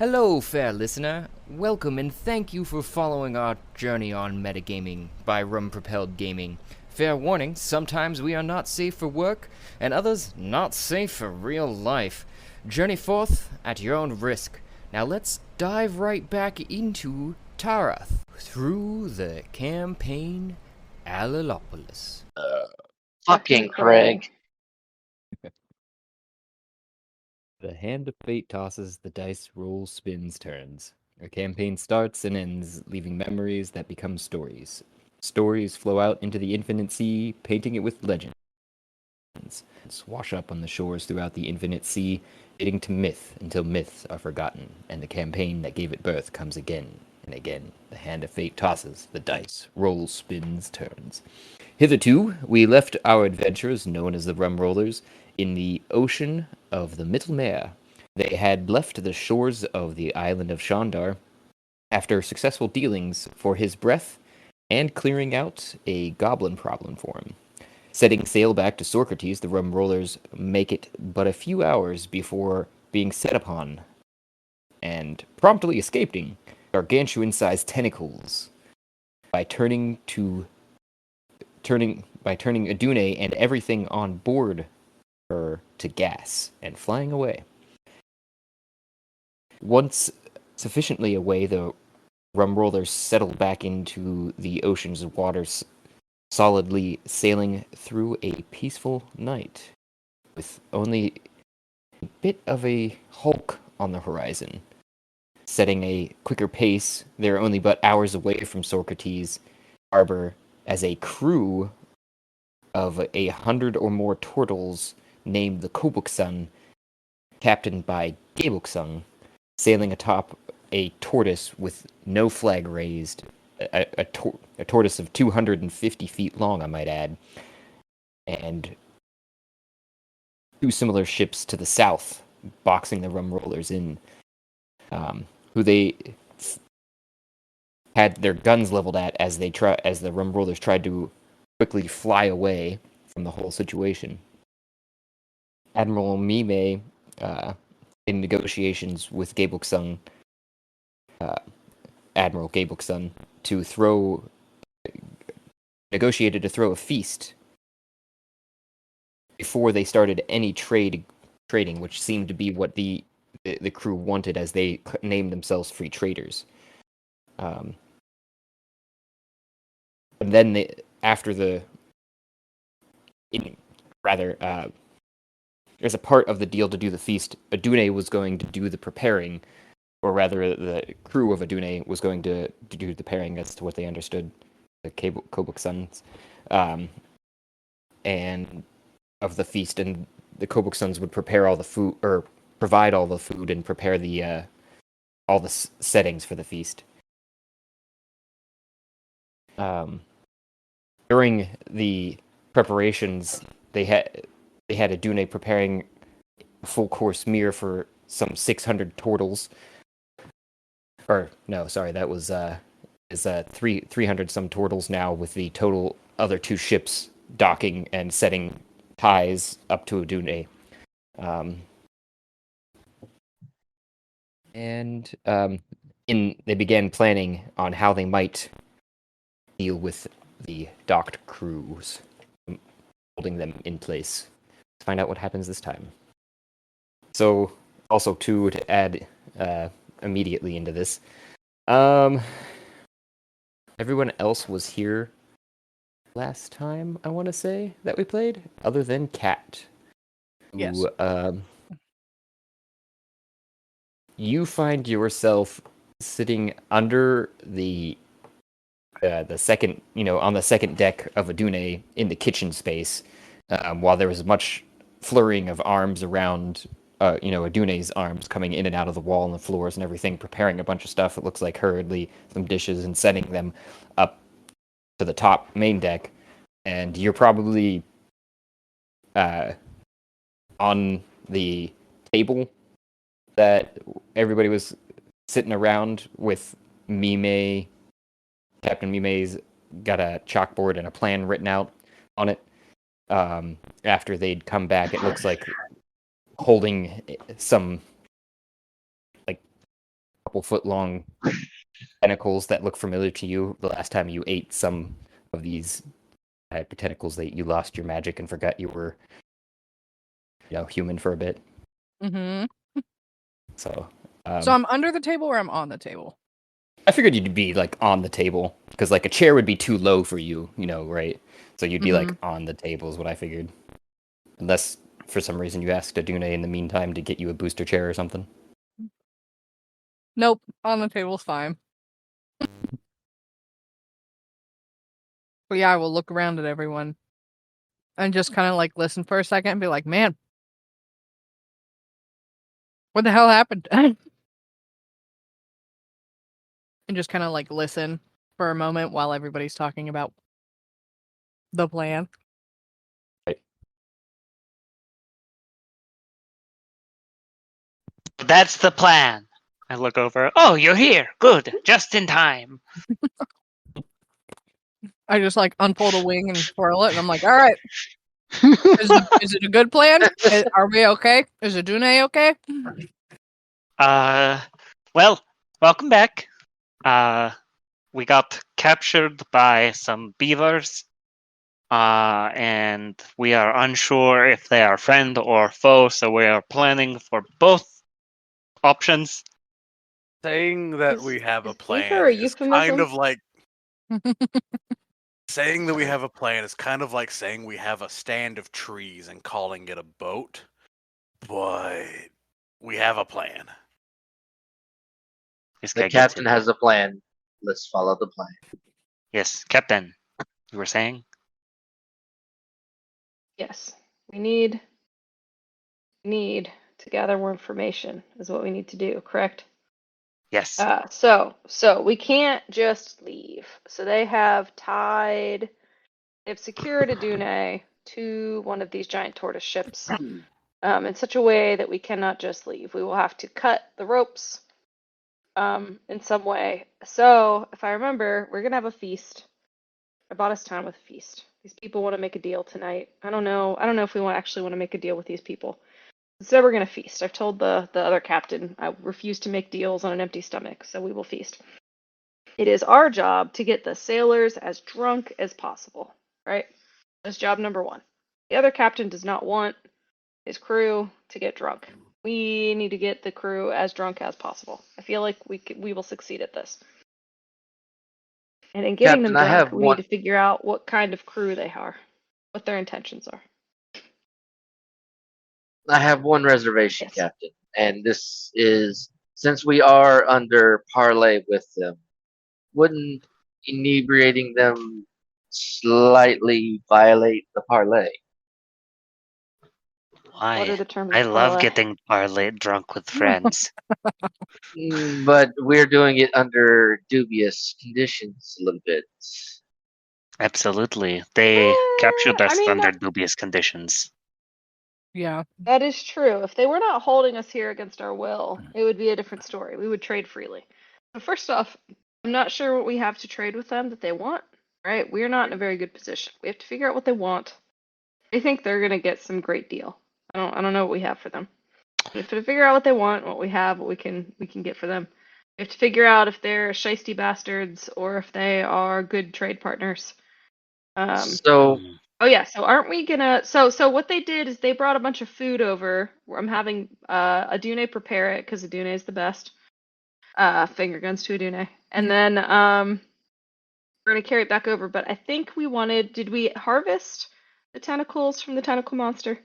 Hello, fair listener. Welcome and thank you for following our journey on metagaming by Rum Propelled Gaming. Fair warning, sometimes we are not safe for work, and others not safe for real life. Journey forth at your own risk. Now let's dive right back into Tarath through the campaign Alilopolis. Fucking Craig. The hand of fate tosses, the dice roll spins, turns. A campaign starts and ends, leaving memories that become stories. Stories flow out into the infinite sea, painting it with legends. Swash up on the shores throughout the infinite sea, fading to myth until myths are forgotten, and the campaign that gave it birth comes again and again. The hand of fate tosses, the dice rolls, spins, turns. Hitherto, we left our adventurers, known as the Rum Rollers, in the ocean of the Mittelmeer. They had left the shores of the island of Shandar after successful dealings for his breath and clearing out a goblin problem for him. Setting sail back to Socrates, the Rum Rollers make it but a few hours before being set upon and promptly escaping gargantuan-sized tentacles by turning Adune and everything on board her to gas and flying away. Once sufficiently away, the Rum Rollers settled back into the ocean's waters, solidly sailing through a peaceful night, with only a bit of a hulk on the horizon. Setting a quicker pace, they're only but hours away from Socrates Harbor as a crew of 100 or more turtles named the Kohbukson, captained by Kohbukson, sailing atop a tortoise with no flag raised, a tortoise of 250 feet long, I might add, and two similar ships to the south, boxing the Rum Rollers in, who they had their guns leveled at as the Rum Rollers tried to quickly fly away from the whole situation. Admiral Mime, in negotiations with Kohbukson, Admiral Kohbukson, negotiated to throw a feast before they started any trading, which seemed to be what the crew wanted, as they named themselves free traders. And then there's a part of the deal to do the feast. Adune was going to do the preparing, or rather, the crew of Adune was going to do the preparing, as to what they understood, the Kobuksons, and of the feast, and the Kobuksons would prepare all the food, or provide all the food, and prepare the all the settings for the feast. During the preparations, they had Adune preparing a full course meal for some 600 turtles. Or no, sorry, that was 300 some turtles now, with the total other two ships docking and setting ties up to Adune. They began planning on how they might deal with the docked crews, holding them in place. Let's find out what happens this time. So, also to add immediately into this, everyone else was here last time, I want to say, that we played, other than Kat. Yes. Who, you find yourself sitting under the second, on the second deck of Adune in the kitchen space, while there was much flurrying of arms around, Adune's arms coming in and out of the wall and the floors and everything, preparing a bunch of stuff. It looks like hurriedly some dishes and setting them up to the top main deck, and you're probably on the table that everybody was sitting around with. Captain Mime's got a chalkboard and a plan written out on it. After they'd come back, it looks like holding some couple foot long tentacles that look familiar to you. The last time you ate some of these type of tentacles, that you lost your magic and forgot you were, human for a bit. Mm-hmm. So, So I'm under the table or I'm on the table? I figured you'd be like on the table because like a chair would be too low for you, right? So you'd be like on the table is what I figured. Unless for some reason you asked Adune in the meantime to get you a booster chair or something. Nope, on the table's fine. But yeah, I will look around at everyone and just kind of like listen for a second and be like, man, what the hell happened? And just kind of like listen for a moment while everybody's talking about the plan. Right. That's the plan. I look over. Oh, you're here. Good. Just in time. I just like unfold a wing and twirl it, and I'm like, all right, is it a good plan? Are we okay? Is Adune okay? Well, welcome back. We got captured by some beavers. And we are unsure if they are friend or foe, so we are planning for both options. Saying that we have a Beaver plan a is kind euphemism? of like saying that we have a plan is kind of like saying we have a stand of trees and calling it a boat. But we have a plan. This The guy gets captain it. has a plan. Let's follow the plan. Yes, Captain. You were saying? Yes, we need to gather more information is what we need to do, correct? Yes. So we can't just leave. So they've secured Adune to one of these giant tortoise ships in such a way that we cannot just leave. We will have to cut the ropes in some way. So if I remember, we're gonna have a feast. I bought us time with a feast. These people want to make a deal tonight. I don't know if we actually want to make a deal with these people. So we're gonna feast. I've told the other captain I refuse to make deals on an empty stomach, so we will feast. It is our job to get the sailors as drunk as possible, right? That's job number one. The other captain does not want his crew to get drunk. We need to get the crew as drunk as possible. I feel like we will succeed at this. And in getting Captain, them I drunk, have we one- need to figure out what kind of crew they are, what their intentions are. I have one reservation, Yes. Captain, and this is since we are under parlay with them, wouldn't inebriating them slightly violate the parlay? What Why? are the terms I of love parlay? getting parlay drunk with friends. But we're doing it under dubious conditions a little bit. Absolutely. They captured us I mean, under dubious conditions. Yeah. that is true. If they were not holding us here against our will, it would be a different story. We would trade freely. But first off, I'm not sure what we have to trade with them that they want. Right? We're not in a very good position. We have to figure out what they want. I think they're gonna get some great deal. I don't know what we have for them. We have to figure out what they want, what we have, what we can get for them. We have to figure out if they're shisty bastards or if they are good trade partners. So Mm. Oh yeah, so aren't we gonna so what they did is they brought a bunch of food over. I'm having Adune prepare it because Adune is the best. Finger guns to Adune. And then we're gonna carry it back over, but I think did we harvest the tentacles from the tentacle monster?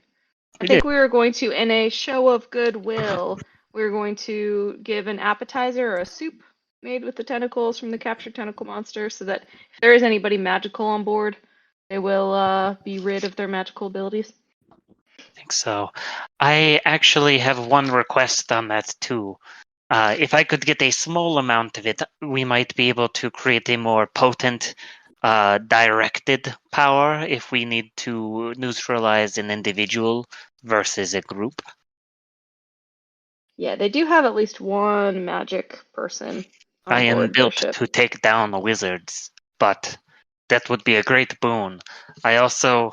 I We think did. we were going to, in a show of goodwill, we were going to give an appetizer or a soup made with the tentacles from the captured tentacle monster so that if there is anybody magical on board, they will be rid of their magical abilities. I think so. I actually have one request on that too. If I could get a small amount of it, we might be able to create a more potent, directed power if we need to neutralize an individual versus a group. Yeah, they do have at least one magic person on I am board their built ship. to take down the wizards, but that would be a great boon. I also,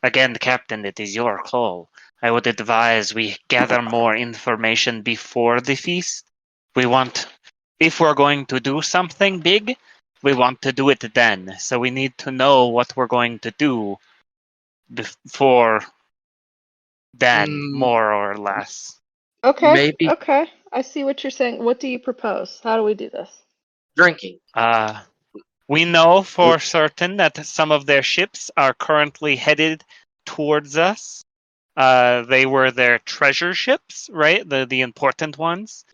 again, Captain, it is your call. I would advise we gather more information before the feast. We want if we're going to do something big, we want to do it then. So we need to know what we're going to do before then, more or less. Okay. Maybe- Okay. I see what you're saying. What do you propose? How do we do this? Drinking. We know for certain that some of their ships are currently headed towards us. They were their treasure ships, right? The important ones.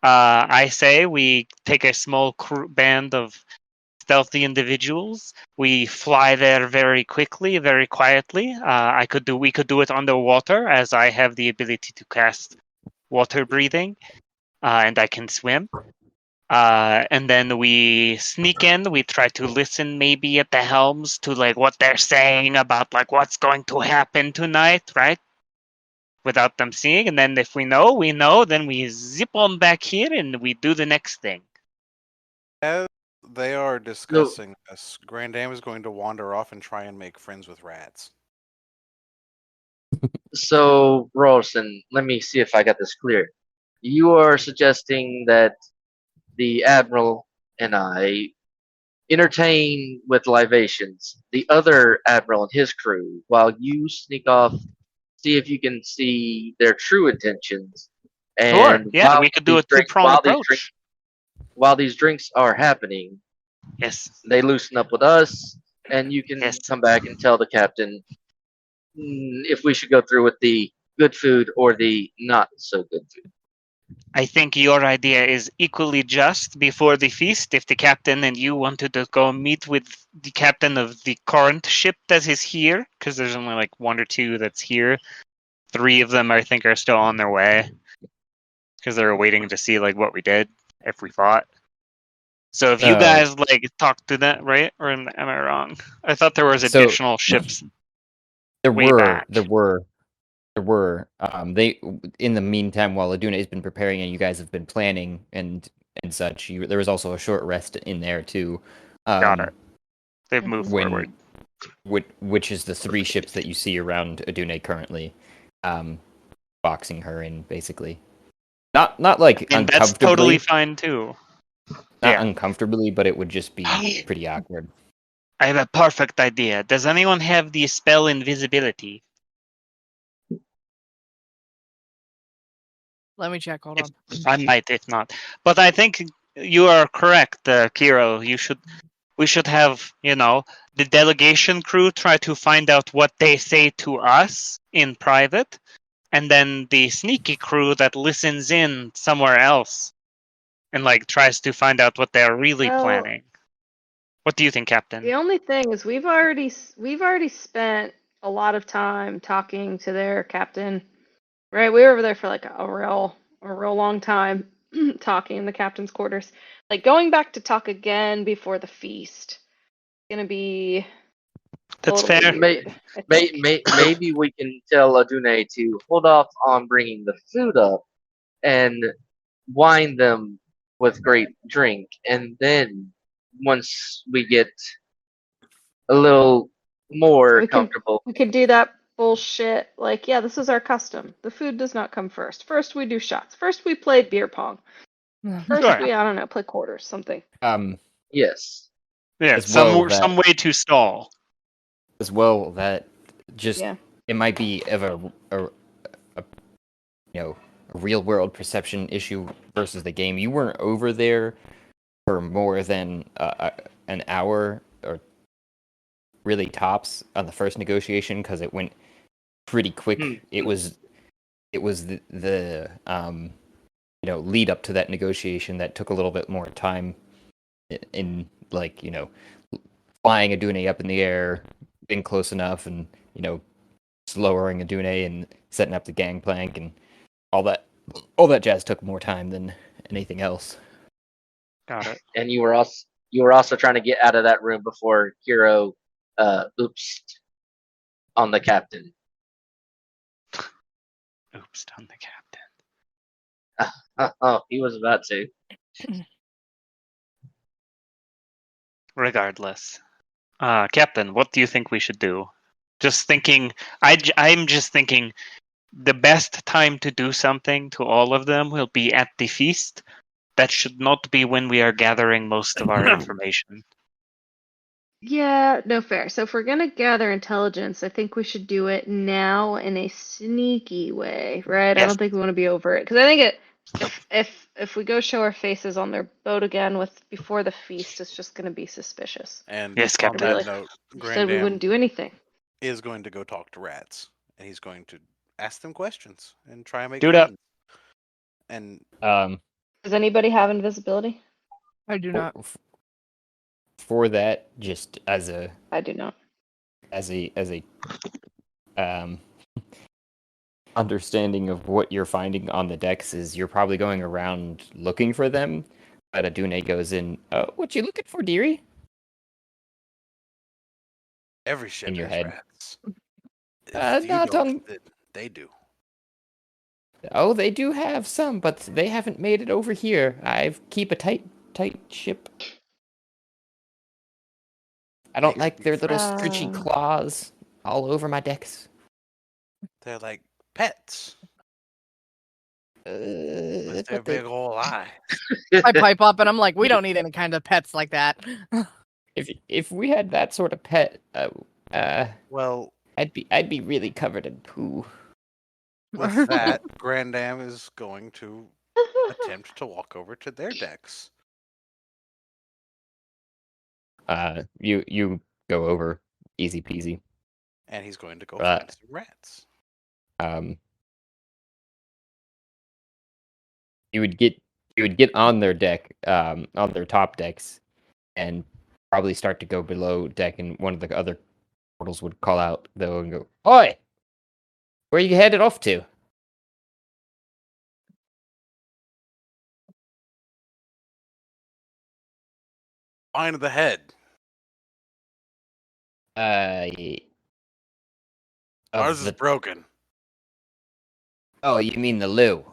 I say we take a small band of stealthy individuals. We fly there very quickly, very quietly. We could do it underwater, as I have the ability to cast water breathing, and I can swim. And then we sneak in. We try to listen, maybe at the helms, to like what they're saying about like what's going to happen tonight, right? Without them seeing. And then if we know, we know. Then we zip on back here and we do the next thing. As they are discussing this, Grand Dam is going to wander off and try and make friends with rats. So, Rolson, let me see if I got this clear. You are suggesting that the Admiral and I entertain with libations the other Admiral and his crew while you sneak off, see if you can see their true intentions. Sure, And yeah, we could do a two-pronged approach. While these drinks are happening, Yes. they loosen up with us, and you can Yes. come back and tell the captain if we should go through with the good food or the not so good food. I think your idea is equally just. Before the feast, if the captain and you wanted to go meet with the captain of the current ship that is here, because there's only like one or two that's here. 3 of them, I think, are still on their way, because they're waiting to see like what we did, if we fought. So if you guys like talk to them, right? Or am I wrong? I thought there was additional ships. There way back. were. They, in the meantime, while Aduna has been preparing and you guys have been planning and such, there was also a short rest in there too. Got it. They've moved forward. Which is the 3 ships that you see around Aduna currently, boxing her in, basically. Not like And uncomfortably. that's totally fine too. Not uncomfortably, but it would just be pretty awkward. I have a perfect idea. Does anyone have the spell invisibility? Let me check. Hold on. I might, if not. But I think you are correct, Kiro. We should have, the delegation crew try to find out what they say to us in private, and then the sneaky crew that listens in somewhere else and like tries to find out what they're really planning. What do you think, Captain? The only thing is we've already spent a lot of time talking to their captain. Right, we were over there for like a real long time, talking in the captain's quarters. Like going back to talk again before the feast, gonna be. That's fair. Maybe we can tell Adune to hold off on bringing the food up and wine them with great drink, and then once we get a little more comfortable, we could do that bullshit. Like, yeah, this is our custom. The food does not come first. First we do shots. First we play beer pong. First we, I don't know, play quarters, something. Yes. Yeah, some way to stall. As well, that just it might be of a real world perception issue versus the game. You weren't over there for more than an hour, or really tops, on the first negotiation, because it went pretty quick. It was the lead up to that negotiation that took a little bit more time in like flying Adune up in the air, being close enough, and lowering Adune and setting up the gangplank and all that jazz took more time than anything else. Got it. And you were also trying to get out of that room before Kiro oopsed on the captain. Oopsed on the captain. Oh, he was about to. Regardless. Captain, what do you think we should do? Just thinking, I'm just thinking the best time to do something to all of them will be at the feast. that should not be when we are gathering most of our information. Yeah, no fair. So if we're gonna gather intelligence, I think we should do it now in a sneaky way, right? I Yes. don't think we want to be overt because I think if we go show our faces on their boat again before the feast, it's just gonna be suspicious. And Yes, on Captain. that Really, note, you said we Grandam wouldn't do anything. is going to go talk to rats, and he's going to ask them questions and try and make Do that. friends. And Does anybody have invisibility? I do not. for that, just as a I do not. understanding of what you're finding on the decks is you're probably going around looking for them. But Adune goes in. What you looking for, dearie? every ship In your has head. rats. If you not don't, on- then they do. Oh, they do have some, but they haven't made it over here. I keep a tight ship. I don't could like be their little friends. stretchy claws all over my decks. They're like pets with their But they, big old eyes. I pipe up and I'm like, we don't need any kind of pets like that. if we had that sort of pet, Well, I'd be really covered in poo. with that, Grandam is going to attempt to walk over to their decks. You go over, easy peasy. And he's going to go Right. find some rats. You would get on their deck, on their top decks, and probably start to go below deck, and one of the other portals would call out though and go, "Oi, where are you headed off to?" Find the head. Of Ours is the broken. Oh, you mean the loo?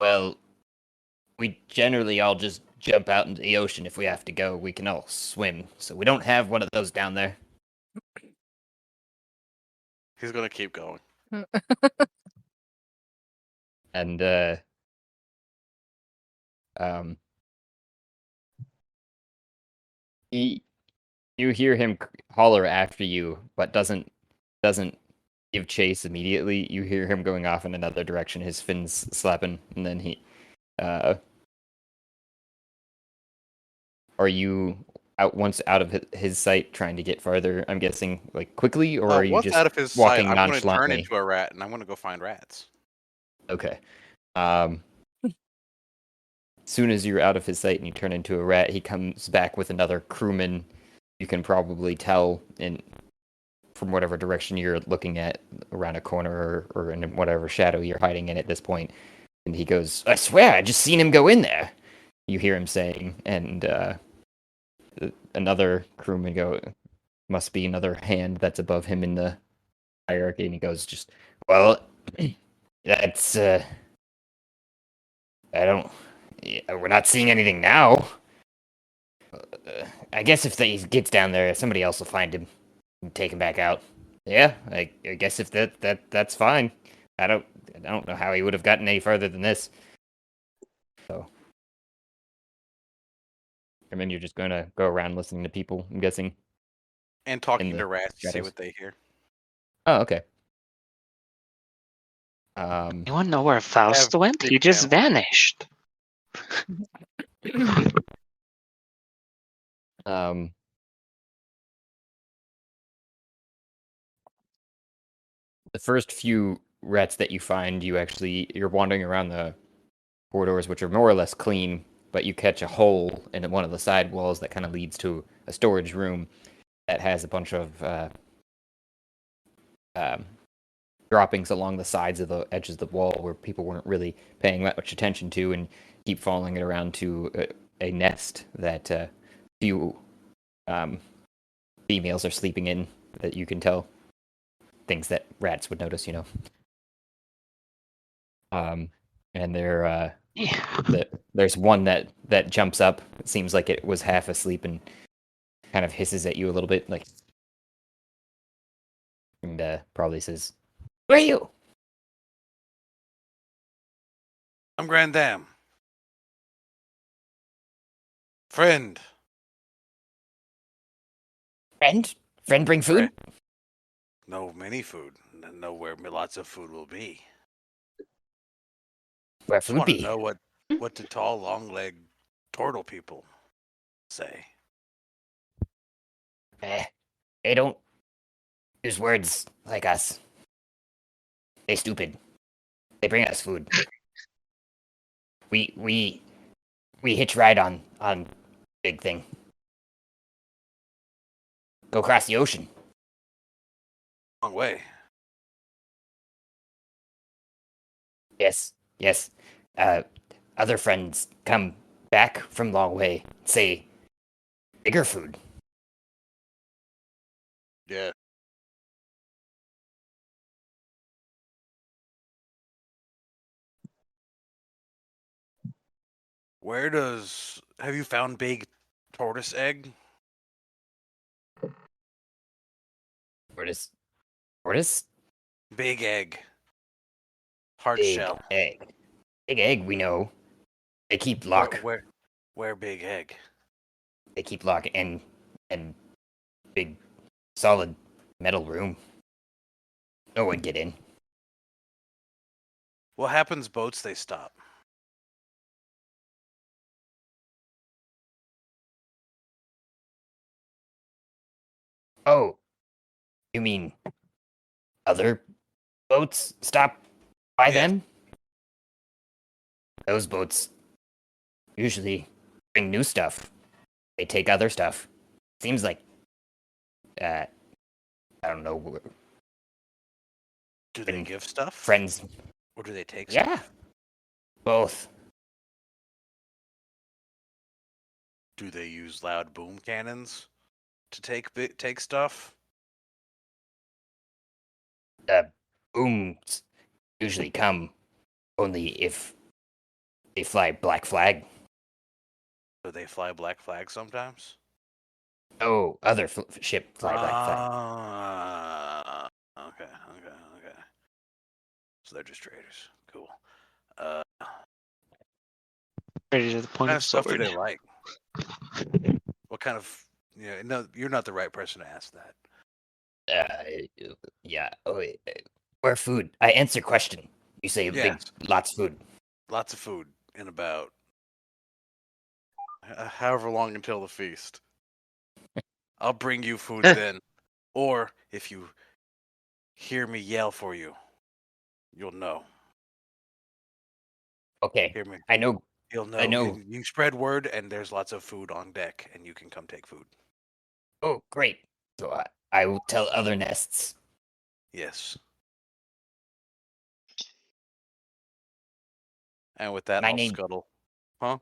Well, we generally all just jump out into the ocean if we have to go. We can all swim, so we don't have one of those down there. He's going to keep going. And, you hear him holler after you, but doesn't give chase immediately. You hear him going off in another direction, his fins slapping, and then he, are you once out of his sight trying to get farther, I'm guessing, like, quickly, or are you Once just out of his walking sight, I'm going to turn nonchalantly? into a rat, and I'm going to go find rats. Okay. Soon as you're out of his sight and you turn into a rat, he comes back with another crewman. You can probably tell from whatever direction you're looking at, around a corner or in whatever shadow you're hiding in at this point. And he goes, "I swear, I just seen him go in there." You hear him saying, and another crewman go, "Must be another hand that's above him in the hierarchy." And he goes, "Just, well, that's we're not seeing anything now. I guess if he gets down there, somebody else will find him and take him back out. Yeah, I guess if that's fine. I don't know how he would have gotten any further than this. So, I mean, you're just gonna go around listening to people, I'm guessing. And talking the to rats to see shadows. what they hear. Oh, okay. Anyone know where Faust went? He big just channel. vanished. The first few rats that you find, you're wandering around the corridors, which are more or less clean, but you catch a hole in one of the side walls that kind of leads to a storage room that has a bunch of droppings along the sides of the edges of the wall where people weren't really paying much attention to, and keep following it around to a nest that few females are sleeping in, that you can tell. Things that rats would notice, and there's one that jumps up. It seems like it was half asleep and kind of hisses at you a little bit, like, and probably says, "Who are you?" I'm Grandam. Friend. Friend, bring food. No, many food. Know where lots of food will be. Where Just food want to be? know what the tall, long-legged turtle people say. They don't use words like us. They stupid. They bring us food. We hitch ride on big thing. Go across the ocean. Long way. Yes. Other friends come back from long way. Say bigger food. Yeah. Have you found big tortoise egg? Tortoise? Big egg. Hard Big shell. egg. Big egg, we know. They keep lock. Where big egg? They keep lock and big solid metal room. No one get in. What happens boats they stop? Oh, you mean other boats stop by Yes. them? Those boats usually bring new stuff. They take other stuff. Seems like, I don't know, Do they And give stuff? friends. Or do they take Yeah, stuff? both. Do they use loud boom cannons to take stuff? Booms usually come only if they fly black flag. Do they fly black flag sometimes? Oh, other ship fly black flag. Okay. So they're just traders. Cool. Ready to the What point kind of of stuff do sword. they like? What kind of? No, you're not the right person to ask that. Yeah. Oh, where food? I answer question. You say Yes. lots of food. Lots of food in about however long until the feast. I'll bring you food then. Or if you hear me yell for you, you'll know. Okay, Hear me. I know. You'll know. I know. You spread word, and there's lots of food on deck, and you can come take food. Oh, great. So I will tell other nests. Yes. And with that, My I'll name- scuttle. Huh?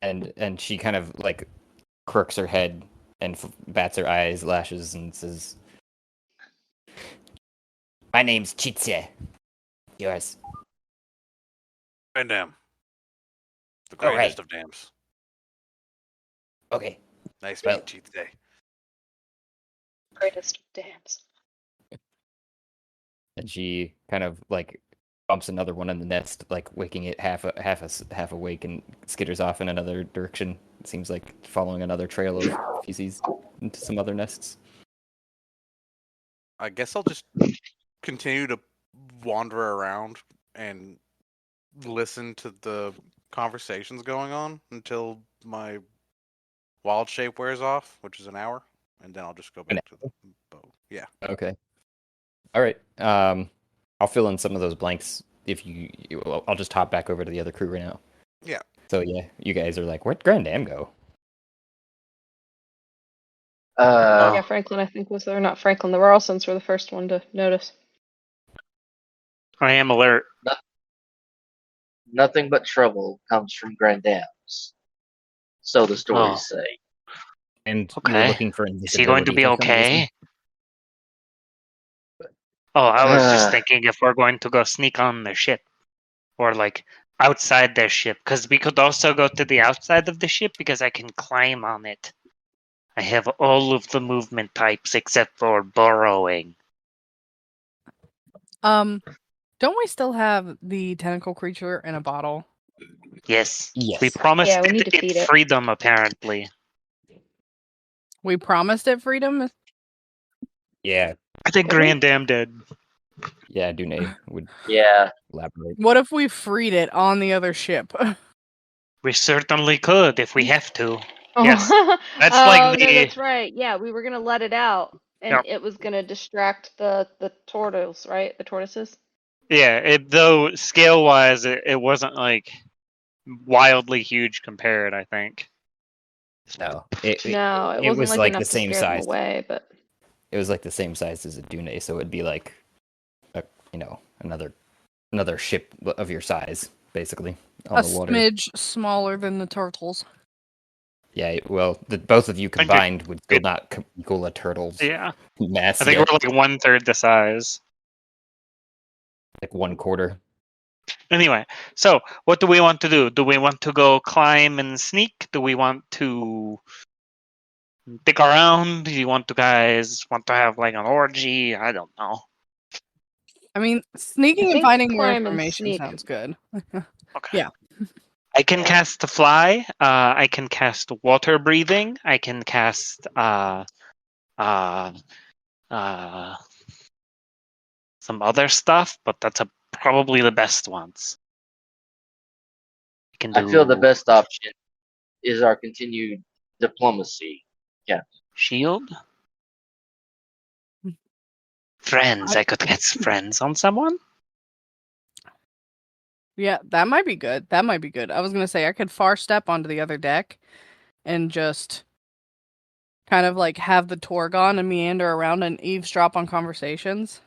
And she kind of like crooks her head and bats her eyes, lashes, and says, "My name's Chitse. Yours." Grand Dam. The Oh, right. greatest of dams. Okay. Nice Well- meeting you today. Greatest of dams. And she kind of like bumps another one in the nest, like waking it half awake, and skitters off in another direction. It seems like following another trail of feces into some other nests. I guess I'll just continue to wander around and listen to the conversations going on until my wild shape wears off, which is an hour, and then I'll just go back to the boat. Yeah. Okay. All right. I'll fill in some of those blanks if I'll just hop back over to the other crew right now. Yeah. So yeah, you guys are like, where'd Grand Dam go? Yeah, Franklin, I think, was there. Not Franklin. The Ralstons were the first one to notice. I am alert. Nothing but trouble comes from Grand Dams. So the stories say. And you were Okay. looking for Is he going to invisibility be for some reason? okay? Oh, I was just thinking if we're going to go sneak on their ship. Or like outside their ship. Because we could also go to the outside of the ship because I can climb on it. I have all of the movement types except for burrowing. Don't we still have the tentacle creature in a bottle? Yes. Yes. We promised Yeah, we need to it feed it. freedom, apparently. We promised it freedom. Yeah. I think Did we? Grand Dam did. Yeah, Dune would Yeah. elaborate. What if we freed it on the other ship? We certainly could if we have to. Oh. Yes. That's Oh, like no, the. that's right. Yeah, we were gonna let it out, and Yep. it was gonna distract the turtles, right? The tortoises. Yeah, though scale wise, it wasn't like wildly huge compared, I think. No. No, it it wasn't was like like enough the to same scare them size. away, but It was like the same size as a Dune, so it'd be like another ship of your size, basically, on A the water. smidge smaller than the turtles. Yeah, well, both of you combined would still Good. not equal a turtle's Yeah. mass I think yet. we're like 1/3 the size. Like 1/4. Anyway, so what do we want to do? Do we want to go climb and sneak? Do we want to dig around? Do you guys want to have like an orgy? I don't know. I mean, sneaking I and think finding more climb and information sneak. sounds good. Okay. Yeah. I can Yeah. cast the fly. I can cast water breathing. I can cast some other stuff, but that's probably the best ones. I feel the best option is our continued diplomacy. Shield. Friends. I could cast friends on someone. Yeah, that might be good. That might be good. I was gonna say I could far step onto the other deck and just kind of like have the Torgon and meander around and eavesdrop on conversations.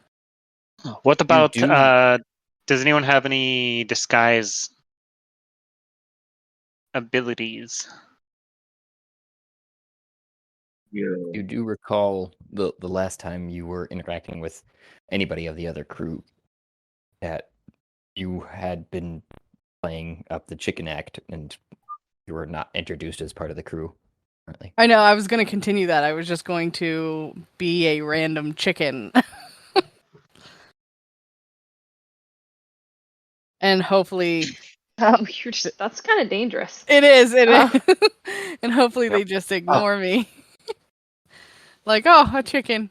What about do- does anyone have any disguise abilities? You do recall the last time you were interacting with anybody of the other crew that you had been playing up the chicken act and you were not introduced as part of the crew currently. I know, I was gonna continue that. I was just going to be a random chicken. And hopefully Oh, that's kind of dangerous. it is. Oh. And hopefully they just ignore me. Like, oh, a chicken.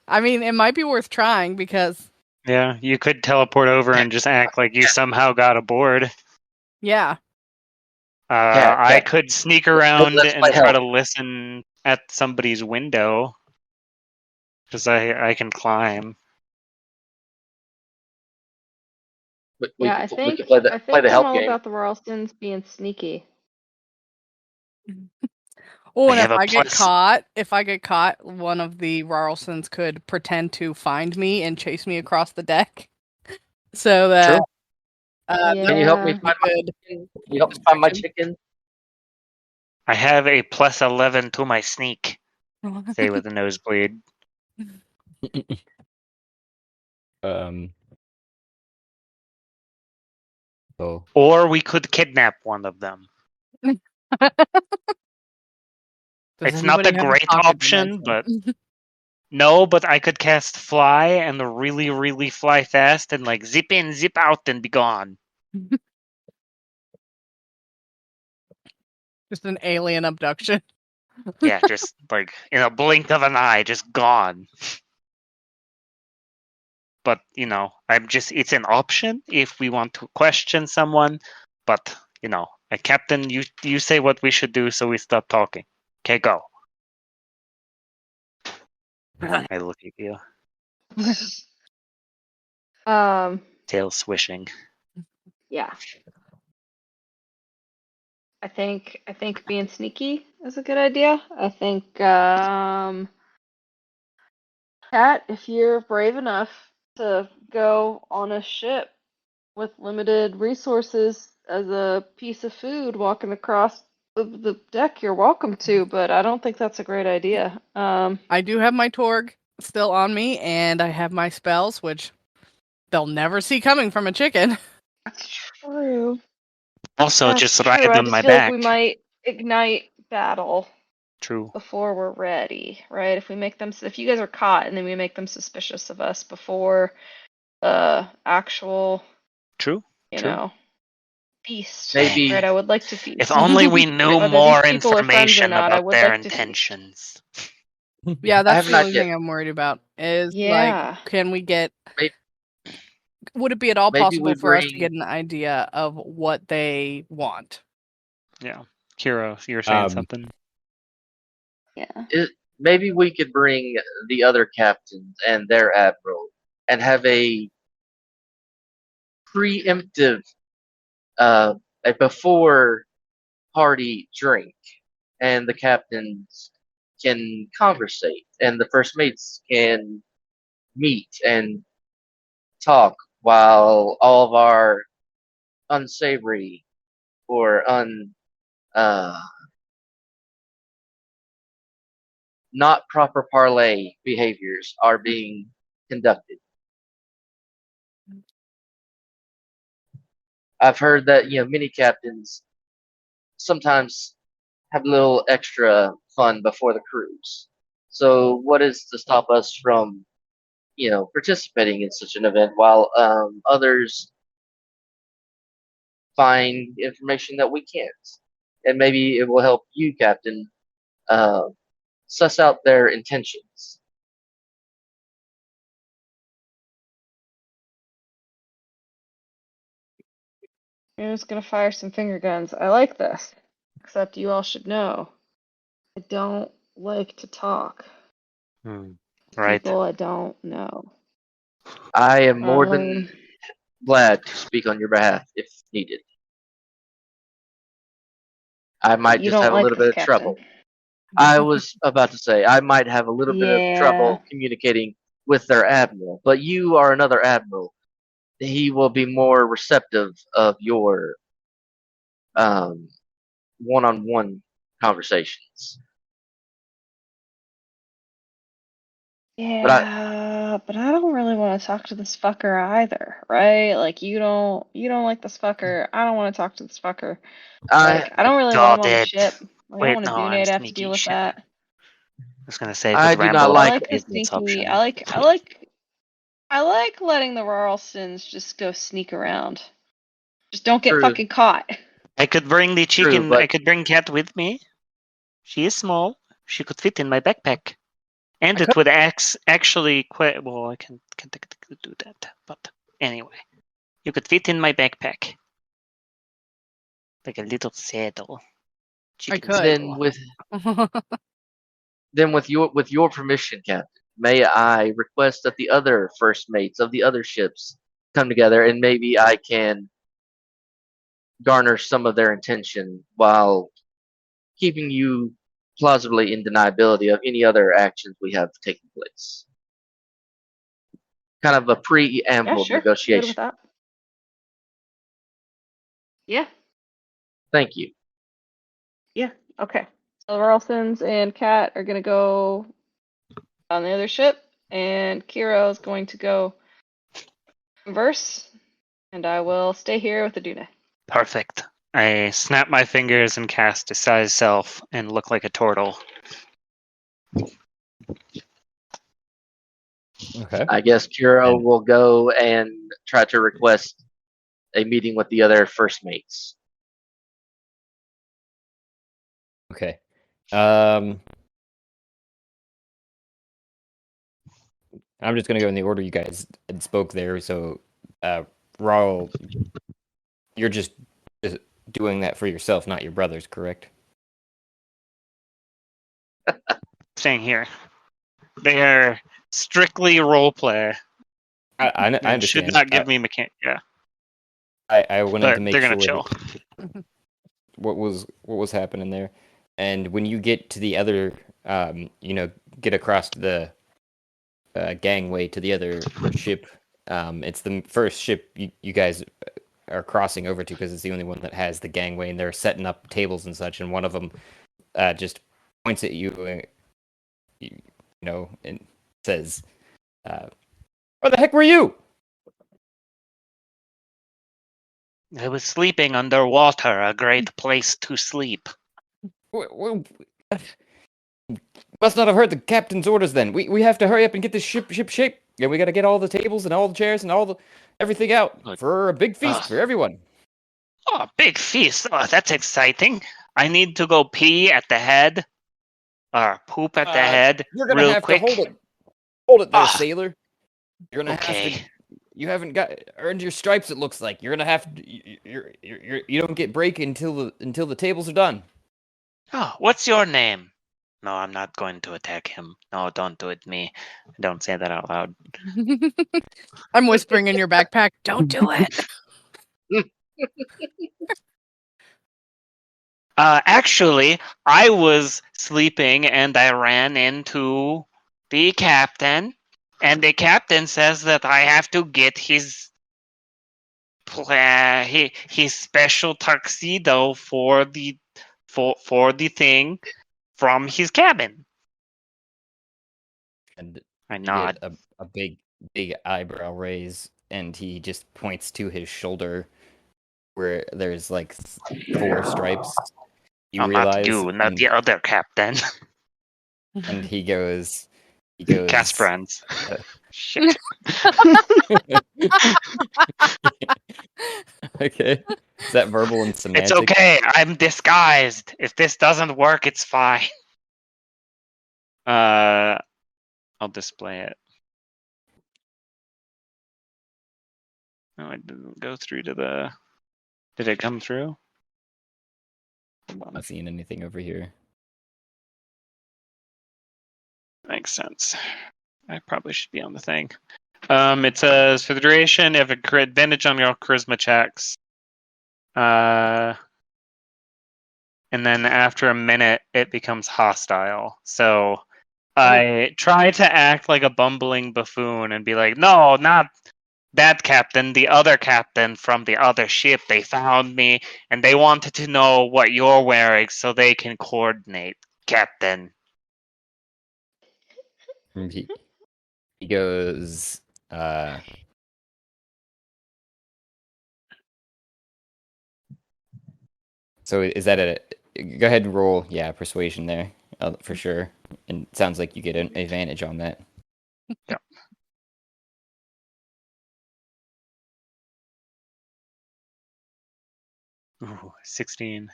I mean, it might be worth trying because Yeah, you could teleport over and just act like you somehow got aboard. yeah. I could sneak around Let's and play try help. to listen at somebody's window because I can climb. Yeah, I we think could play the I'm help all game. about the Ralstons being sneaky. Oh, I and have if a I get caught, one of the Rarlsons could pretend to find me and chase me across the deck, so that Can you help me Yeah. find my good. chicken? Can you help me find my chicken? I have a +11 to my sneak. Say with a nosebleed. So Or we could kidnap one of them. Does It's not the anybody have a great pocket option, dimension? but no, but I could cast fly and really, really fly fast and like zip in, zip out, and be gone. Just an alien abduction. Yeah, just like in a blink of an eye, just gone. But it's an option if we want to question someone. But Captain, you say what we should do, so we stop talking. Okay, go. I look at you, tail swishing. Yeah. I think being sneaky is a good idea. I think Kat, if you're brave enough to go on a ship with limited resources as a piece of food walking across the deck, you're welcome to, but I don't think that's a great idea. I do have my Torg still on me, and I have my spells, which they'll never see coming from a chicken. That's true. Also, That's just true. ride I on just my feel back. like we might ignite battle True. before we're ready, right? If you guys are caught and then we make them suspicious of us before the actual, True. you True. know, feast. Maybe- Right, I would like to feast. If only we knew Whether more these people are friends or information not, I about would their like to feast. intentions. Yeah, I that's have the not only yet- thing I'm worried about. Is Yeah. like, can we get? Maybe- Would it be at all maybe possible we for us to bring- get an idea of what they want? Yeah. Kiro, you were saying Um, something? Yeah. Maybe we could bring the other captains and their admiral and have a preemptive, a before party drink, and the captains can conversate, and the first mates can meet and talk while all of our unsavory or not proper parlay behaviors are being conducted. I've heard that many captains sometimes have a little extra fun before the cruise. So what is to stop us from participating in such an event while others find information that we can't? And maybe it will help you, Captain, suss out their intentions. You're just gonna fire some finger guns. I like this. Except you all should know, I don't like to talk. Right. People I don't know. I am I more learn. than glad to speak on your behalf if needed. I might You just don't have a like little this, bit of Captain. trouble. I was about to say I might have a little bit of Yeah. trouble communicating with their admiral, but you are another admiral. He will be more receptive of your one-on-one conversations. Yeah, but I don't really want to talk to this fucker either, right? Like you don't like this fucker. I don't want to talk to this fucker. Like I don't really want him on the Got it. ship. Like, I Wait, don't want no, a I'm Dune to have to sneaky deal with shit. that. I was gonna say, I good do not Rambo like- I like the maintenance sneaky. option. I like letting the Rarlsons just go sneak around. Just don't get True. fucking caught. I could bring the True, chicken. but- I could bring Cat with me. She is small. She could fit in my backpack, and I it would actually quite well. I can't do that. But anyway, you could fit in my backpack like a little saddle. Chicken could. saddle. Then with your permission, Captain, may I request that the other first mates of the other ships come together, and maybe I can garner some of their attention while keeping you plausibly in deniability of any other actions we have taken place. Kind of a preamble Yeah, sure. Good with negotiation. that. Yeah. Thank you. Yeah. Okay. So the Ralstons and Kat are gonna go on the other ship, and Kiro is going to go converse, and I will stay here with the Dune. Perfect. I snap my fingers and cast a size self and look like a turtle. Okay. I guess Kuro And- will go and try to request a meeting with the other first mates. Okay. I'm just gonna go in the order you guys had spoke there. So, Raul, you're just doing that for yourself, not your brothers, correct? Staying here. They are strictly roleplay. I and understand. should not give me mechanic. Yeah, I wanted to make they're sure gonna chill. what was happening there, and when you get to the other, get across the gangway to the other ship. It's the first ship you guys are crossing over to because it's the only one that has the gangway, and they're setting up tables and such. And one of them just points at you, and says, "Where the heck were you?" I was sleeping underwater, a great place to sleep. Must not have heard the captain's orders then. We have to hurry up and get this ship shape. Yeah, we got to get all the tables and all the chairs and everything out Look, for a big feast for everyone. Oh, big feast. Oh, that's exciting. I need to go pee at the head. Or poop at the head You're gonna real have quick. to hold it there, Ah, sailor. You're gonna have okay. to. You haven't earned your stripes. It looks like you're gonna have to. You don't get break until the tables are done. Oh, what's your name? No, I'm not going to attack him. No, don't do it, me. Don't say that out loud. I'm whispering in your backpack. Don't do it. Actually, I was sleeping and I ran into the captain, and the captain says that I have to get his special tuxedo for the thing from his cabin. And I you nod. get a big eyebrow raise, and he just points to his shoulder, where there's like 4 stripes. You Not realize, you, not the other captain. and he goes, Cast friends. uh, Shit. Okay, is that verbal and semantic? It's okay. I'm disguised. If this doesn't work, it's fine. I'll display it. No, it didn't go through to the. Did it come through? Hold I'm on. not seeing anything over here. Makes sense. I probably should be on the thing. It says for the duration, you have a advantage on your charisma checks. And then after a minute, it becomes hostile. So I try to act like a bumbling buffoon and be like, no, not that captain, the other captain from the other ship. They found me and they wanted to know what you're wearing so they can coordinate, captain. And he goes, so is that a? Go ahead and roll, persuasion there, for sure. And it sounds like you get an advantage on that. Yep. Ooh, 16.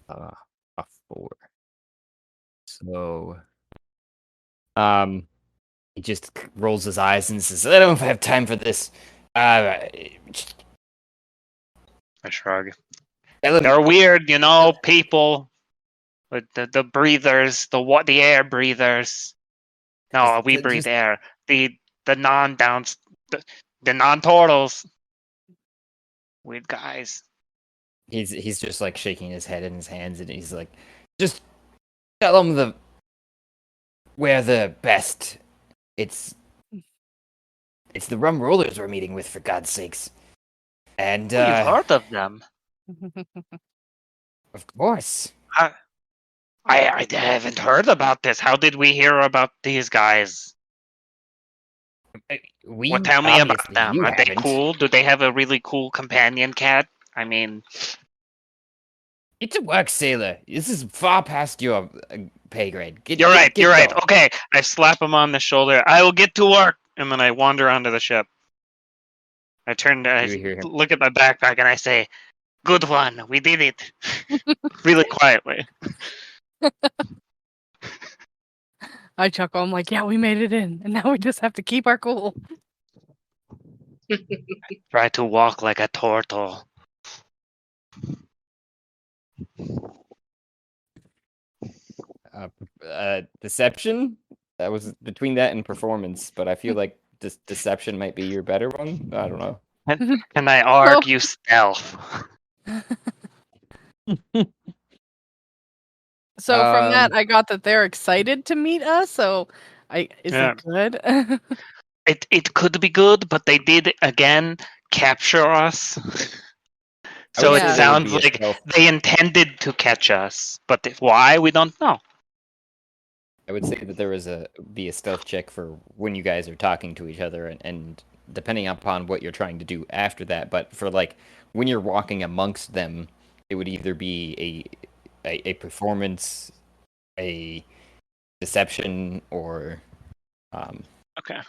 A 4. So, he just rolls his eyes and says, "I don't have time for this." I shrug. Tell him- They're weird, people with the breathers, the air breathers. No, we breathe just- air. The non-downs, the non-turtles. Weird guys. He's just like shaking his head in his hands, and he's like, "Just tell him we're the best. It's the Rum Rollers we're meeting with, for God's sakes." And You've heard of them. of course, I haven't heard about this. How did we hear about these guys? we Well, tell me about obviously, them. you Are they haven't. cool? Do they have a really cool companion cat? I mean, Get to work, sailor. This is far past your pay grade. you're right. Get You're right. going. Okay, I slap him on the shoulder. I will get to work, and then I wander onto the ship. I You hear him. look at my backpack, and I say, "Good one. We did it." Really quietly. I chuckle. I'm like, yeah, we made it in, and now we just have to keep our cool. Try to walk like a turtle. Deception. That was between that and performance, but I feel like deception might be your better one. I don't know. Can I argue stealth? So from that, I got that they're excited to meet us. So, is it good? It could be good, but they did again capture us. So would it say sounds would be a like stealth. they intended to catch us, but why we don't know. I would say that there was be a stealth check for when you guys are talking to each other, and depending upon what you're trying to do after that. But for like when you're walking amongst them, it would either be a performance, a deception or Okay.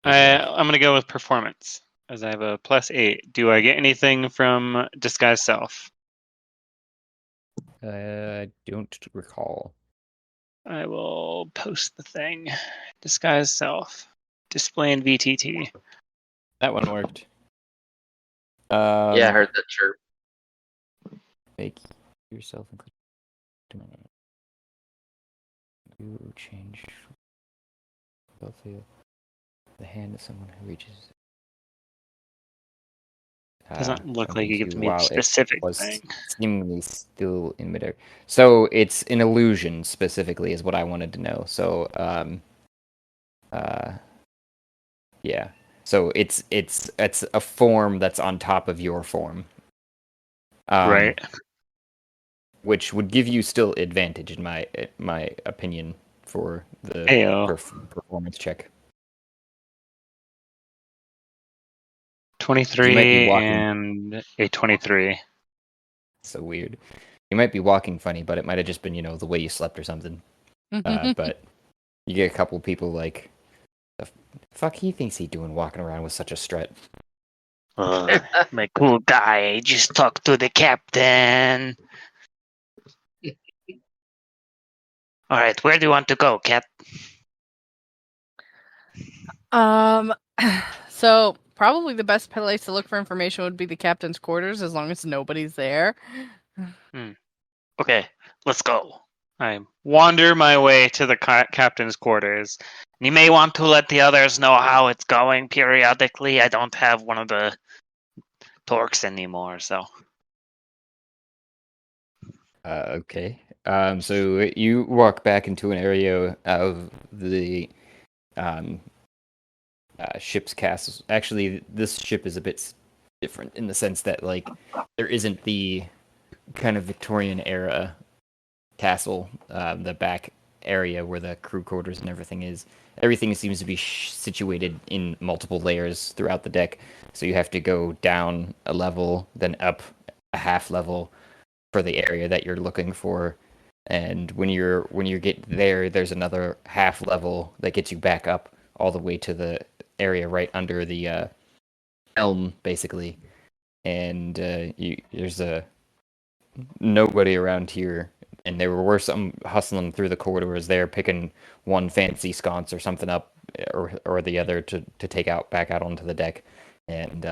I'm gonna go with performance as I have a +8. Do I get anything from disguise self? I don't recall. I will post the thing. Disguise self. Display in VTT. That one worked. Yeah, I heard that chirp. Make yourself include. You change the hand of someone who reaches. Doesn't look like it gives me a Wow, it specific was thing. seemingly still in midair. So it's an illusion specifically is what I wanted to know. So yeah. So it's a form that's on top of your form. Right. Which would give you still advantage in my opinion for the Ayo. performance check. 23 walking- and a 23. So weird. You might be walking funny, but it might have just been, the way you slept or something. But you get a couple people like, the fuck he thinks he's doing walking around with such a strut. My cool guy just talked to the captain. All right, where do you want to go, Cat? So probably the best place to look for information would be the captain's quarters, as long as nobody's there. Okay, let's go. I wander my way to the captain's quarters. You may want to let the others know how it's going periodically. I don't have one of the torques anymore, so. Okay. So you walk back into an area of the ship's castle. Actually, this ship is a bit different in the sense that, like, there isn't the kind of Victorian era castle, the back area where the crew quarters and everything is. Everything seems to be situated in multiple layers throughout the deck, so you have to go down a level, then up a half level for the area that you're looking for. And when you get there, there's another half level that gets you back up all the way to the area right under the helm, basically. And there's nobody around here, and there were some hustling through the corridors there, picking one fancy sconce or something up, or the other to take back out onto the deck. And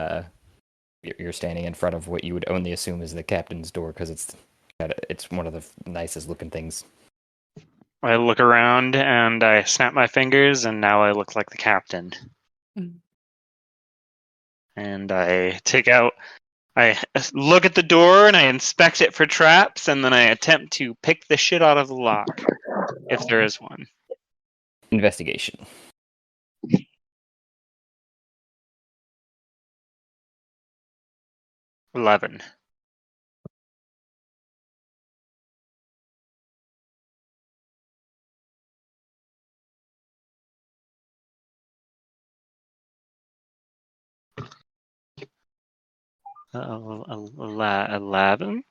you're standing in front of what you would only assume is the captain's door, because it's one of the nicest looking things. I look around and I snap my fingers, and now I look like the captain. And I look at the door and I inspect it for traps, and then I attempt to pick the shit out of the lock, if there is one. Investigation. $11. $11?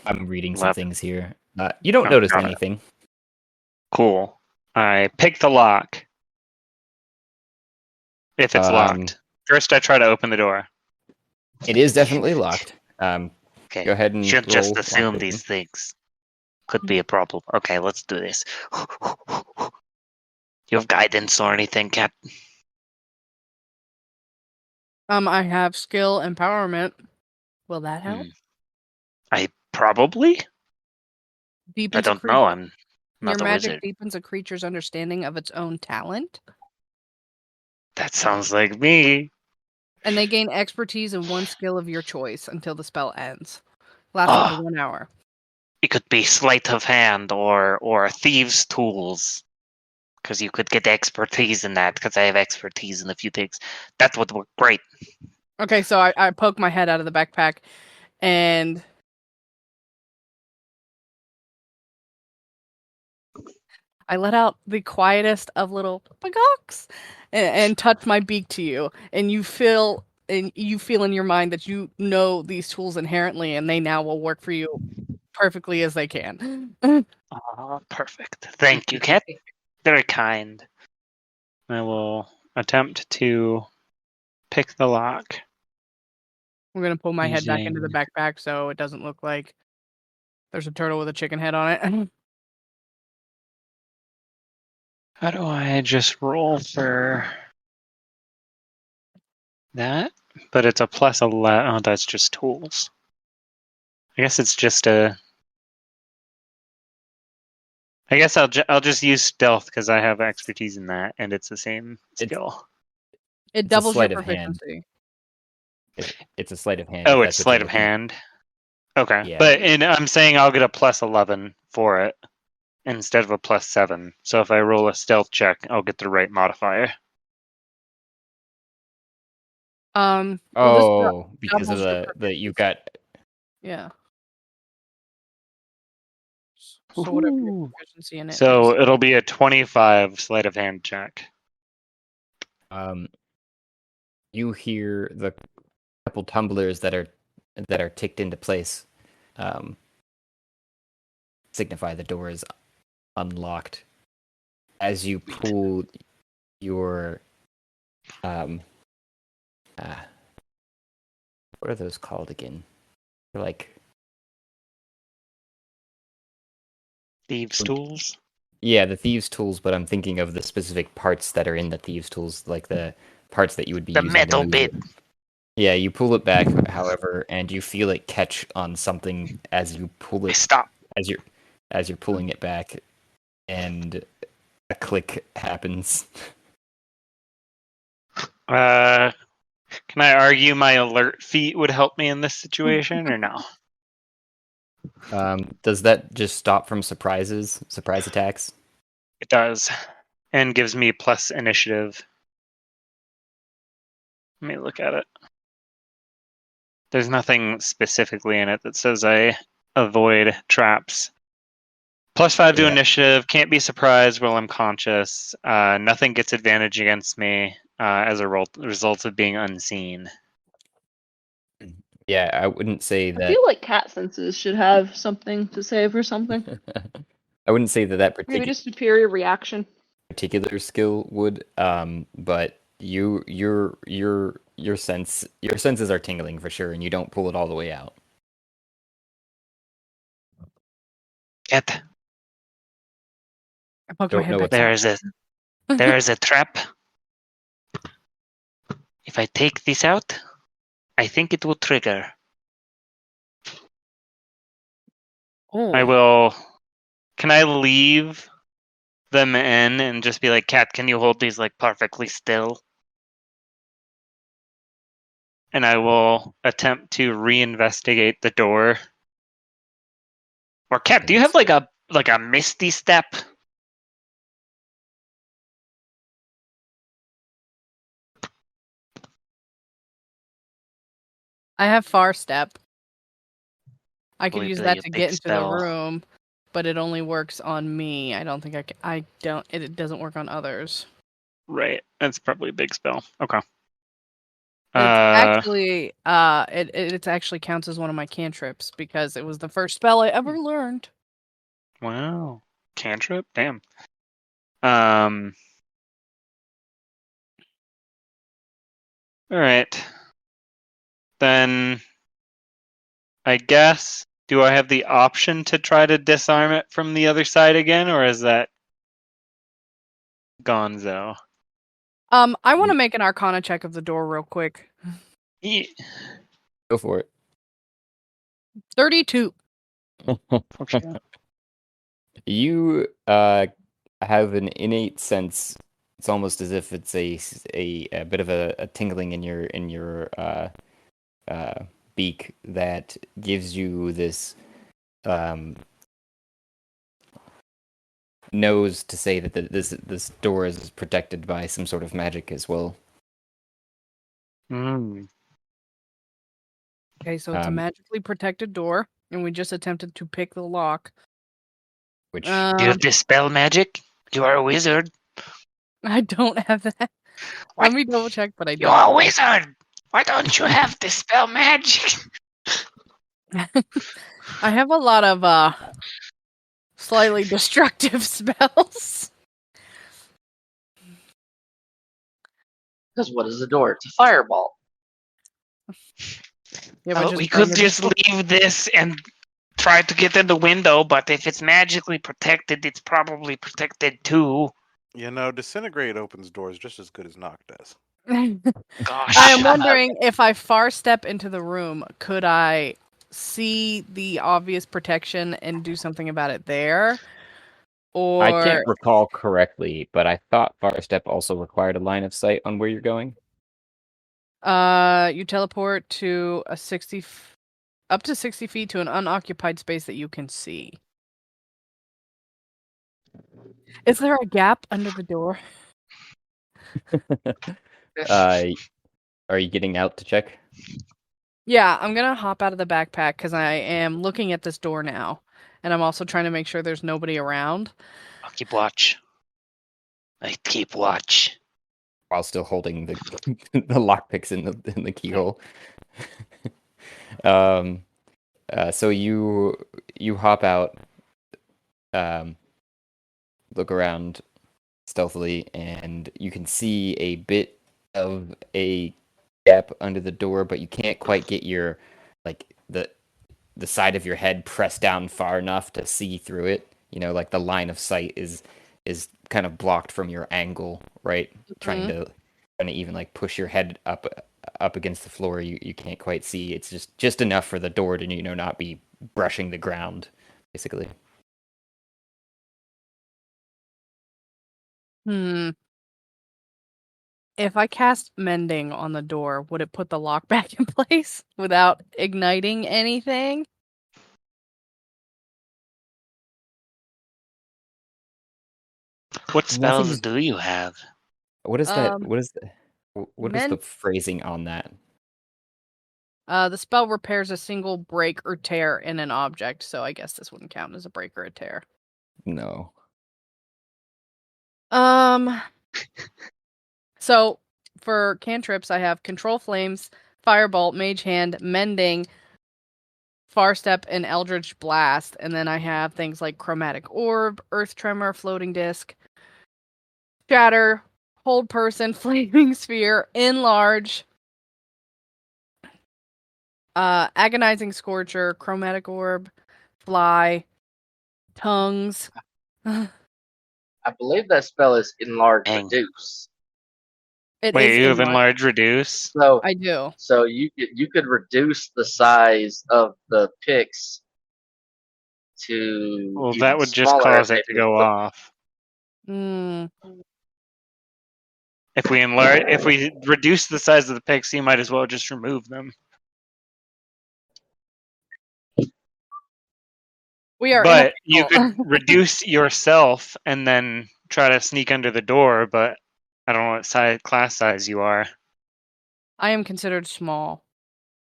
I'm reading some 11. things here. You don't Oh, notice got it. anything. Cool. I pick the lock. If it's locked. First, I try to open the door. It is definitely locked. Okay. Go ahead and Shouldn't roll just assume lock these things. Could be a problem. Okay, let's do this. You have guidance or anything, Cap? I have skill empowerment. Will that help? I probably. Deepens I don't know. I'm not Your a magic wizard. deepens a creature's understanding of its own talent. That sounds like me. And they gain expertise in one skill of your choice until the spell ends. Lasts for 1 hour. It could be sleight of hand or thieves' tools. Because you could get expertise in that, because I have expertise in a few things. That would work great. Okay, so I poke my head out of the backpack and I let out the quietest of little pagocks and touch my beak to you, and you feel in your mind that you know these tools inherently, and they now will work for you perfectly as they can. Oh, perfect. Thank you, Cat. Very kind. I will attempt to pick the lock. I'm gonna pull my head back into the Using- backpack so it doesn't look like there's a turtle with a chicken head on it. How do I just roll for that? But it's a plus 11. Oh, that's just tools. I guess it's just a. I guess I'll just use stealth because I have expertise in that, and it's the same skill. It a doubles your sleight of hand. proficiency. It's a sleight of hand. Oh, if it's that's what sleight you're of looking at. hand. Okay, Yeah. but I'm saying I'll get a plus 11 for it instead of a plus 7. So if I roll a stealth check, I'll get the right modifier. Well, Oh, because of doubles your the you got. yeah. So whatever your Woohoo. proficiency in it So is. it'll be a 25 sleight of hand check. You hear the couple tumblers that are ticked into place. Signify the door is unlocked. As you pull your what are those called again? They're like Thieves' tools. yeah, the thieves' tools, but I'm thinking of the specific parts that are in the thieves' tools, like the parts that you would be The using metal to move bit. it. Yeah, you pull it back, however, and you feel it catch on something as you pull it Stop. as you're pulling it back, and a click happens. Can I argue my alert feat would help me in this situation or no? Does that just stop from surprise attacks? It does. And gives me plus initiative. Let me look at it. There's nothing specifically in it that says I avoid traps. +5 to Yeah. initiative, can't be surprised while I'm conscious. Nothing gets advantage against me as a result of being unseen. Yeah, I wouldn't say I that. feel like cat senses should have something to say for something. I wouldn't say that Maybe just superior reaction. particular skill would, but your senses are tingling for sure, and you don't pull it all the way out. Get. I poked Don't my head know back. what's There is a trap. If I take this out, I think it will trigger. Oh. I will. Can I leave them in and just be like, Cat, can you hold these like perfectly still? And I will attempt to reinvestigate the door. Or Cat, do you have like a misty step? I have far step. I could Believe use that that you to big get into the spell. room, but it only works on me. I don't think I don't. It doesn't work on others. Right. That's probably a big spell. Okay. It's actually it actually counts as one of my cantrips because it was the first spell I ever learned. Wow. Cantrip? Damn. Alright. Then I guess, do I have the option to try to disarm it from the other side again, or is that gonzo? I want to make an Arcana check of the door real quick. Yeah. Go for it. 32. Okay. You have an innate sense. It's almost as if it's a bit of a tingling in your beak that gives you this nose to say that this door is protected by some sort of magic as well. Okay, so it's a magically protected door, and we just attempted to pick the lock. Which Do you have dispel magic? You are a wizard. I don't have that. What? Let me double check, but I You're don't. a wizard. Why don't you have dispel magic? I have a lot of slightly destructive spells. Because what is the door? It's a fireball. Yeah, but We just bang could the just door. leave this and try to get in the window, but if it's magically protected, it's probably protected too. You know, disintegrate opens doors just as good as knock does. Gosh. I am wondering if I far step into the room, could I see the obvious protection and do something about it there? Or I can't recall correctly, but I thought Far Step also required a line of sight on where you're going. you teleport to a up to 60 feet to an unoccupied space that you can see. Is there a gap under the door? Are you getting out to check? Yeah, I'm gonna hop out of the backpack because I am looking at this door now, and I'm also trying to make sure there's nobody around. I'll keep watch. I keep watch. While still holding the the lockpicks in the keyhole. So you hop out, look around stealthily, and you can see a bit of a gap under the door, but you can't quite get your the side of your head pressed down far enough to see through it. You know, like the line of sight is kind of blocked from your angle, right? Trying to even like push your head up against the floor, you can't quite see. It's just enough for the door to not be brushing the ground, basically. If I cast mending on the door, would it put the lock back in place without igniting anything? What spells do you have? What is that? What is the mend- phrasing on that? The spell repairs a single break or tear in an object, so I guess this wouldn't count as a break or a tear. No. So for cantrips, I have Control Flames, Firebolt, Mage Hand, Mending, Far Step, and Eldritch Blast, and then I have things like Chromatic Orb, Earth Tremor, Floating Disc, Shatter, Hold Person, Flaming Sphere, Enlarge, Agonizing Scorcher, Chromatic Orb, Fly, Tongues. I believe that spell is Enlarge Dang. Reduce. Wait, you have Enlarge Reduce? So I do. So you could reduce the size of the picks to Well, even that would just smaller cause and it to maybe go put- off. Mm. If we reduce the size of the picks, you might as well just remove them. We are. But you could reduce yourself and then try to sneak under the door. But I don't know what class size you are. I am considered small.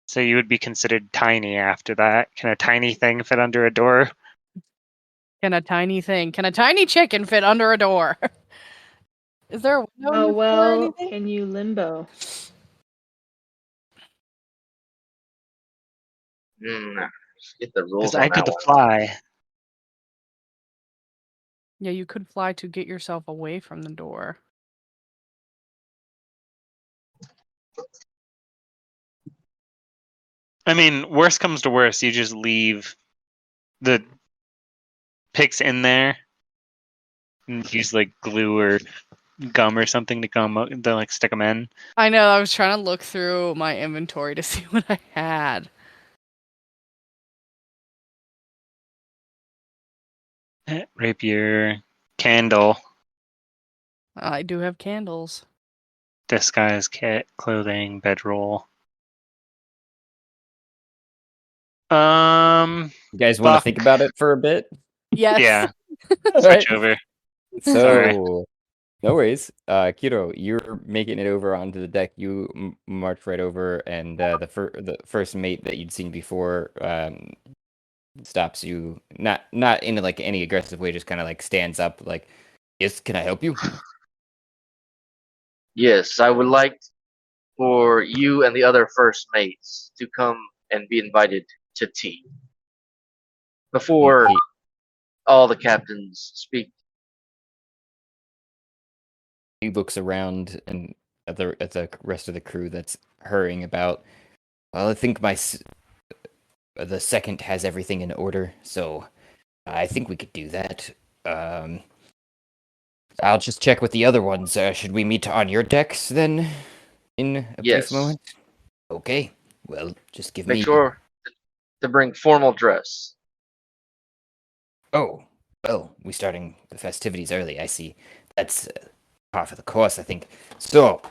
So you would be considered tiny after that. Can a tiny thing fit under a door? Can a tiny chicken fit under a door? Is there a window? How in the floor or well anything? can you limbo? Get the rules Because on I that could one. fly. Yeah, you could fly to get yourself away from the door. I mean, worst comes to worst, you just leave the picks in there and use like glue or gum or something to like stick them in. I know. I was trying to look through my inventory to see what I had. Rapier, candle, I do have candles. disguise kit, clothing, bedroll. You guys want to think about it for a bit? Yes. Yeah. All Switch right. over. So, Sorry. no worries. Kiro, you're making it over onto the deck. You march right over, and the first mate that you'd seen before stops you. Not in like any aggressive way, just kind of like stands up, like, "Yes, can I help you?" Yes, I would like for you and the other first mates to come and be invited to tea before He, all the captains speak. he looks around and at the rest of the crew that's hurrying about. Well, I think the second has everything in order, so I think we could do that. Um, I'll just check with the other ones. Should we meet on your decks then, in a brief Yes. moment? Okay. Well, just give Make me. sure to bring formal dress. Oh, well, we starting the festivities early. I see. That's par for the course, I think. So,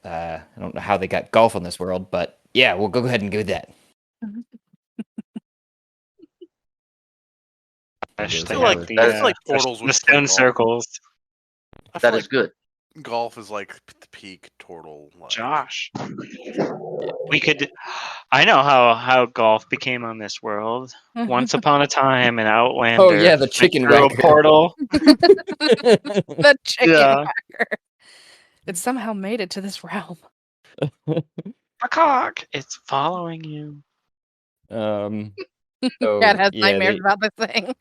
I don't know how they got golf on this world, but yeah, we'll go ahead and do that. Gosh, Goes they feel have over. the, I feel like Turtles the would play stone golf. circles. I That feel is like good. golf is like the peak turtle. Like, Josh, we could. I know how golf became on this world. Once upon a time, an Outlander. Oh yeah, the went chicken through a whacker. portal. The chicken Yeah. whacker. It somehow made it to this realm. A cock. It's following you. So Cat has yeah, nightmares about this thing.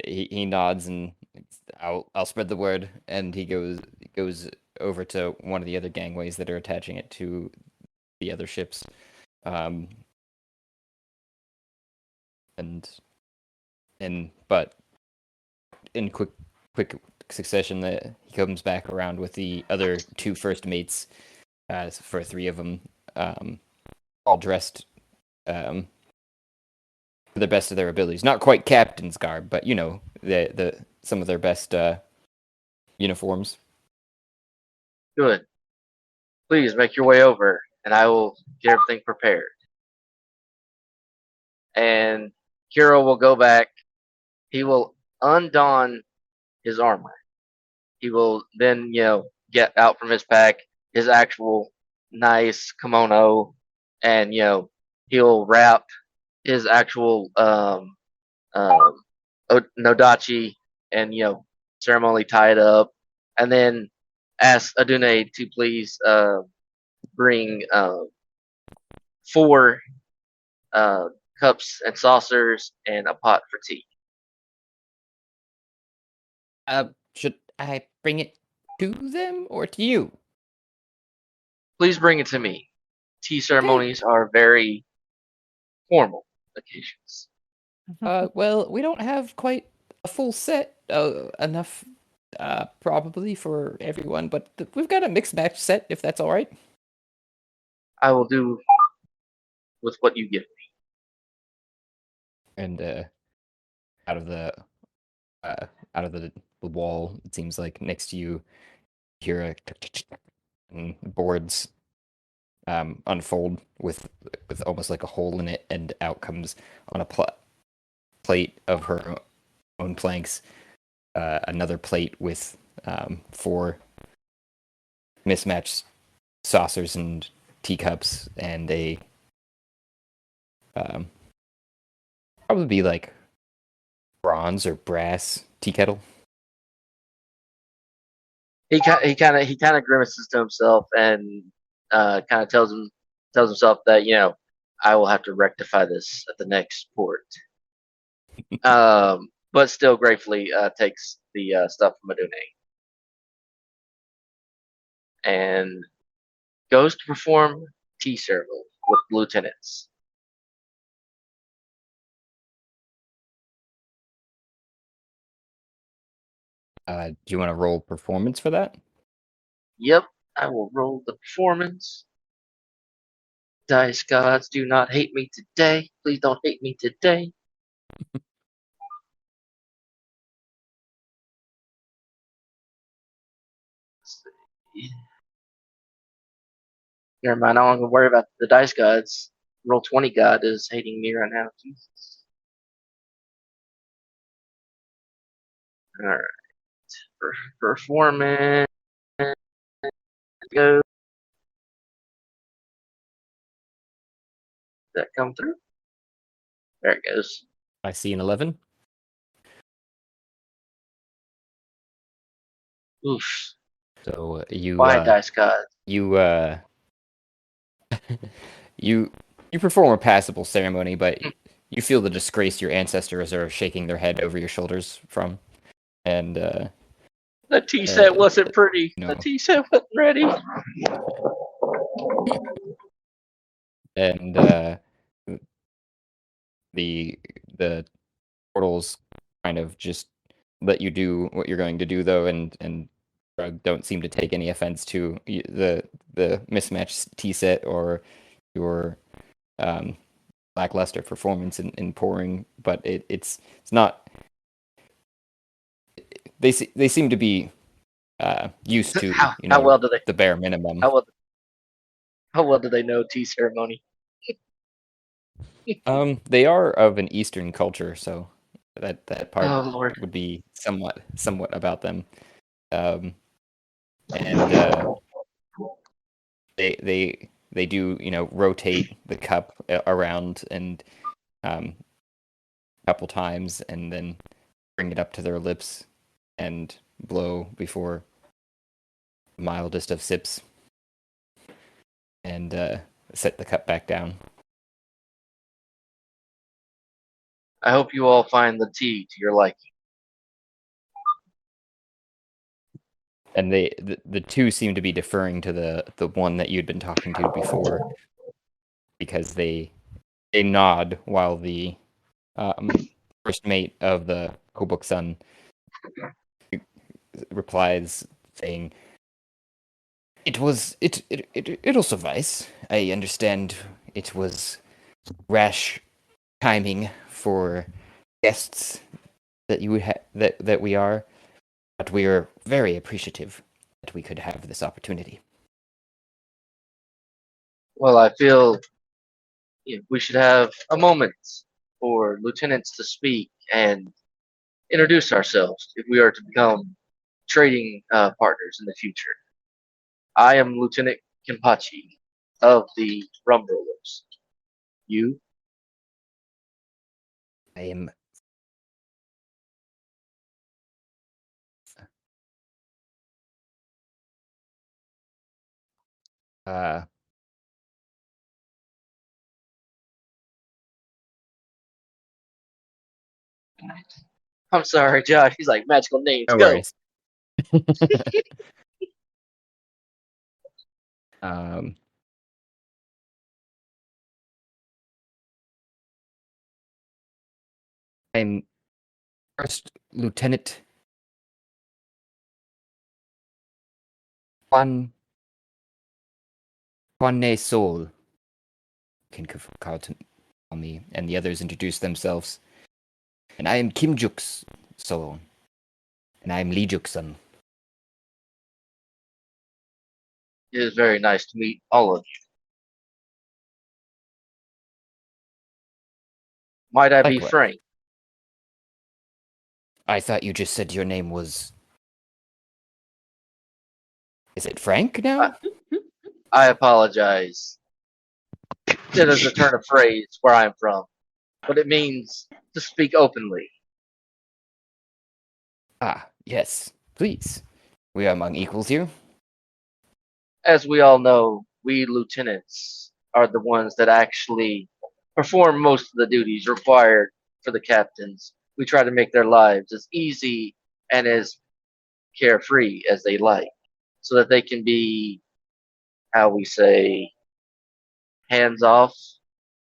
he nods and I'll spread the word, and he goes over to one of the other gangways that are attaching it to the other ships, um, but in quick succession, that he comes back around with the other two first mates, for three of them, all dressed, to the best of their abilities. Not quite captain's garb, but you know, the some of their best uniforms. Good. Please make your way over, and I will get everything prepared. And Kiro will go back. He will undon his armor. He will then, get out from his pack his actual nice kimono, and he'll wrap his actual nodachi, and ceremonially tie it up, and then ask Adune to please bring 4 cups and saucers and a pot for tea. Should I bring it to them or to you? Please bring it to me. Tea ceremonies are very formal occasions. Well, we don't have quite a full set, enough, probably for everyone, but we've got a mixed match set, if that's all right. I will do with what you give me. And out of the out of the wall, it seems like next to you, hear a and boards unfold with almost like a hole in it, and out comes on a plate of her own planks, another plate with 4 mismatched saucers and teacups, and a probably like bronze or brass tea kettle. He kind of grimaces to himself, and kind of tells himself that I will have to rectify this at the next port. But still gratefully takes the stuff from Adune and goes to perform tea ceremony with lieutenants. Do you want to roll performance for that? Yep, I will roll the performance. Dice gods, do not hate me today. Please don't hate me today. Never mind, I don't want to worry about the dice gods. Roll 20 god is hating me right now. Jesus. Alright. Performance. Go. Did that come through? There it goes. I see an 11. Oof. So you Why dice god? you you You perform a passable ceremony, but you feel the disgrace your ancestors are shaking their head over your shoulders from. And, The tea set wasn't pretty. no. The tea set wasn't ready. And, the portals kind of just let you do what you're going to do, though, and don't seem to take any offense to the mismatched tea set or your lackluster performance in pouring, but it's not. They seem to be used to How well do they? the bare minimum. How well do they know tea ceremony? They are of an Eastern culture, so that part Oh Lord. would be somewhat about them. And they do rotate the cup around and a couple times, and then bring it up to their lips and blow before the mildest of sips, and set the cup back down. I hope you all find the tea to your liking. And the two seem to be deferring to the one that you'd been talking to before, because they nod while the first mate of the Kohbukson replies, saying, It'll suffice. I understand it was rash timing for guests that you would that we are, but we are very appreciative that we could have this opportunity. Well, I feel we should have a moment for lieutenants to speak and introduce ourselves if we are to become trading partners in the future. I am Lieutenant Kenpachi of the Rum Rollers. You? I am. I'm sorry, Josh. He's like magical names. No Go. worries. um. I'm First Lieutenant Juan Sol. Can call me, and the others introduce themselves. And I am Kim Juk Sol. And I am Lee Jukson. It is very nice to meet all of you. Might I be Likewise. frank? I thought you just said your name was. Is it Frank now? I apologize. It is a turn of phrase where I'm from, but it means to speak openly. Ah, yes. Please. We are among equals here. As we all know, we lieutenants are the ones that actually perform most of the duties required for the captains. We try to make their lives as easy and as carefree as they like, so that they can be, how we say, hands off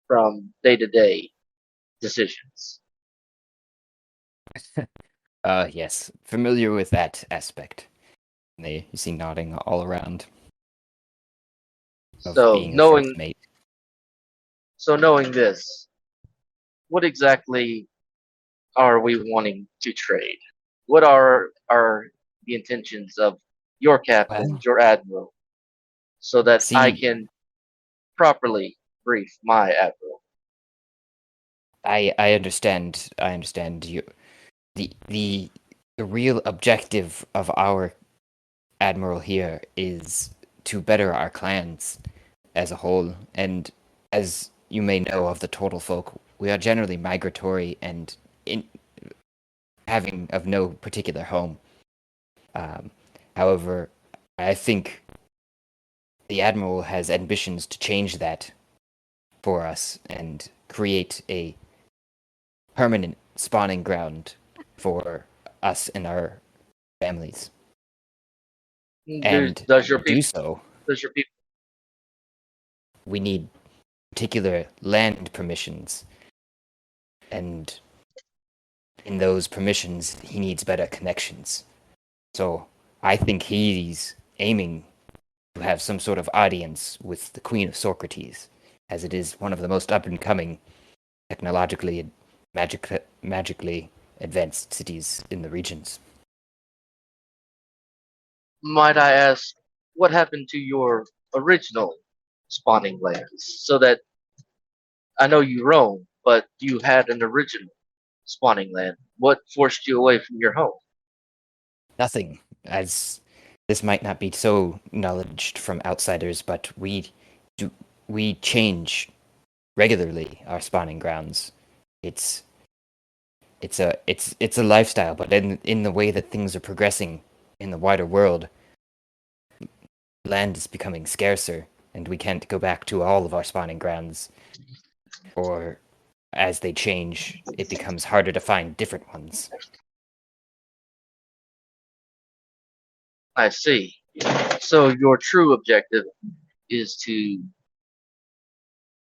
from day-to-day decisions. Yes. Familiar with that aspect. You see nodding all around. Of So being a first mate. knowing this, what exactly are we wanting to trade? What are the intentions of your captain, Well, your admiral, so that I see, can properly brief my admiral? I understand. I understand you. The real objective of our admiral here is to better our clans as a whole, and as you may know of the Total Folk, we are generally migratory and having of no particular home. However, I think the admiral has ambitions to change that, for us and create a permanent spawning ground for us and our families. And Does your to do people? so, Does your people? we need particular land permissions. And in those permissions, he needs better connections. So I think he's aiming to have some sort of audience with the Queen of Socrates, as it is one of the most up-and-coming, technologically and magically advanced cities in the regions. Might I ask, what happened to your original spawning lands? So that I know you roam, but you had an original spawning land. What forced you away from your home? Nothing, as this might not be so acknowledged from outsiders, but we change regularly our spawning grounds. It's a lifestyle, but in the way that things are progressing in the wider world, land is becoming scarcer, and we can't go back to all of our spawning grounds. Or as they change, it becomes harder to find different ones. I see. So your true objective is to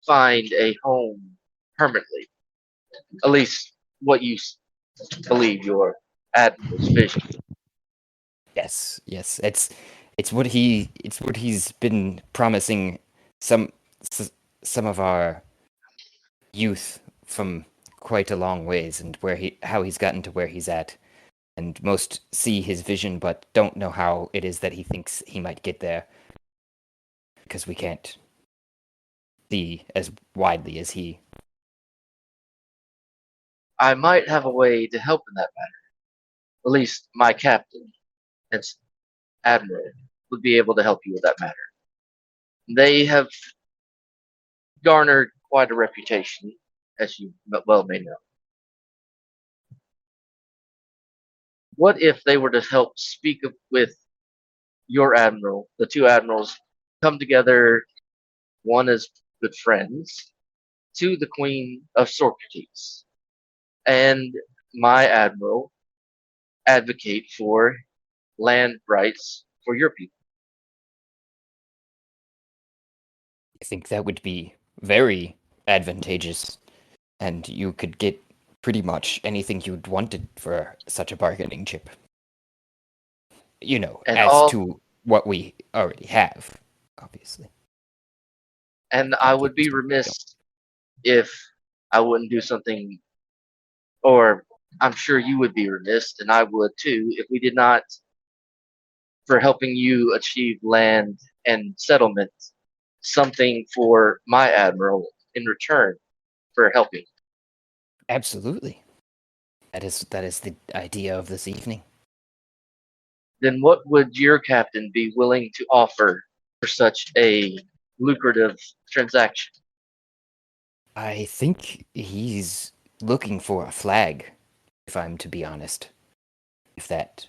find a home permanently. At least what you believe your admiral's vision. Yes, it's what he's been promising some some of our youth from quite a long ways, and how he's gotten to where he's at. And most see his vision, but don't know how it is that he thinks he might get there, because we can't see as widely as he. I might have a way to help in that matter. At least my captain and admiral would be able to help you with that matter. They have garnered quite a reputation, as you well may know. What if they were to help speak with your admiral, the two admirals, come together, one as good friends, to the Queen of Socrates, and my admiral advocate for land rights for your people? I think that would be very advantageous, and you could get pretty much anything you'd wanted for such a bargaining chip. You know, And as to what we already have, obviously. And I would be remiss if I wouldn't do something, or I'm sure you would be remiss, and I would too, if we did not, for helping you achieve land and settlement, something for my admiral in return for helping. Absolutely. That is the idea of this evening. Then what would your captain be willing to offer for such a lucrative transaction? I think he's looking for a flag, if I'm to be honest. If that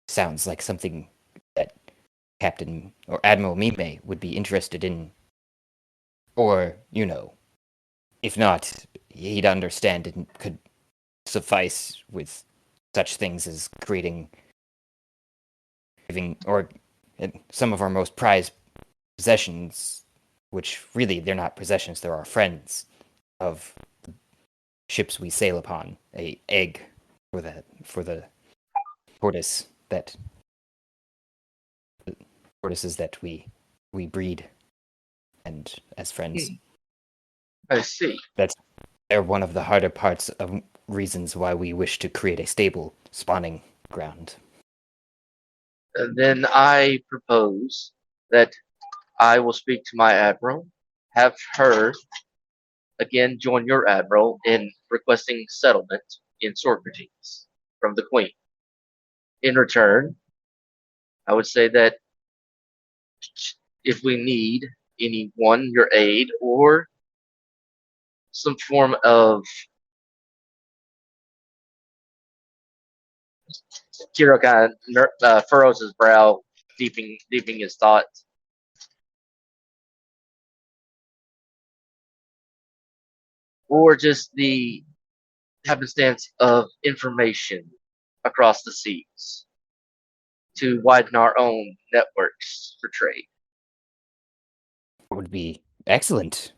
sounds like something that Captain or Admiral Mime would be interested in. Or, you know, if not, he'd understand it could suffice with such things as creating or some of our most prized possessions, which really they're not possessions, they're our friends, of the ships we sail upon. A egg for the tortoises that we breed, and as friends. I see. They're one of the harder parts of reasons why we wish to create a stable spawning ground. And then I propose that I will speak to my admiral, have her again join your admiral in requesting settlement in Socrates from the Queen. In return, I would say that if we need anyone, your aid, or some form of Kiro kind of furrows his brow, deepening his thoughts. or just the happenstance of information across the seas to widen our own networks for trade? It would be excellent.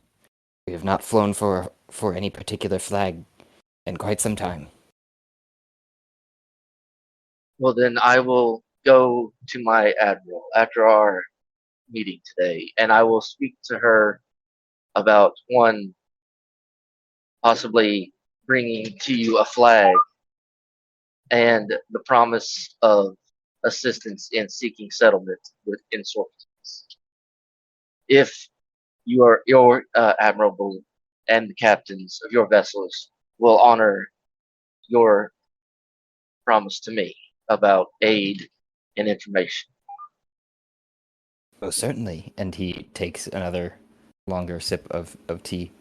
We have not flown for any particular flag in quite some time. Well, then I will go to my admiral after our meeting today, and I will speak to her about one possibly bringing to you a flag and the promise of assistance in seeking settlement with insurgents. If your admirable and the captains of your vessels will honor your promise to me about aid and information. Oh, certainly. And he takes another longer sip of tea.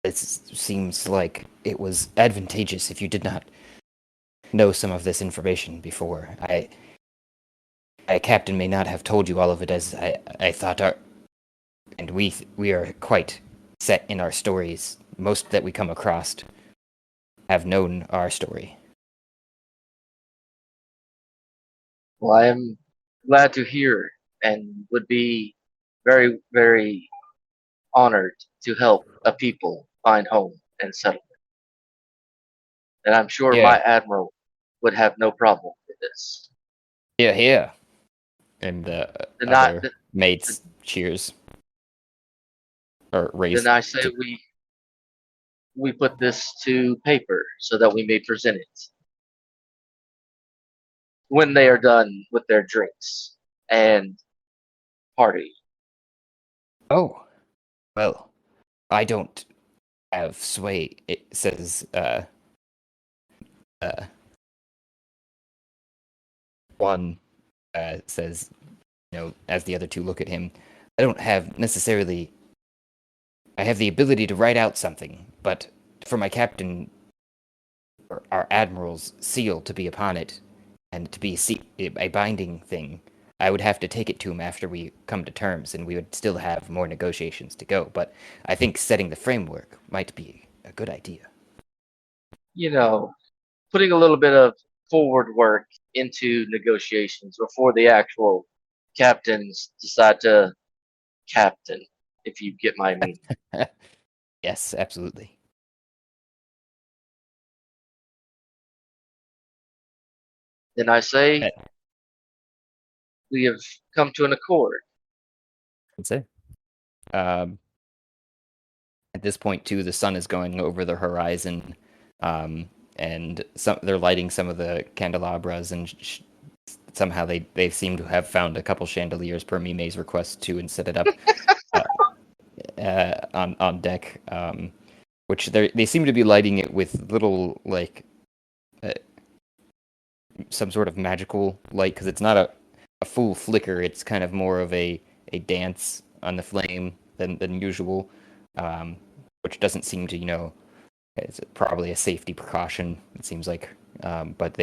It seems like it was advantageous if you did not know some of this information before. Captain may not have told you all of it as I thought and we are quite set in our stories. Most that we come across have known our story. Well, I am glad to hear and would be very, very honored to help a people find home and settlement. And I'm sure my admiral would have no problem with this. Hear, hear. And the other mates cheers. Or raise. Then I say we put this to paper so that we may present it when they are done with their drinks and party. Oh, well, I don't have sway. It says, one says, as the other two look at him, I don't have necessarily. I have the ability to write out something, but for my captain, or our admiral's seal to be upon it, and to be a binding thing, I would have to take it to him after we come to terms, and we would still have more negotiations to go. But I think setting the framework might be a good idea. Putting a little bit of forward work into negotiations before the actual captains decide to captain, if you get my meaning. Yes, absolutely. Then I say we have come to an accord. I'd say. At this point, too, the sun is going over the horizon, and they're lighting some of the candelabras, and somehow they seem to have found a couple chandeliers per Mime's request to and set it up on deck, which they seem to be lighting it with little some sort of magical light, because it's not a full flicker. It's kind of more of a dance on the flame than usual, which doesn't seem to it's probably a safety precaution, it seems like. But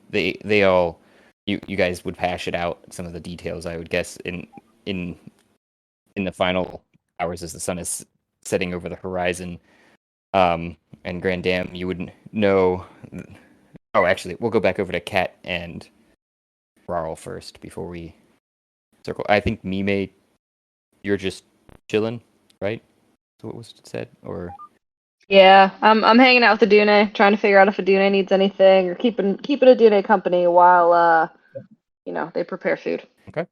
they all you guys would hash it out, some of the details, I would guess, in the final hours as the sun is setting over the horizon. And Grand Dam, you wouldn't know. Oh, actually, we'll go back over to Kat and Rarl first before we circle. I think Mime, you're just chilling, right? That's what was said, or? Yeah, I'm hanging out with Adune, trying to figure out if Adune needs anything, or keeping Adune company while they prepare food. Okay.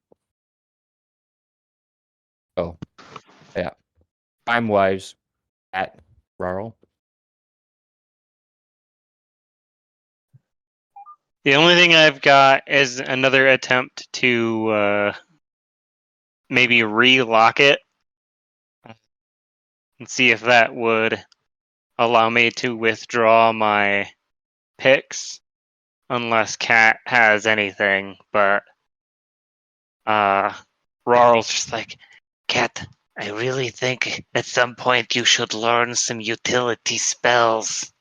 Oh, yeah. Time-wise, at Rarl. The only thing I've got is another attempt to maybe re-lock it and see if that would allow me to withdraw my picks, unless Kat has anything. But Rarl's just like, Kat, I really think at some point you should learn some utility spells.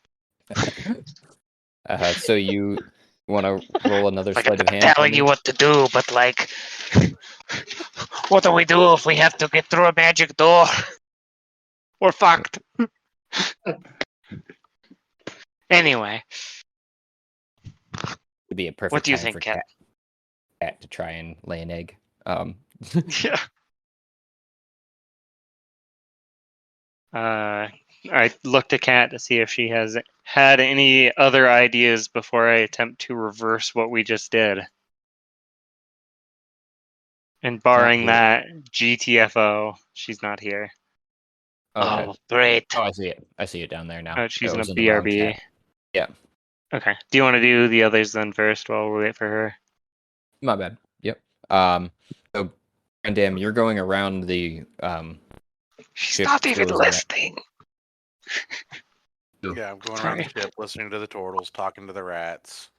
So you want to roll another Like, sleight I'm of hand? not telling you what to do, but what do we do if we have to get through a magic door? We're fucked. Anyway, Would be a perfect what do you time think, for Cat? cat to try and lay an egg. Yeah. I looked at Cat to see if she has had any other ideas before I attempt to reverse what we just did. And barring here. that, GTFO, she's not here. Okay. Oh, great. Oh, I see it. I see it down there now. Oh, she's That in a was in the wrong BRB. tab. Yeah. Okay. Do you want to do the others then first while we wait for her? My bad. Yep. So, Grandam, you're going around the She's ship not even frozen at- listening. Yeah, I'm going around the ship, listening to the turtles, talking to the rats,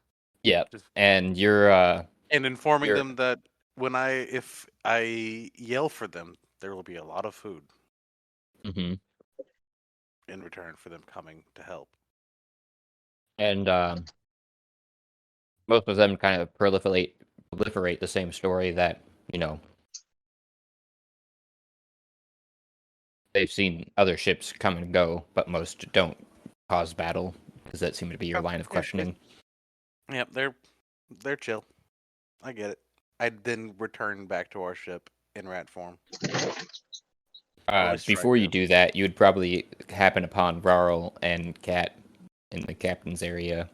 Yeah, Just- and you're and informing You're- them that if I yell for them, there will be a lot of food mhm. in return for them coming to help. And most of them kind of proliferate the same story that, you know, they've seen other ships come and go, but most don't cause battle. Does that seem to be your line of Yeah, questioning? Yep, they're chill. I get it. I then return back to our ship in rat form. at least try Before you to. do that, you would probably happen upon Rarl and Cat in the captain's area.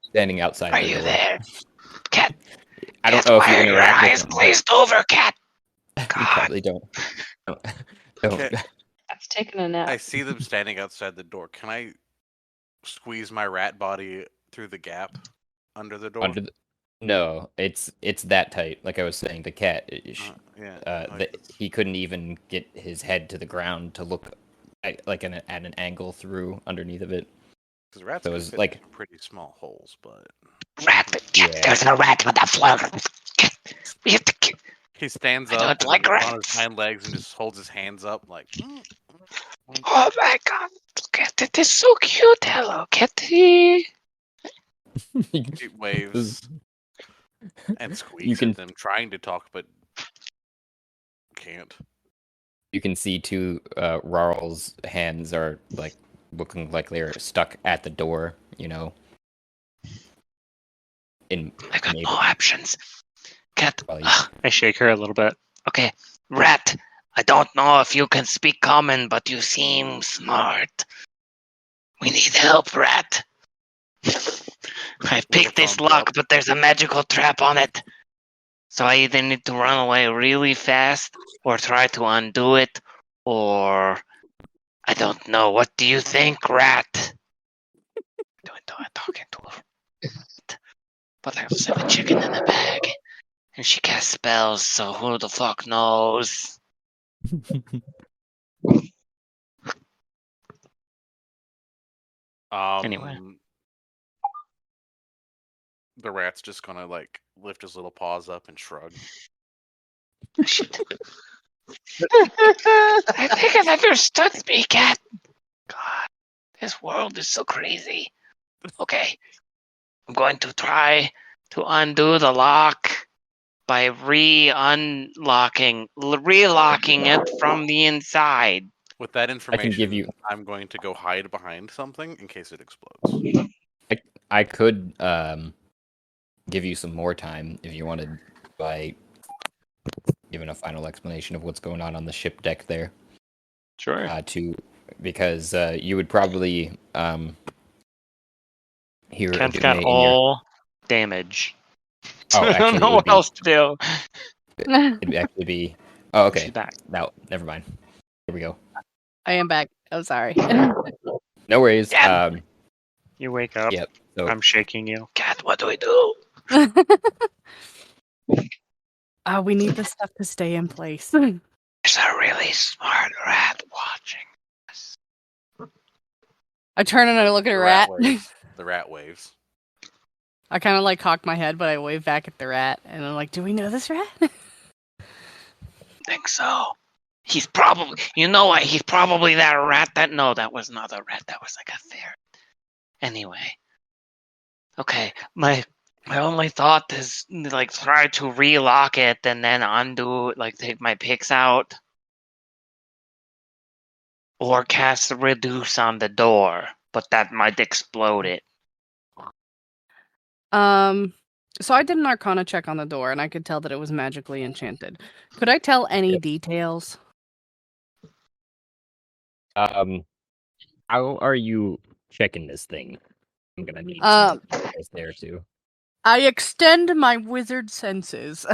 Standing outside Are the you door. there? Cat. I don't Cat, know if why you are your interact with eyes them. glazed over, Cat? You God. probably don't. Don't. Okay. That's taking a nap. I see them standing outside the door. Can I squeeze my rat body through the gap under the door? No, it's that tight. Like I was saying, the cat. Yeah. He couldn't even get his head to the ground to look at an angle through underneath of it. Because rats So can it's fit like- into pretty small holes, but Rat. Cat, Yeah. there's a rat with a flower. We have to kill. he stands I up don't like on rats. his hind legs and just holds his hands up like. Oh my God. Look at it. It's so cute. Hello, Kitty. He waves and squeaks can- at them, trying to talk, but can't. You can see too. Rarl's hands are like looking like they're stuck at the door. You know. I got Maybe- no options. Cat. Well, I shake her a little bit. Okay. Rat. I don't know if you can speak common, but you seem smart. We need help, Rat. I picked this thumbs lock, up. but there's a magical trap on it. So I either need to run away really fast, or try to undo it, or I don't know. What do you think, Rat? I'm talking to her. But I also have a chicken in the bag, and she casts spells, so who the fuck knows? Anyway. The rat's just gonna like lift his little paws up and shrug. Shit. I think I've understood me, Cat. God, this world is so crazy. Okay, I'm going to try to undo the lock by relocking it from the inside. With that information, give you- I'm going to go hide behind something in case it explodes. I could give you some more time if you wanted by giving a final explanation of what's going on the ship deck there. Sure. Because you would probably hear Cat's a got delay all damage. Oh, I don't actually, it know would what be- else to do. It'd actually be. Oh, okay. She's back. No, never mind. Here we go. I am back. Oh, sorry. No worries. Yeah. You wake up. Yep. So I'm shaking you. Cat, what do we do? We need the stuff to stay in place. There's a really smart rat watching us. I turn and I look at a The rat. waves. The rat waves. I kind of like cock my head, but I wave back at the rat, and I'm like, "Do we know this rat?" Think so. He's probably, you know what? He's probably that rat that, no, that was not a rat. That was like a ferret. Anyway. Okay. My only thought is like try to relock it and then undo, like take my picks out. or cast Reduce on the door, but that might explode it. So I did an Arcana check on the door, and I could tell that it was magically enchanted. Could I tell any details? How are you checking this thing? I'm gonna need some details there too. I extend my wizard senses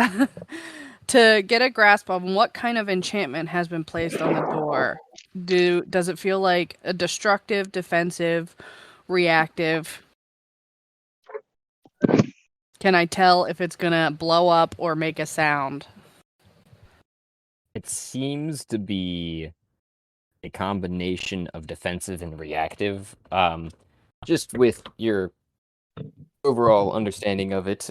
to get a grasp on what kind of enchantment has been placed on the door. Does it feel like a destructive, defensive, reactive? Can I tell if it's gonna blow up or make a sound? It seems to be a combination of defensive and reactive. Just with your overall understanding of it,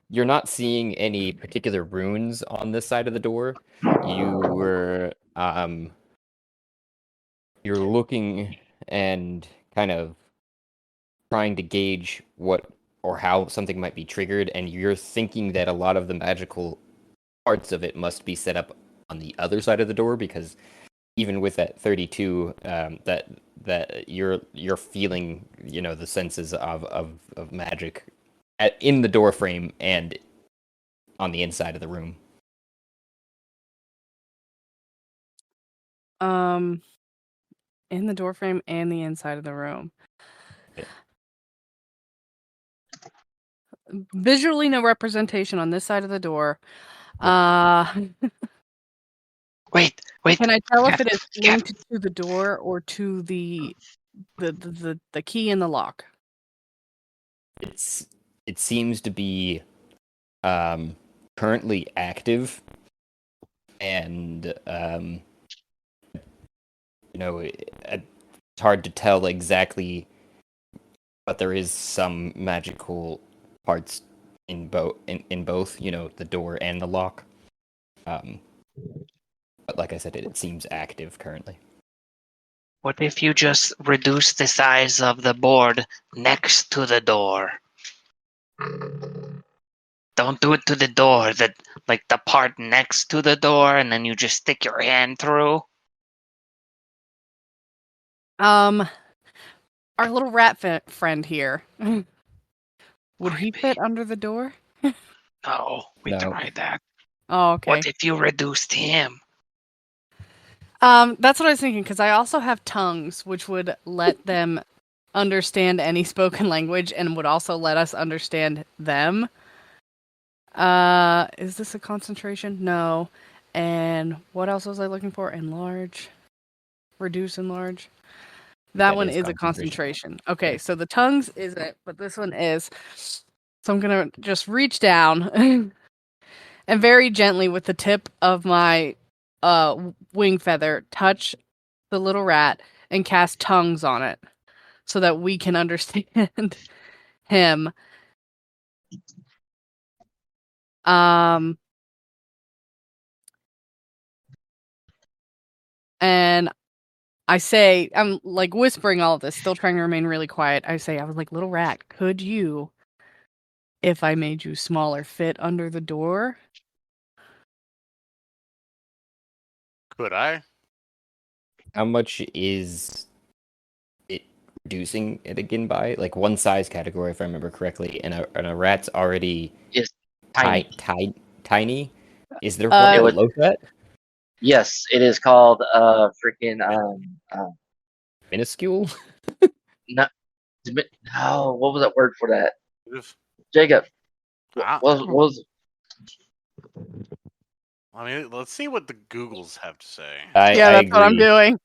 you're not seeing any particular runes on this side of the door. You're looking and kind of trying to gauge what or how something might be triggered, and you're thinking that a lot of the magical parts of it must be set up on the other side of the door, because even with that 32, that you're feeling, the senses of magic in the door frame and on the inside of the room. In the doorframe and the inside of the room. Yeah. Visually, no representation on this side of the door. Wait. Can I tell if it is linked to the door or to the key in the lock? It seems to be currently active, and it's hard to tell exactly, but there is some magical parts in both, the door and the lock. But like I said, it seems active currently. What if you just reduce the size of the board next to the door? Don't do it to the door, like the part next to the door, and then you just stick your hand through. Our little rat friend here. Would he fit under the door? No, we tried that. Oh, okay. What if you reduced him? That's what I was thinking, because I also have tongues, which would let them understand any spoken language and would also let us understand them. Is this a concentration? No. And what else was I looking for? Enlarge. Reduce, enlarge. That one is a concentration. Okay, so the tongues isn't, but this one is. So I'm going to just reach down and very gently with the tip of my wing feather touch the little rat and cast tongues on it so that we can understand him. And I say, I'm like whispering all of this, still trying to remain really quiet. I say, I was like, little rat, could you, if I made you smaller, fit under the door? Could I? How much is it reducing it again by? Like one size category, if I remember correctly, and a rat's already tiny. Is there one below that? Yes, it is called minuscule. No, what was that word for that? Jacob. What was? I mean, let's see what the Googles have to say. That's what I'm doing.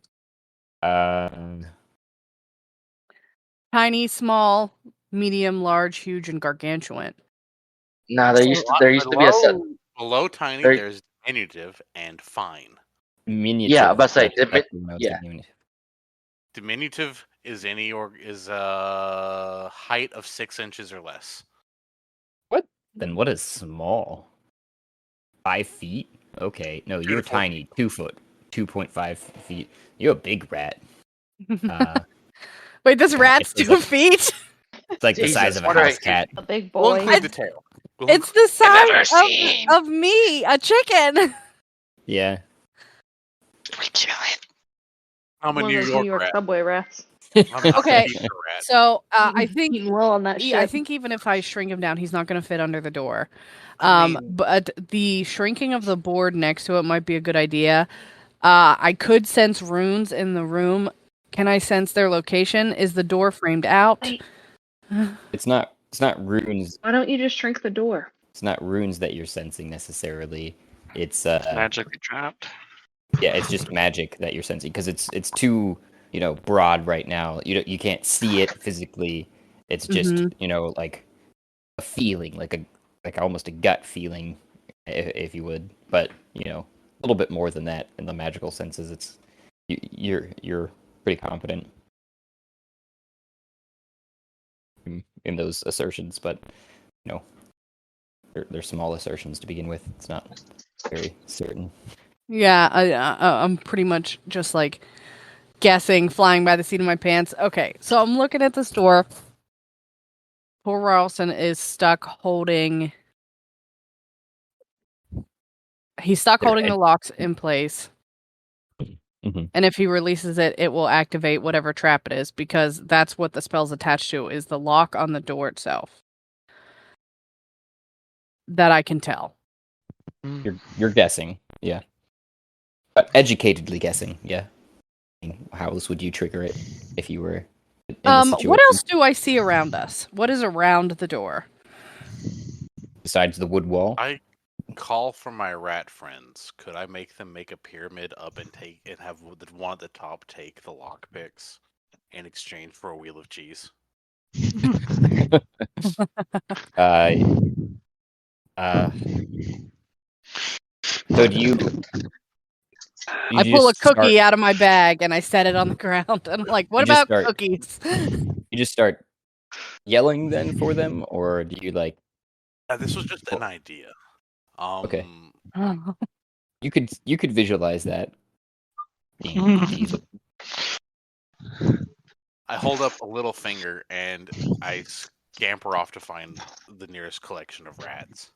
Tiny, small, medium, large, huge, and gargantuan. No, there used to be a set. Below tiny, there's diminutive and fine. Miniature. Yeah, but say Diminutive is a height of 6 inches or less. What? Then what is small? 5 feet? Okay. No, you're tiny. 2 foot. 2.5 feet. You're a big rat. Wait, this rat's 2 feet? It's like the size of a house cat. A big boy. We'll include the tail. It's the size of me, a chicken. Yeah. We kill it. I'm a One New of those York New York rat. subway rats. I'm a Okay. pizza rat. So I think Eating well on that ship. I think even if I shrink him down, he's not going to fit under the door. I mean, But the shrinking of the board next to it might be a good idea. I could sense runes in the room. Can I sense their location? Is the door framed out? Wait. It's not runes. Why don't you just shrink the door? It's not runes that you're sensing necessarily. It's Magically trapped. yeah, it's just magic that you're sensing because it's too broad right now. You can't see it physically. It's just Mhm. like a feeling, like almost a gut feeling, if you would. But a little bit more than that in the magical senses. It's you're pretty confident in those assertions, but they're small assertions to begin with. It's not very certain. Yeah, I'm pretty much just like guessing, flying by the seat of my pants. Okay, so I'm looking at this door. Poor Ralston is stuck holding. He's stuck There, holding the locks in place. Mhm. And if he releases it, it will activate whatever trap it is, because that's what the spell's attached to, is the lock on the door itself. That I can tell. You're guessing, yeah. But educatedly guessing, yeah. How else would you trigger it if you were in this situation? What else do I see around us? What is around the door? Besides the wood wall? I call for my rat friends. Could I make them make a pyramid up and have one at the top take the lockpicks in exchange for a wheel of cheese? uh, so do you I pull a just cookie out of my bag and I set it on the ground. And I'm like, what You just about start- cookies? you just start yelling then for them, or do you like This was just an idea. Okay. you could visualize that being feasible. I hold up a little finger and I scamper off to find the nearest collection of rats.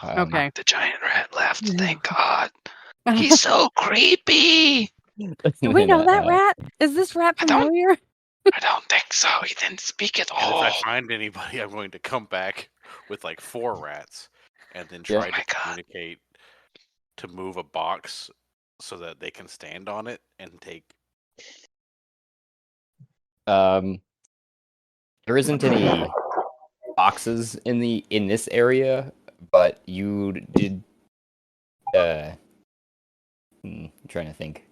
Okay. The giant rat left. Thank God. He's so creepy. Do we know that rat? Is this rat I don't- familiar? I don't think so. He didn't speak at And if I all. find anybody, I'm going to come back with like 4 rats and then Yeah. try Oh my to God. communicate to move a box so that they can stand on it and take. There isn't any boxes in this area, but you did. I'm trying to think,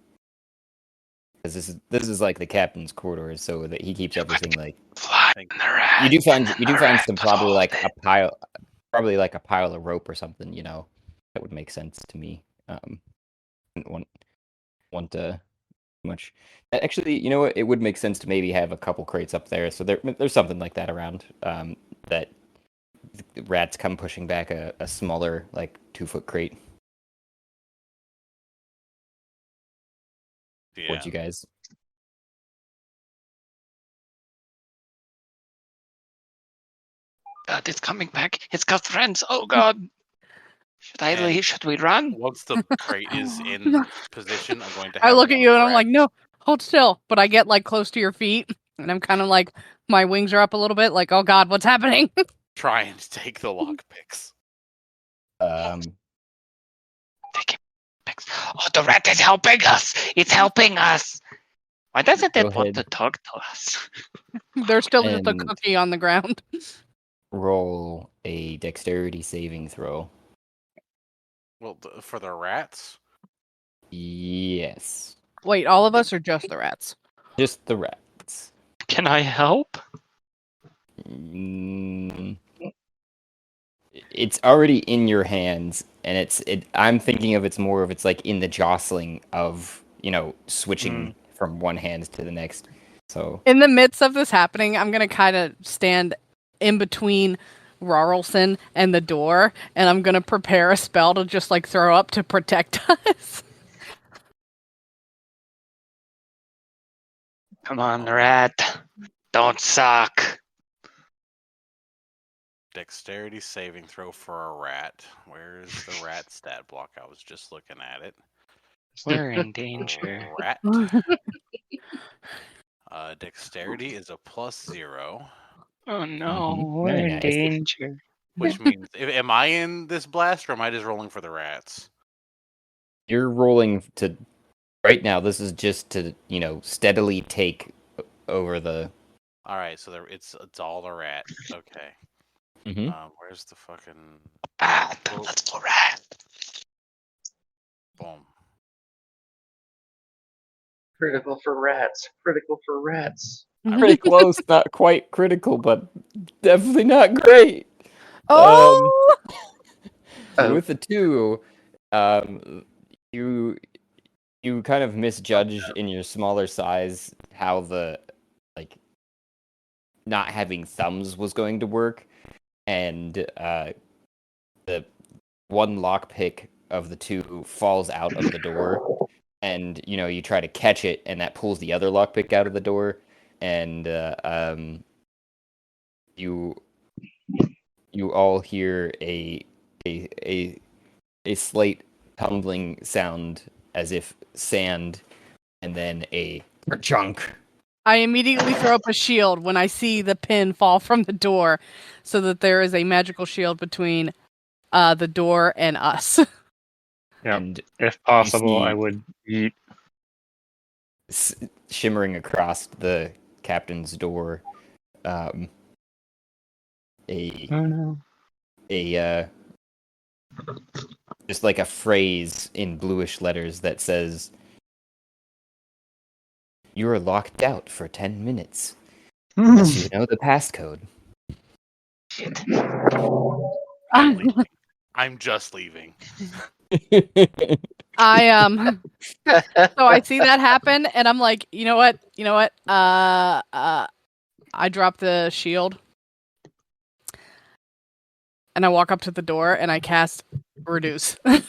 because this is like the captain's quarters, so that he keeps everything like. Fly in the rat. You do find and the rat some would probably hold like it. a pile of rope or something. That would make sense to me. Wouldn't want to much. Actually, you know what? It would make sense to maybe have a couple crates up there. So there's something like that around. That the rats come pushing back a smaller, like 2-foot crate Yeah. towards you guys. God, it's coming back. It's got friends. Oh God. Should I And- leave? Should we run? Once the crate is in position, I'm going to. I have look at one you of and the I'm like, rats no, hold still. But I get like close to your feet and I'm kind of like, my wings are up a little bit, like, oh God, what's happening? try and take the lockpicks. Take it. Oh, the rat is helping us. It's helping us. Why doesn't Go it want to ahead. talk to us? There's still just a And- cookie on the ground. Roll a dexterity saving throw. Well, for the rats, Yes, Wait, all of us or just the rats? just the rats. Can I help? It's already in your hands, and I'm thinking of it's more of it's like in the jostling of switching from one hand to the next. So In the midst of this happening, I'm going to kind of stand in between Rarlson and the door, and I'm going to prepare a spell to just like throw up to protect us. Come on, rat. Don't suck. dexterity saving throw for a rat. Where's the rat stat block? I was just looking at it. We're in danger. Rat. Dexterity is a +0. Oh no, Mhm. we're Very in nice. danger. Which means, am I in this blast or am I just rolling for the rats? You're rolling to right now. This is just to steadily take over the. All right, so it's all the rat. Okay. Mhm. Where's the fucking That's the rat. boom? Critical for rats. Critical for rats. Pretty close, not quite critical, but definitely not great. Oh, Oh. With the 2, you kind of misjudge in your smaller size how the not having thumbs was going to work, and the one lockpick of the 2 falls out of the door, and you try to catch it, and that pulls the other lockpick out of the door, and you all hear a slight tumbling sound as if sand, and then a chunk. I immediately throw up a shield when I see the pin fall from the door, so that there is a magical shield between the door and us. Yep. And If possible, see- I would eat. shimmering across the captain's door, a Oh no. just like a phrase in bluish letters that says, "You are locked out for 10 minutes unless you know the passcode." I'm leaving. I'm just leaving. I so I see that happen, and I'm like, you know what? I drop the shield, and I walk up to the door, and I cast reduce, and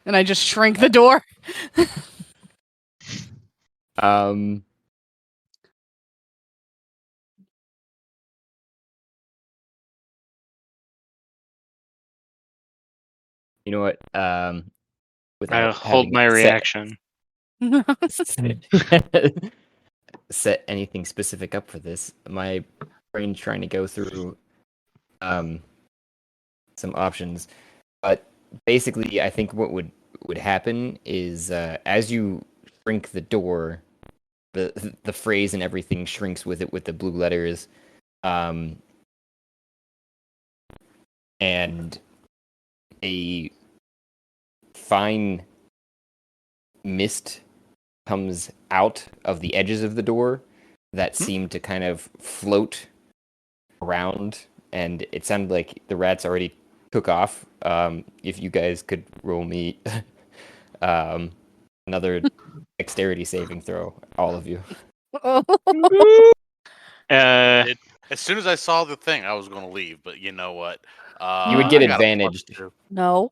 I just shrink the door. You know what? I Without hold having my reaction. set anything specific up for this, my brain's trying to go through some options, but basically, I think what would happen is as you shrink the door, the phrase and everything shrinks with it with the blue letters, and a fine mist comes out of the edges of the door that seem to kind of float around, and it sounded like the rats already took off. If you guys could roll me another dexterity saving throw, all of you. As soon as I saw the thing, I was going to leave, but you know what? You would get I got a advantaged. +2. No.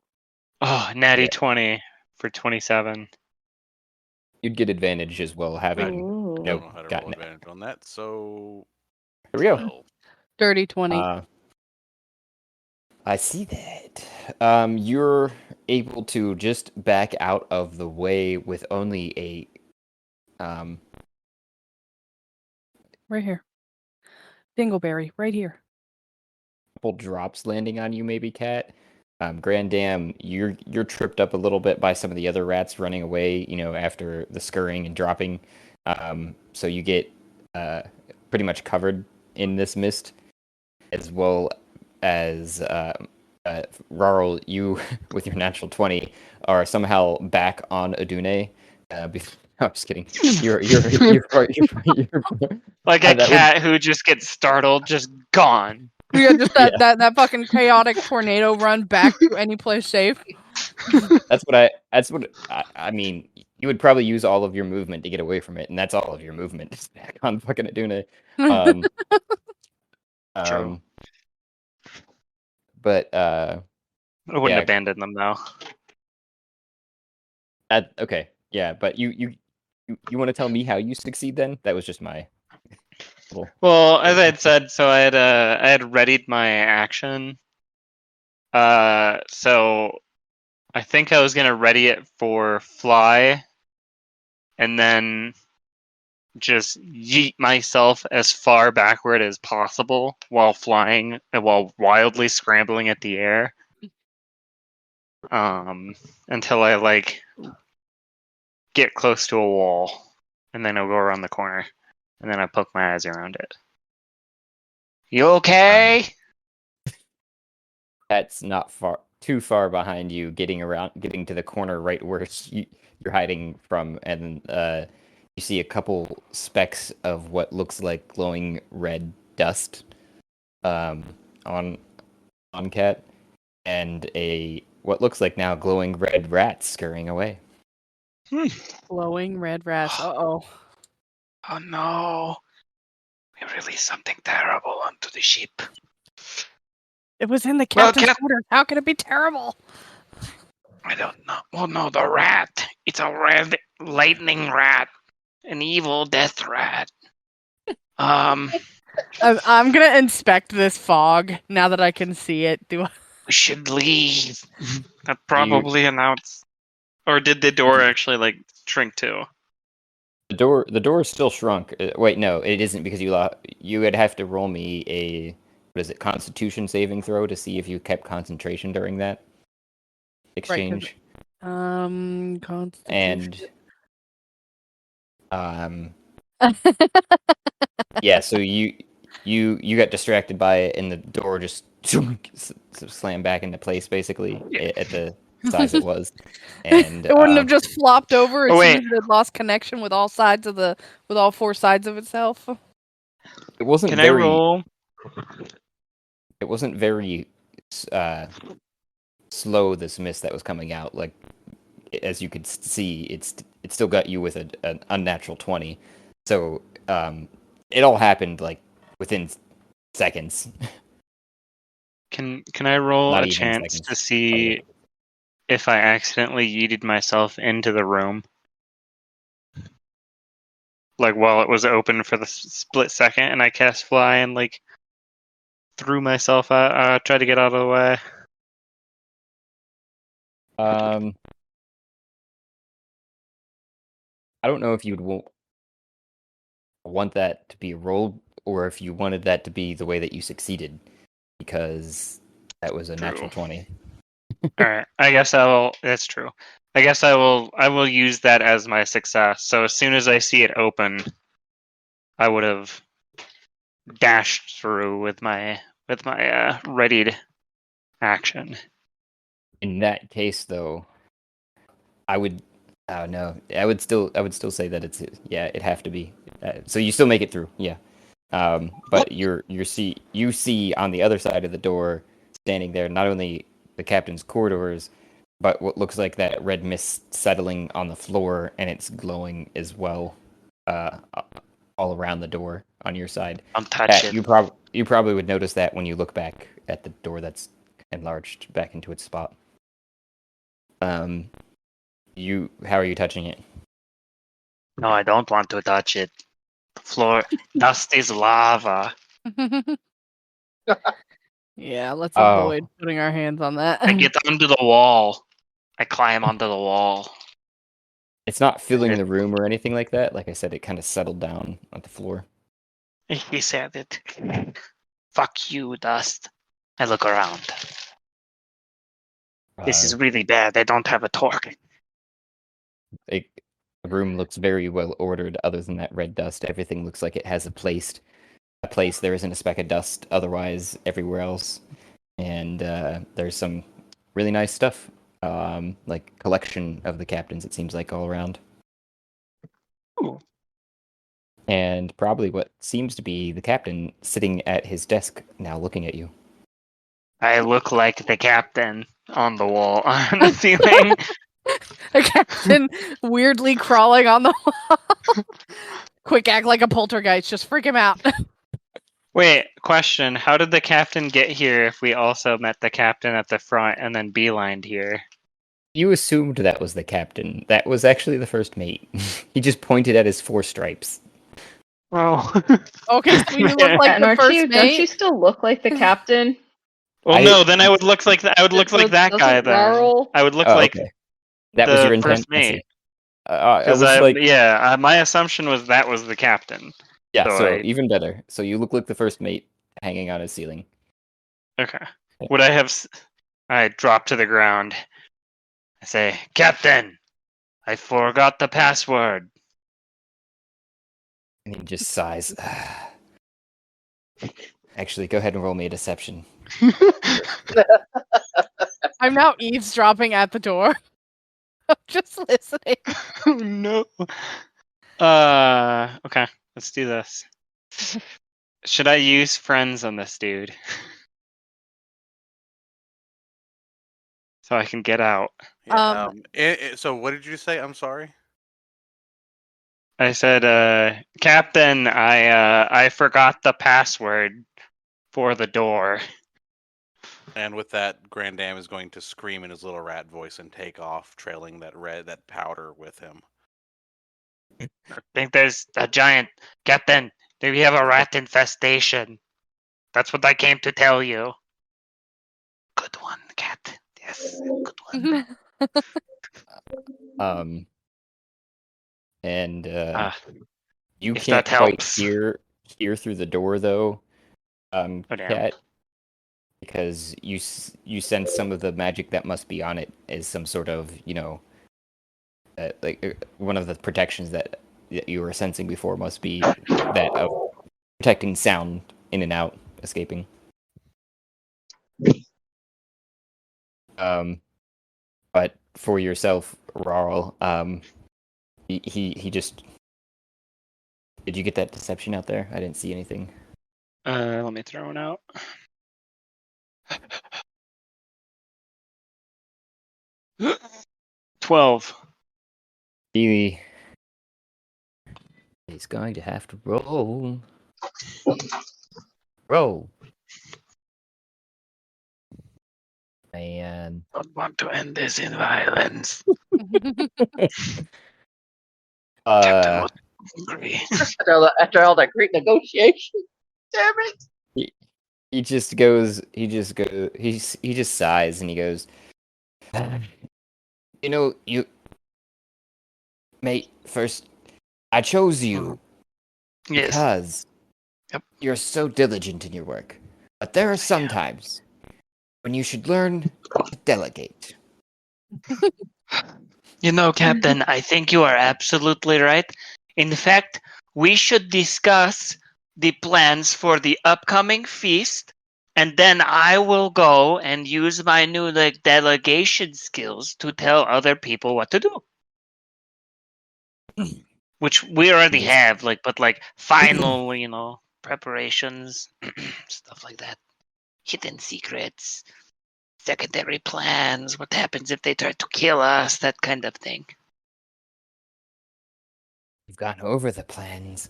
Oh, natty Yeah. 20 for 27. You'd get advantage as well, having Ooh. I Nope, don't know how to got roll it. advantage on that, so Here we go. 12. Dirty 20. I see that. You're able to just back out of the way with only a Right here. Dingleberry, right here. couple drops landing on you, maybe, Cat. Grand Dam, you're tripped up a little bit by some of the other rats running away, after the scurrying and dropping. So you get pretty much covered in this mist, as well as Rarl, you with your natural 20 are somehow back on Adune. I'm just kidding. You're Like a that would- cat who just gets startled, just gone. Yeah, just that fucking chaotic tornado run back to any place safe. That's what I mean. You would probably use all of your movement to get away from it, and that's all of your movement is back on fucking Adune. True. But I wouldn't Yeah. abandon them though. okay, yeah. But you want to tell me how you succeed then? That was just my. Well, as I had said, so I had readied my action. So I think I was gonna ready it for fly, and then just yeet myself as far backward as possible while flying, while wildly scrambling at the air. Until I like get close to a wall, and then I'll go around the corner, and then I poke my eyes around it. You okay? That's not too far behind you, getting to the corner right where you're hiding from, and you see a couple specks of what looks like glowing red dust on Cat, and what looks like now glowing red rat scurrying away. Glowing red rats. Uh-oh. Oh no. We released something terrible onto the ship. It was in the Well, captain's order. How can it be terrible? I don't know. Well, no, the rat. It's a red lightning rat. An evil death rat. I'm gonna inspect this fog now that I can see it. We should leave. That probably announced. Or did the door actually like shrink too? The door is still shrunk. Wait, no, it isn't, because you would have to roll me a Constitution saving throw to see if you kept concentration during that exchange. Right, Constitution. And yeah, so you got distracted by it, and the door just slammed back into place, basically at the size it was. And it wouldn't have just flopped over as Oh, soon wait. as it had lost connection with all four sides of itself. it wasn't Can very. I roll? It wasn't very slow, this mist that was coming out. Like, as you could see, it still got you with an unnatural 20. So it all happened like within seconds. Can I roll Not a even chance seconds. to see if I accidentally yeeted myself into the room? Like while it was open for the split second, and I cast fly and like threw myself out, tried to get out of the way. I don't know if you would want that to be rolled, or if you wanted that to be the way that you succeeded, because that was a natural 20. All right, I guess I will. That's true. I guess I will use that as my success. So as soon as I see it open, I would have dashed through with my readied action. In that case, though, I would. Oh no, I would still say that it'd have to be. So you still make it through, yeah. But you see on the other side of the door, standing there, not only the captain's corridors, but what looks like that red mist settling on the floor, and it's glowing as well, all around the door on your side. Don't touch it. You probably would notice that when you look back at the door that's enlarged back into its spot. How are you touching it? No, I don't want to touch it. The floor, dust is lava. Yeah, let's Oh. avoid putting our hands on that. I get onto the wall. I climb onto the wall. It's not filling the room or anything like that. Like I said, it kind of settled down on the floor. He said it. Fuck you, dust. I look around. This is really bad. I don't have a torque. The room looks very well ordered. Other than that red dust, everything looks like it has a place. There isn't a speck of dust otherwise everywhere else, and there's some really nice stuff, like collection of the captains. It seems like all around. Ooh. And probably what seems to be the captain sitting at his desk now, looking at you. I look like the captain on the wall on the ceiling. A captain weirdly crawling on the wall. Quick, act like a poltergeist. Just freak him out. Wait, question. How did the captain get here if we also met the captain at the front and then beelined here? You assumed that was the captain. That was actually the first mate. He just pointed at his 4 stripes. Oh. Okay, so you look like And the first don't you mate. still look like the captain? Well, no, then I would look like I would look So like that guy. doesn't Then Rarl- I would look Oh, like okay. That was the your intent. first I see. mate. I Because was like, my assumption was that was the captain. yeah. so So I- even better. So you look like the first mate hanging on his ceiling. Okay. Would I have? I drop to the ground. I say, Captain, I forgot the password. And he just sighs. Actually, go ahead and roll me a deception. I'm now eavesdropping at the door. I'm just listening. Oh no. Okay, let's do this. Should I use friends on this dude? So I can get out. Yeah, so what did you say? I'm sorry. I said, Captain, I forgot the password for the door. And with that, Grand Dam is going to scream in his little rat voice and take off, trailing that powder with him. I think there's a giant Captain. Do we have a rat infestation? That's what I came to tell you. Good one, cat. Yes, good one. And you if can't that quite helps. hear through the door though, Oh, damn. Cat, because you sense some of the magic that must be on it is some sort of one of the protections that you were sensing before must be that of protecting sound in and out escaping. But for yourself, Rarl, he just. Did you get that deception out there? I didn't see anything. Let me throw one out. $12. He's going to have to roll. Roll. Man. I don't want to end this in violence. Captain was angry. After all that great negotiation, damn it! He just sighs and he goes, you mate, first I chose you Yes. because you're so diligent in your work. But there are some times when you should learn to delegate. Captain, I think you are absolutely right. In fact, we should discuss the plans for the upcoming feast, and then I will go and use my new delegation skills to tell other people what to do. Which we already have, but final, preparations, stuff like that. Hidden secrets, secondary plans, what happens if they try to kill us, that kind of thing. You've gone over the plans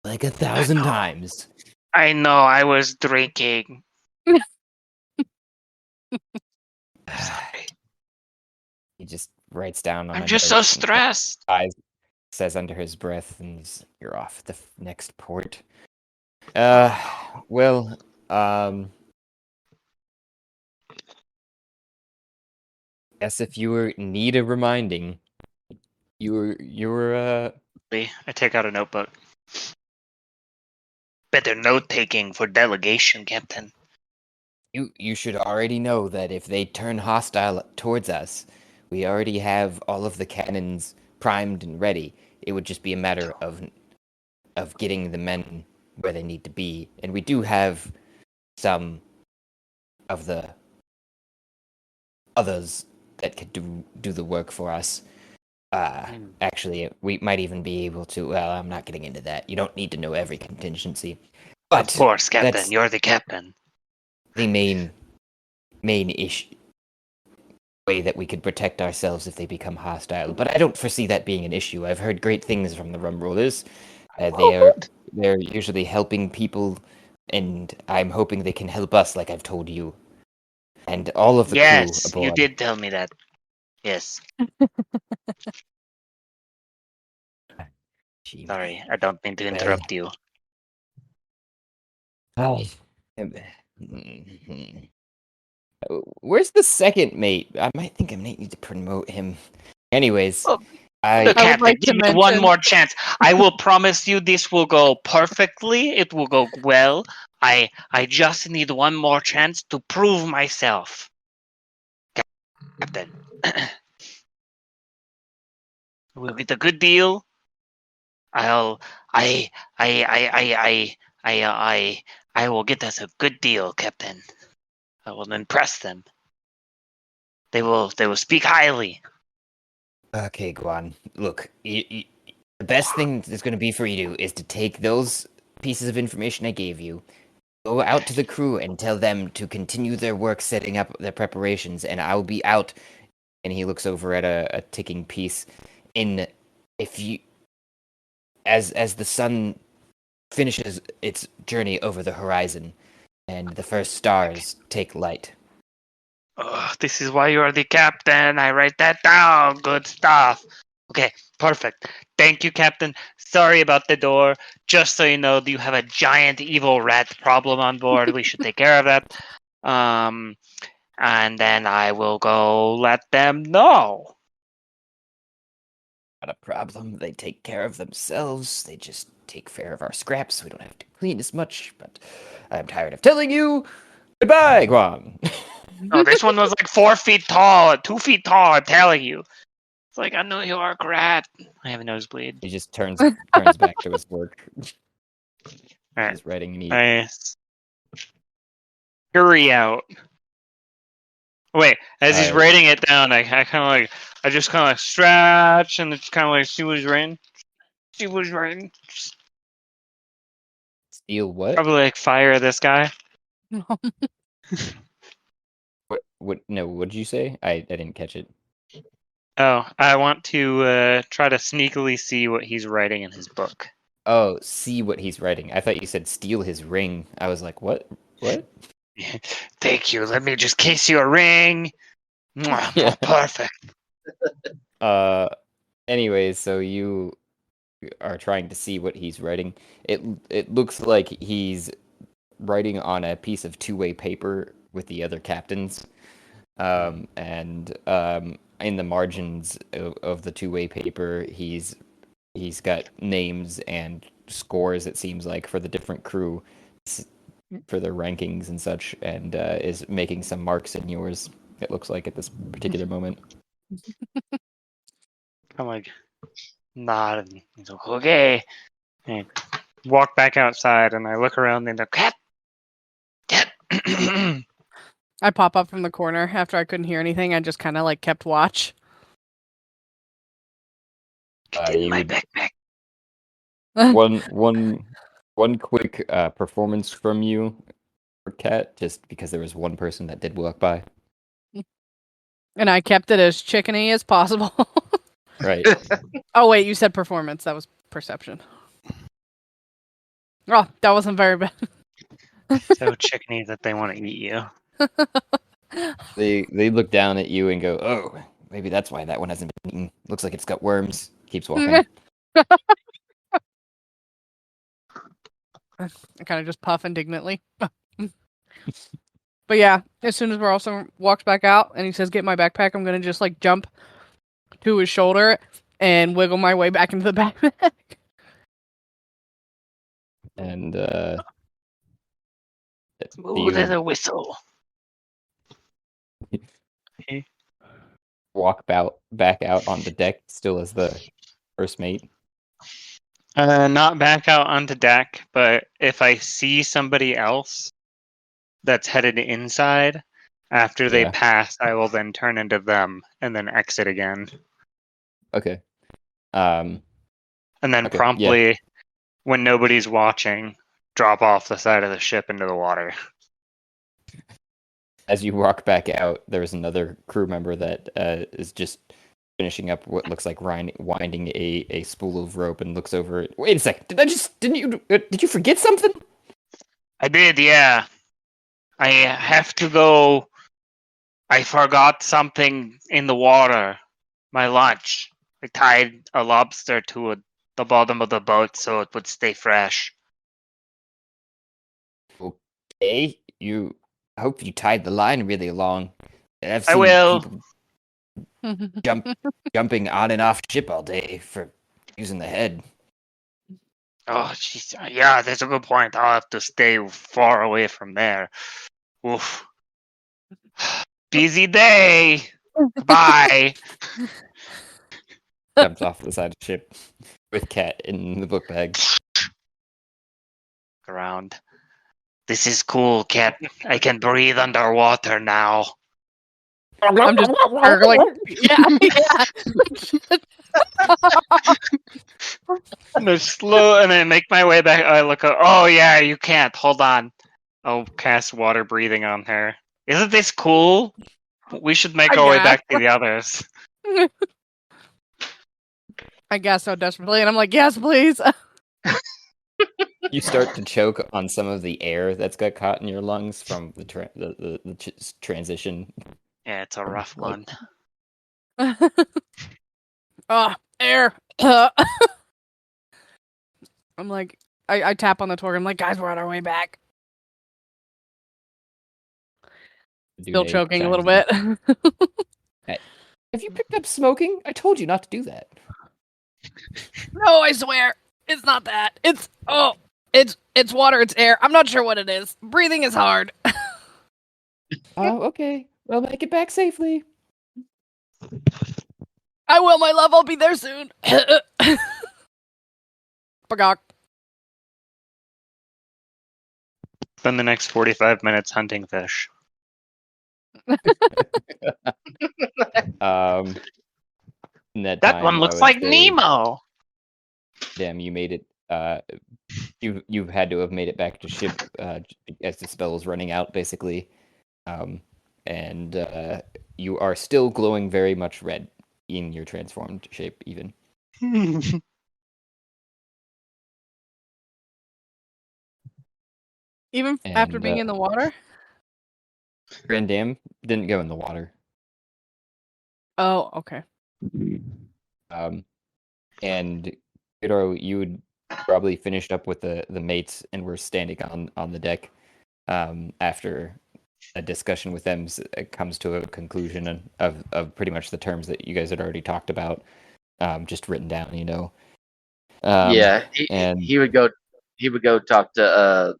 like 1,000 times. I know, I was drinking. Sorry. He just writes down on I'm a just note so stressed. and says under his breath, and you're off at the next port. Well, guess if you need a reminding, you're I take out a notebook. Better note taking for delegation, Captain. you should already know that if they turn hostile towards us, we already have all of the cannons primed and ready. It would just be a matter of getting the men where they need to be, and we do have some of the others that could do the work for us. Actually, we might even be able to. Well, I'm not getting into that. You don't need to know every contingency. But Of course, Captain. that's You're the captain. the main issue way that we could protect ourselves if they become hostile. But I don't foresee that being an issue. I've heard great things from the Rum Rollers. They're usually helping people, and I'm hoping they can help us, like I've told you, and all of the crew aboard. You did tell me that. Yes. Gee, Sorry, I don't mean to interrupt you. Hi. Where's the second mate? I might need to promote him. Anyways, Oh, I Look, I would Captain, like give to me one mention- more chance. I will promise you this will go perfectly. It will go well. I just need one more chance to prove myself. Captain. We'll get a good deal. I'll I I I I I I will get us a good deal, Captain. I will impress them. They will speak highly. Okay, Guan. Look, the best thing that's going to be for you is to take those pieces of information I gave you, go out to the crew and tell them to continue their work setting up their preparations, and I'll be out. And he looks over at a ticking piece. If you, as the sun finishes its journey over the horizon, and the first stars take light. Oh, this is why you are the captain. I write that down. Good stuff. Okay, perfect. Thank you, Captain. Sorry about the door. Just so you know, you have a giant evil rat problem on board. We should take care of that. And then I will go let them know. Not a problem. They take care of themselves. They just take care of our scraps. We don't have to clean as much. But I'm tired of telling you. Goodbye, Guam. Oh, this one was like 4 feet tall, 2 feet tall. I'm telling you. It's like a New York rat. I have a nosebleed. He just turns back to his work. Alright. He's writing and he Nice. Hurry out. Wait, as he's Alright. writing it down, I just kind of like stretch and just kind of like see what he's writing. See what he's writing. steal what? Probably like fire this guy. What? No, what did you say? I didn't catch it. Oh, I want to try to sneakily see what he's writing in his book. Oh, see what he's writing. I thought you said steal his ring. I was like, what? What? Thank you. Let me just case you a ring. Mwah, Yeah. perfect. Anyways, so you are trying to see what he's writing. It looks like he's writing on a piece of two-way paper with the other captains. And in the margins of the two-way paper, he's got names and scores, it seems like, for the different crew for their rankings and such, and is making some marks in yours, it looks like, at this particular moment. I'm like, nod. And he's like, okay. And walk back outside, and I look around and the cat. I pop up from the corner after I couldn't hear anything. I just kind of like kept watch. Get in You my would- backpack. one quick performance from you, Cat, just because there was one person that did walk by. And I kept it as chickeny as possible. Right. Oh wait, you said performance. That was perception. Oh, that wasn't very bad. So chickeny that they want to eat you. They look down at you and go, "Oh, maybe that's why that one hasn't been eaten. Looks like it's got worms." Keeps walking. I kind of just puff indignantly. But yeah, as soon as Rawson walks back out and he says, "Get my backpack," I'm gonna just like jump to his shoulder and wiggle my way back into the backpack. And Smooth as a whistle. walk back out on the deck, still as the first mate. Not back out onto deck, but if I see somebody else that's headed inside, after they Yeah. pass, I will then turn into them and then exit again. Okay. And then Okay, promptly, when nobody's watching, drop off the side of the ship into the water. As you walk back out, there's another crew member that is just finishing up what looks like winding a spool of rope and looks over. Wait a second! Did you forget something? I did, yeah. I have to go. I forgot something in the water. My lunch. I tied a lobster to the bottom of the boat so it would stay fresh. Okay, you hope you tied the line really long. I've I seen will. people jumping on and off ship all day for using the head. Oh, jeez. Yeah, that's a good point. I'll have to stay far away from there. Oof. Busy day. Bye. Jumps off the side of the ship with Cat in the book bag. Around. This is cool, Cat. I can breathe underwater now. I'm just like, yeah. And I slow, and I make my way back. I look up. Oh yeah, you can't. Hold on. I'll cast water breathing on her. Isn't this cool? We should make our way guess. back to the others. I guess so desperately, and I'm like, yes, please. You start to choke on some of the air that's got caught in your lungs from the transition. Yeah, it's a rough one. Oh, air. I'm like, I tap on the torque. I'm like, guys, we're on our way back. Still Dune choking a little chimes bit. in. Have you picked up smoking? I told you not to do that. No, I swear, it's not that. It's water. It's air. I'm not sure what it is. Breathing is hard. Oh, okay. Well, make it back safely. I will, my love. I'll be there soon. Bagok. Spend the next 45 minutes hunting fish. In that That time, one I looks would like say, Nemo. Damn, you made it. You've had to have made it back to ship as the spell is running out, basically. And you are still glowing very much red in your transformed shape, even. Even after And, being in the water? Grand Dam didn't go in the water. Oh, okay. And Kidoro, you would probably finished up with the mates and were standing on the deck after a discussion with them comes to a conclusion of pretty much the terms that you guys had already talked about, just written down, Yeah, and he would go talk to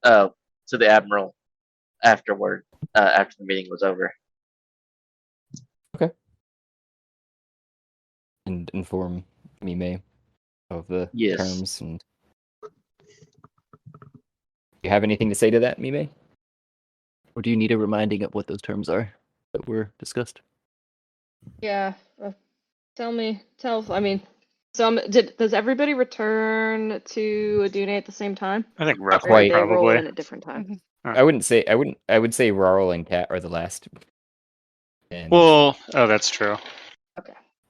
to the admiral afterward, after the meeting was over. and inform Mime of the Yes. terms. And you have anything to say to that, Mime? Or do you need a reminding of what those terms are that were discussed? Yeah. Tell me. I mean, does everybody return to Adune at the same time? I think Or roughly, did they roll probably. in at different times? I would say Rarl and Cat are the last. And Well, oh, that's true.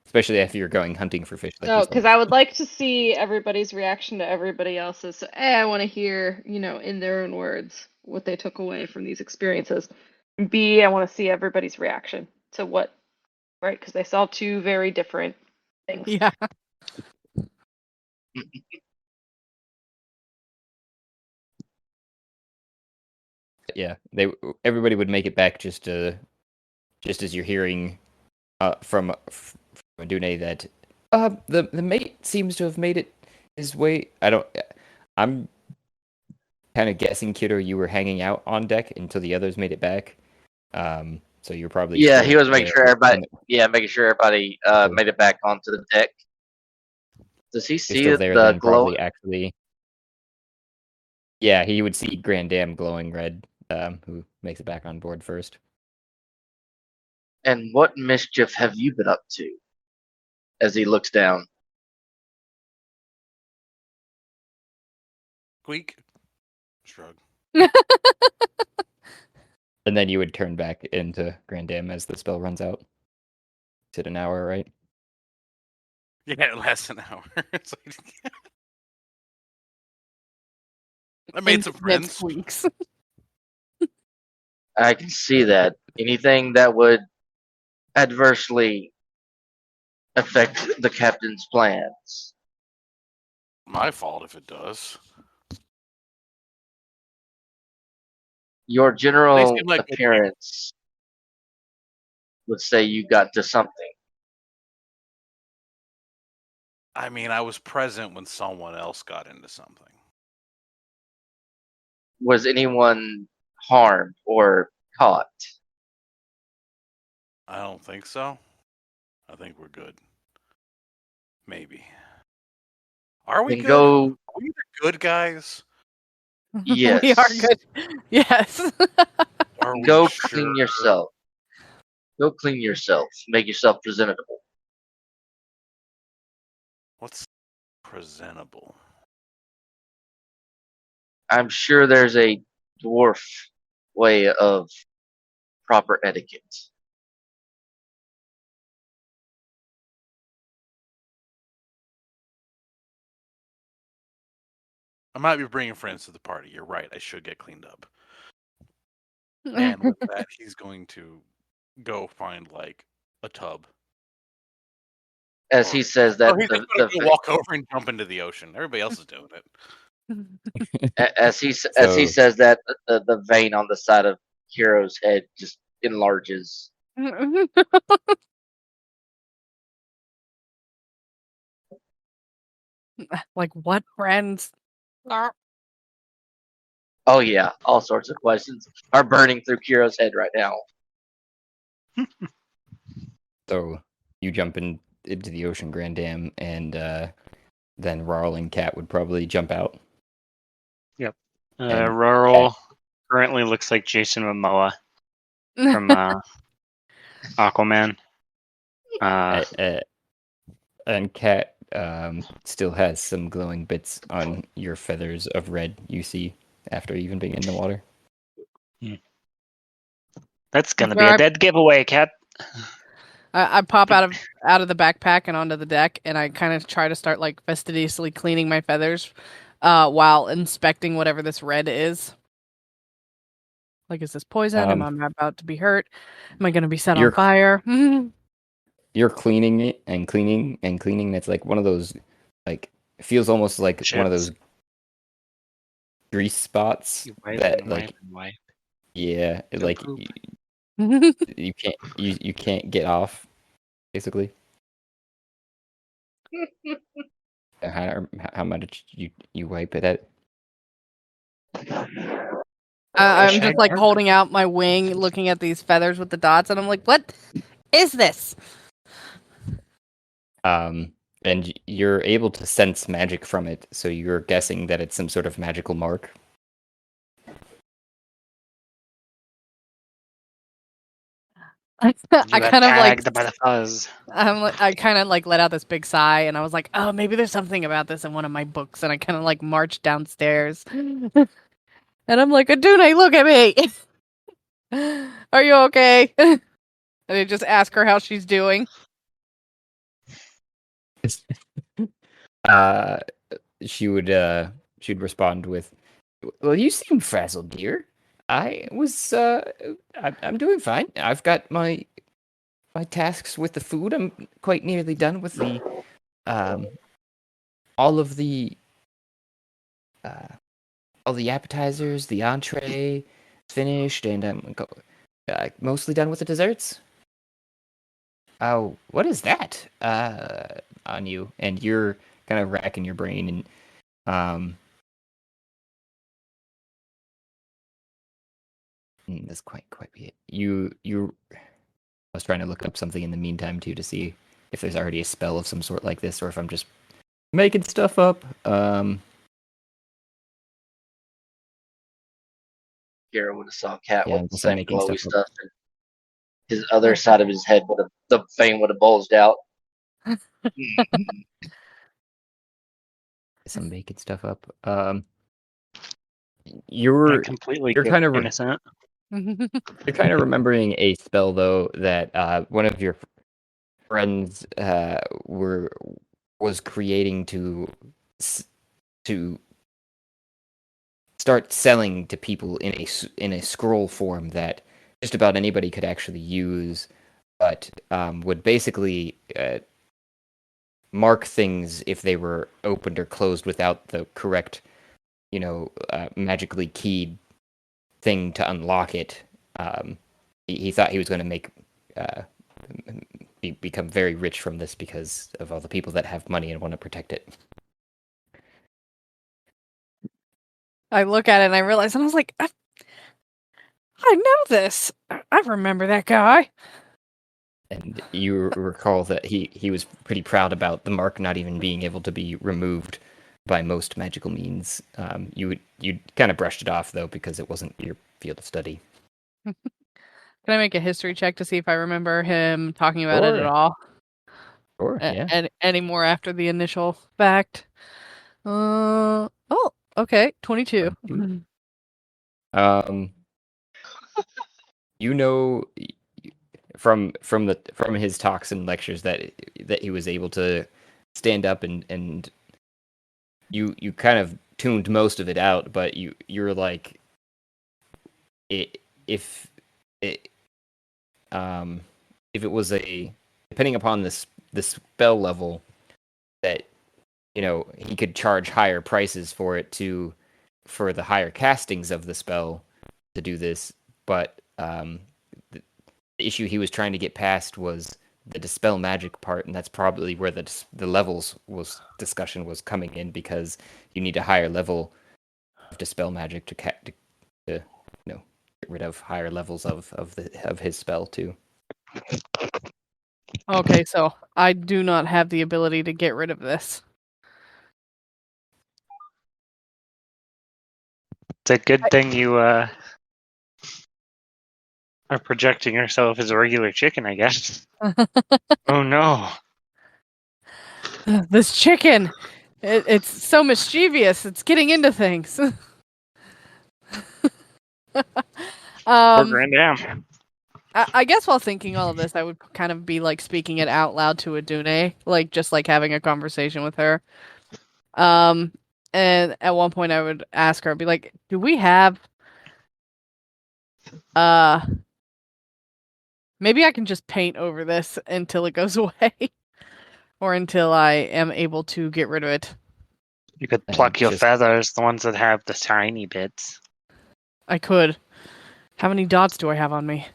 especially if you're going hunting for fish. Like you No, said. because I would like to see everybody's reaction to everybody else's. So, I want to hear, in their own words, what they took away from these experiences. And B, I want to see everybody's reaction to what, right? Because they saw two very different things. Yeah. Yeah, everybody would make it back just as you're hearing from Adune that the mate seems to have made it his way. I'm kind of guessing, Kiddo, you were hanging out on deck until the others made it back. So you're probably Yeah, still he was making there sure everybody. when Yeah, making sure everybody made it back onto the deck. Does he you're see still there. the Then glow? probably actually, yeah, he would see Grand Dam glowing red. Who makes it back on board first? And what mischief have you been up to? As he looks down. Squeak. Shrug. And then you would turn back into Grand Dam as the spell runs out. Is it an hour, right? Yeah, it lasts an hour. It's like... I made some friends. Weeks. I can see that. Anything that would adversely affect the captain's plans. My fault if it does. Your general seem like good appearance would say you got to something. I mean, I was present when someone else got into something. Was anyone harmed or caught? I don't think so. I think we're good. Maybe. Are we Then good? go. Are we the good guys? Yes. We are good. Yes. Are we Go sure? clean yourself. Go clean yourself. Make yourself presentable. What's presentable? I'm sure there's a dwarf way of proper etiquette. I might be bringing friends to the party. You're right. I should get cleaned up. And with that, he's going to go find like a tub. As he says that, Or he's just going to go walk over and jump into the ocean. Everybody else is doing it. as he says that, the vein on the side of Kiro's head just enlarges. Like what friends? Oh yeah, all sorts of questions are burning through Kiro's head right now. So you jump into the ocean Grand Dam, and then Rarl and Cat would probably jump out. And Rural currently looks like Jason Momoa from Aquaman. And Cat still has some glowing bits on your feathers of red you see after even being in the water. That's gonna be a dead giveaway, Cat. I pop out of the backpack and onto the deck, and I kind of try to start like fastidiously cleaning my feathers, while inspecting whatever this red is. Like, is this poison? Am I about to be hurt? Am I going to be set on fire? You're cleaning it and cleaning and cleaning. It's like one of those, like, it feels almost like one of those grease spots that, like, yeah, like you can't get off, basically. How much you wipe it at? I'm just like holding out my wing, looking at these feathers with the dots, and I'm like, "What is this?" And you're able to sense magic from it, so you're guessing that it's some sort of magical mark. I kind of like by the fuzz. I kind of like let out this big sigh, and I was like, "Oh, maybe there's something about this in one of my books." And I kind of like marched downstairs, and I'm like, "Adune, look at me. Are you okay?" And I just ask her how she's doing. She'd respond with, "Well, you seem frazzled, dear. I'm doing fine. I've got my tasks with the food. I'm quite nearly done with the all the appetizers, the entree finished, and I'm mostly done with the desserts." Oh, what is that on you? And you're kind of racking your brain, and this quite be it. I was trying to look up something in the meantime too to see if there's already a spell of some sort like this, or if I'm just making stuff up. Kira would have saw Cat with the same glowy stuff, and his other side of his head the vein would have bulged out. I'm making stuff up. You're kind of innocent. You're kind of remembering a spell though that one of your friends was creating to start selling to people in a scroll form that just about anybody could actually use, but would basically mark things if they were opened or closed without the correct, magically keyed thing to unlock it. He thought he was going to become very rich from this because of all the people that have money and want to protect it. I look at it and I realize, and I was like, I know this. I remember that guy. And you recall that he was pretty proud about the mark not even being able to be removed by most magical means. You kind of brushed it off though because it wasn't your field of study. Can I make a history check to see if I remember him talking about it at all? Sure, yeah. And any more after the initial fact? Oh, okay, 22. You know, from his talks and lectures that he was able to stand up and you kind of tuned most of it out, but you're like, if it was depending upon this spell level, that he could charge higher prices for the higher castings of the spell to do this, but the issue he was trying to get past was the dispel magic part, and that's probably where the levels discussion was coming in, because you need a higher level of dispel magic to get rid of higher levels of his spell too. Okay, so I do not have the ability to get rid of this. It's a good thing you are projecting yourself as a regular chicken, I guess. Oh no. This chicken, it's so mischievous. It's getting into things. Poor Grandam. I guess while thinking all of this, I would kind of be like speaking it out loud to Adune, like just like having a conversation with her. And at one point I would ask her, I'd be like, do we have maybe I can just paint over this until it goes away. Or until I am able to get rid of it. You could pluck your feathers, the ones that have the shiny bits. I could. How many dots do I have on me?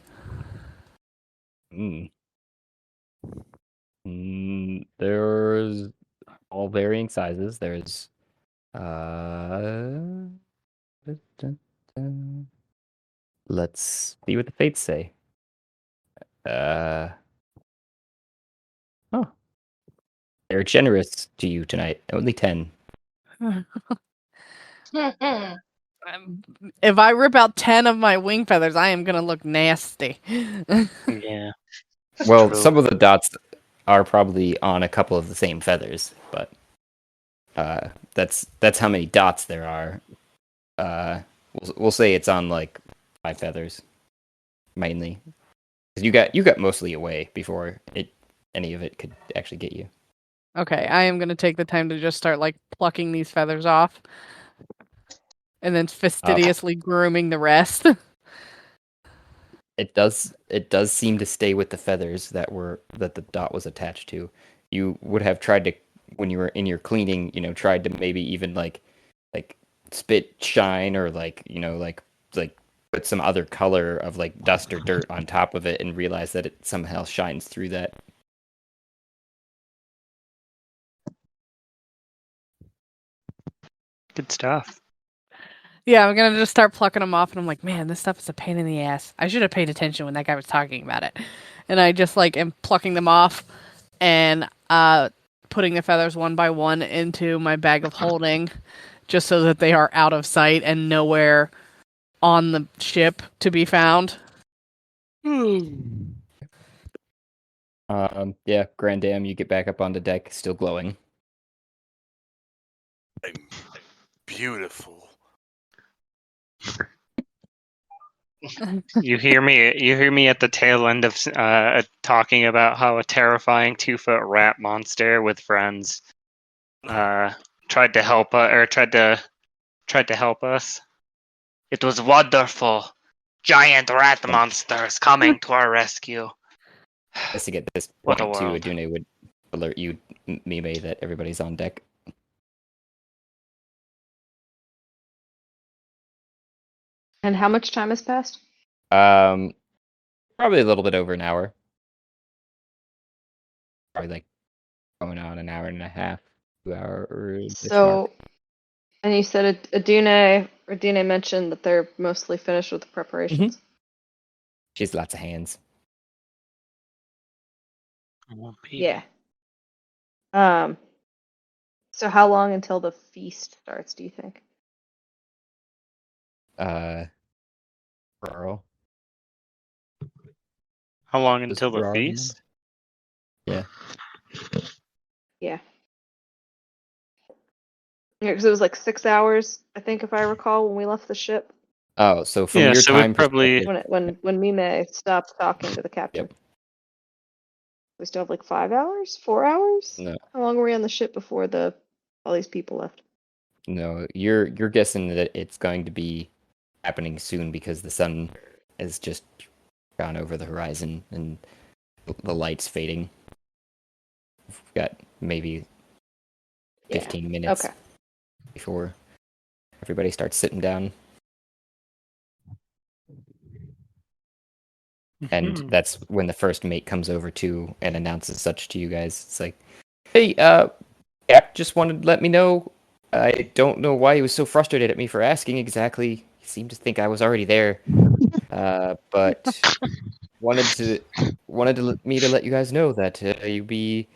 There's all varying sizes. There's let's see what the fates say. They're generous to you tonight. Only 10. If I rip out 10 of my wing feathers, I am gonna look nasty. Yeah. Well, True. some of the dots are probably on a couple of the same feathers, but that's how many dots there are. We'll say it's on like 5 feathers, mainly. 'Cause you got mostly away before any of it could actually get you. Okay, I am gonna take the time to just start like plucking these feathers off. And then fastidiously grooming the rest. It does seem to stay with the feathers that the dot was attached to. You would have tried to, when you were in your cleaning, tried to maybe even like spit shine or like put some other color of like dust or dirt on top of it and realize that it somehow shines through that. Good stuff. Yeah, I'm gonna just start plucking them off, and I'm like, man, this stuff is a pain in the ass. I should have paid attention when that guy was talking about it. And I just like am plucking them off and putting the feathers one by one into my bag of holding, just so that they are out of sight and nowhere on the ship to be found. Yeah, Grandam, you get back up on the deck, still glowing. Beautiful. You hear me at the tail end of talking about how a terrifying 2-foot rat monster with friends tried to help us. It was wonderful. Giant rat monsters coming to our rescue. I guess to get this What point a too, world. Adune would alert you, Mime, that everybody's on deck. And how much time has passed? Probably a little bit over an hour. Probably like going on an hour and a half, 2 hour. So, and you said Adine mentioned that they're mostly finished with the preparations. She has lots of hands. Yeah. So how long until the feast starts, do you think? Rural. How long Does until the Rural remember? feast? Yeah. Yeah. Yeah, because it was like 6 hours, I think, if I recall, when we left the ship. Oh, so from Yeah, your so we time probably- perspective, When Mime stopped talking to the captain. Yep. We still have like 5 hours? 4 hours? No. How long were we on the ship before all these people left? no, you're guessing that it's going to be happening soon because the sun has just gone over the horizon and the light's fading. We've got maybe 15 minutes Okay. before everybody starts sitting down. And Mhm. that's when the first mate comes over too and announces such to you guys. It's like, hey, Cap just wanted to let me know. I don't know why he was so frustrated at me for asking exactly. He seemed to think I was already there. But wanted to me to let you guys know that you'll be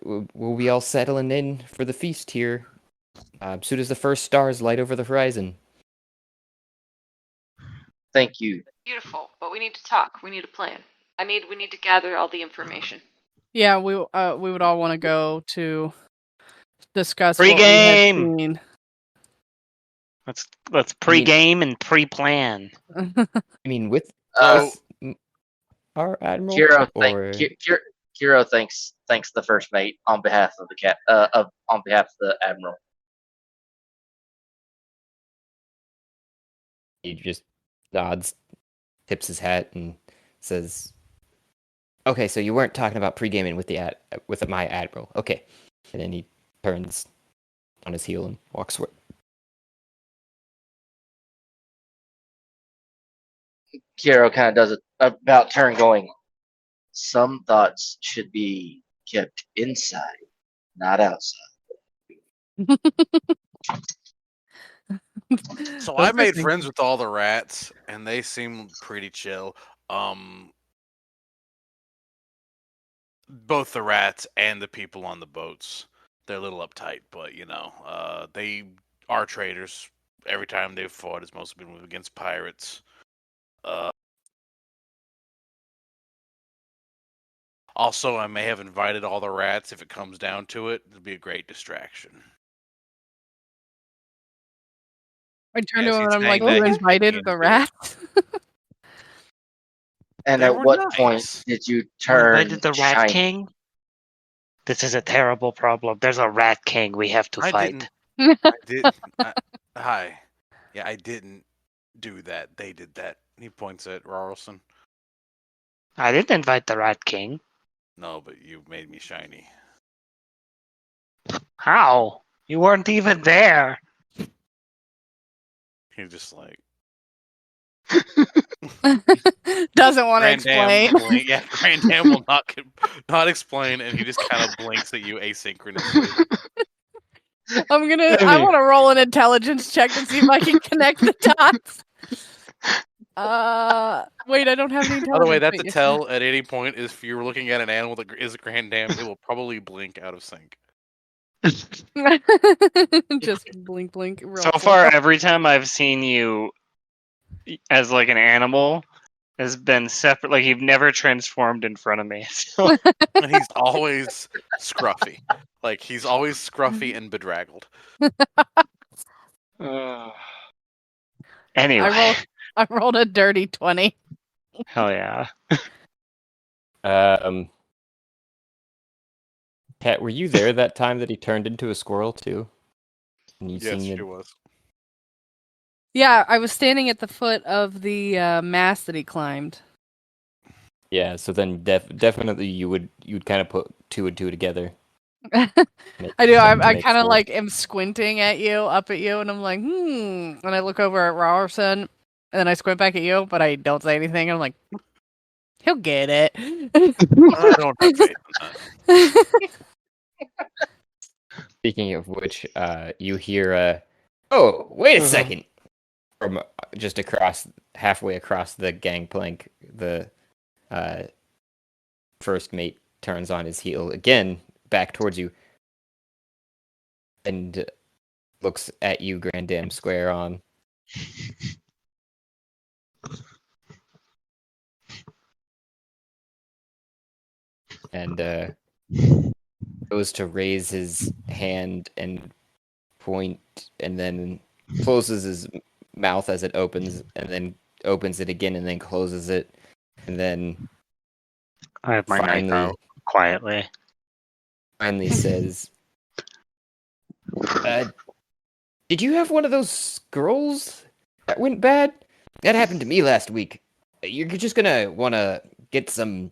we'll be all settling in for the feast here as soon as the first stars light over the horizon. Thank you. Beautiful, but we need to talk. We need a plan. We need to gather all the information. Yeah, we would all want to go to discuss what we had Pre-game! seen. Let's pre-game and pre-plan. I mean, with Uh, our admiral, Kiro thanks the first mate on behalf of the on behalf of the admiral. he just nods, tips his hat, and says, "Okay, so you weren't talking about pre-gaming with with my admiral, okay?" And then he turns on his heel and walks away. Kiro kind of does it about turn, going, "Some thoughts should be kept inside, not outside." So Those I are made things- friends with all the rats, and they seem pretty chill. Both the rats and the people on the boats. They're a little uptight, but they are traders. Every time they've fought, it's mostly been against pirates. Also, I may have invited all the rats. If it comes down to it, it'll be a great distraction. I turn Yes, to him he's and I'm like, saying "You that he's invited picking the into it. rats?" And They at were what nice. point did you You turn invited the Rat shiny? King? This is a terrible problem. There's a Rat King we have to I fight. didn't. I did. Hi. Yeah, I didn't do that. They did that. He points at Rarlson. I didn't invite the Rat King. No, but you made me shiny. How? You weren't even there. He's just like Doesn't want to Grand explain. Dam blink. Yeah, Grand Dam will not explain, and he just kind of blinks at you asynchronously. I want to roll an intelligence check to see if I can connect the dots. Wait, I don't have any intelligence. By the way, that's Wait, a yes. tell at any point. Is if you're looking at an animal that is a Grand Dam, it will probably blink out of sync. Just blink, blink. Real So slow. far, every time I've seen you as like an animal has been separate. Like you've never transformed in front of me. So And he's always scruffy. Like he's always scruffy and bedraggled. anyway, I rolled a dirty 20. hell yeah. Kat, were you there that time that he turned into a squirrel too? And you Yes, seen she it? was. Yeah, I was standing at the foot of the mast that he climbed. Yeah, so then definitely you'd kind of put two and two together. I do. I Make kind of four. like am squinting at you, up at you, and I'm like, And I look over at Robertson, and then I squint back at you, but I don't say anything. And I'm like, he'll get it. I don't have faith in that. Speaking of which, you hear oh, wait a Mhm. second! From just halfway across the gangplank, the first mate turns on his heel again, back towards you, and looks at you, Grand Dam Square on. And goes to raise his hand and point, and then closes his mouth as it opens, and then opens it again, and then closes it, and then I have my knife finally out quietly. says, "Did you have one of those girls that went bad? That happened to me last week. You're just gonna want to get some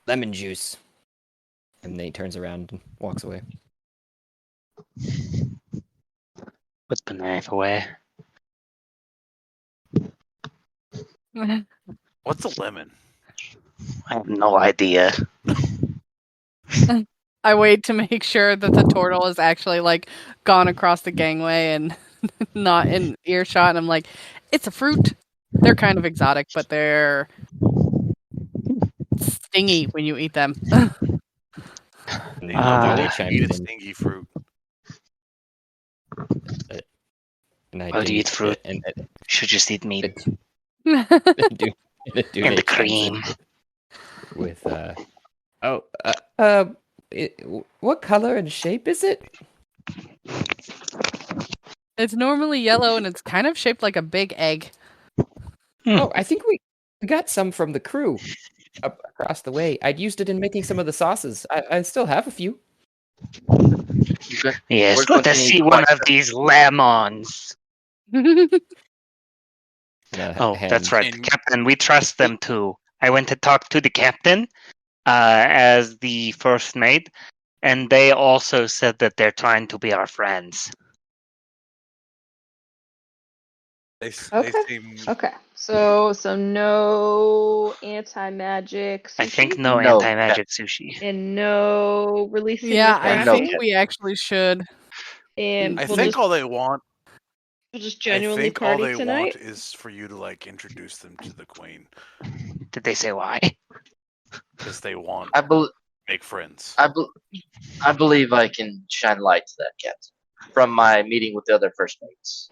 lemon juice." And then he turns around and walks away. Put the knife away. What's a lemon? I have no idea. I wait to make sure that the turtle is actually like gone across the gangway and not in earshot. And I'm like, it's a fruit. They're kind of exotic, but they're stingy when you eat them. And Nobody they should chime eat a in, stingy fruit. and I Why do you do, eat fruit? and You should just eat meat. and And the cream. with what color and shape is it? It's normally yellow and it's kind of shaped like a big egg. Oh, I think we got some from the crew up across the way. I'd used it in making some of the sauces. I still have a few. Yes, We're let going to us need see one quite of these lemons. Oh, that's Hand. right. And- Captain, we trust them too. I went to talk to the captain as the first mate, and they also said that they're trying to be our friends. They Okay. seem Okay. So no anti-magic sushi I think no No, anti-magic sushi. and no releasing Yeah, the I And no think crafting. we actually should. And I we'll think just all they want. we'll just I genuinely think all party they tonight. want is for you to like introduce them to the queen, Did they say why? because they want I, to bel make friends. I believe I can shine light to that, Captain, from my meeting with the other first mates.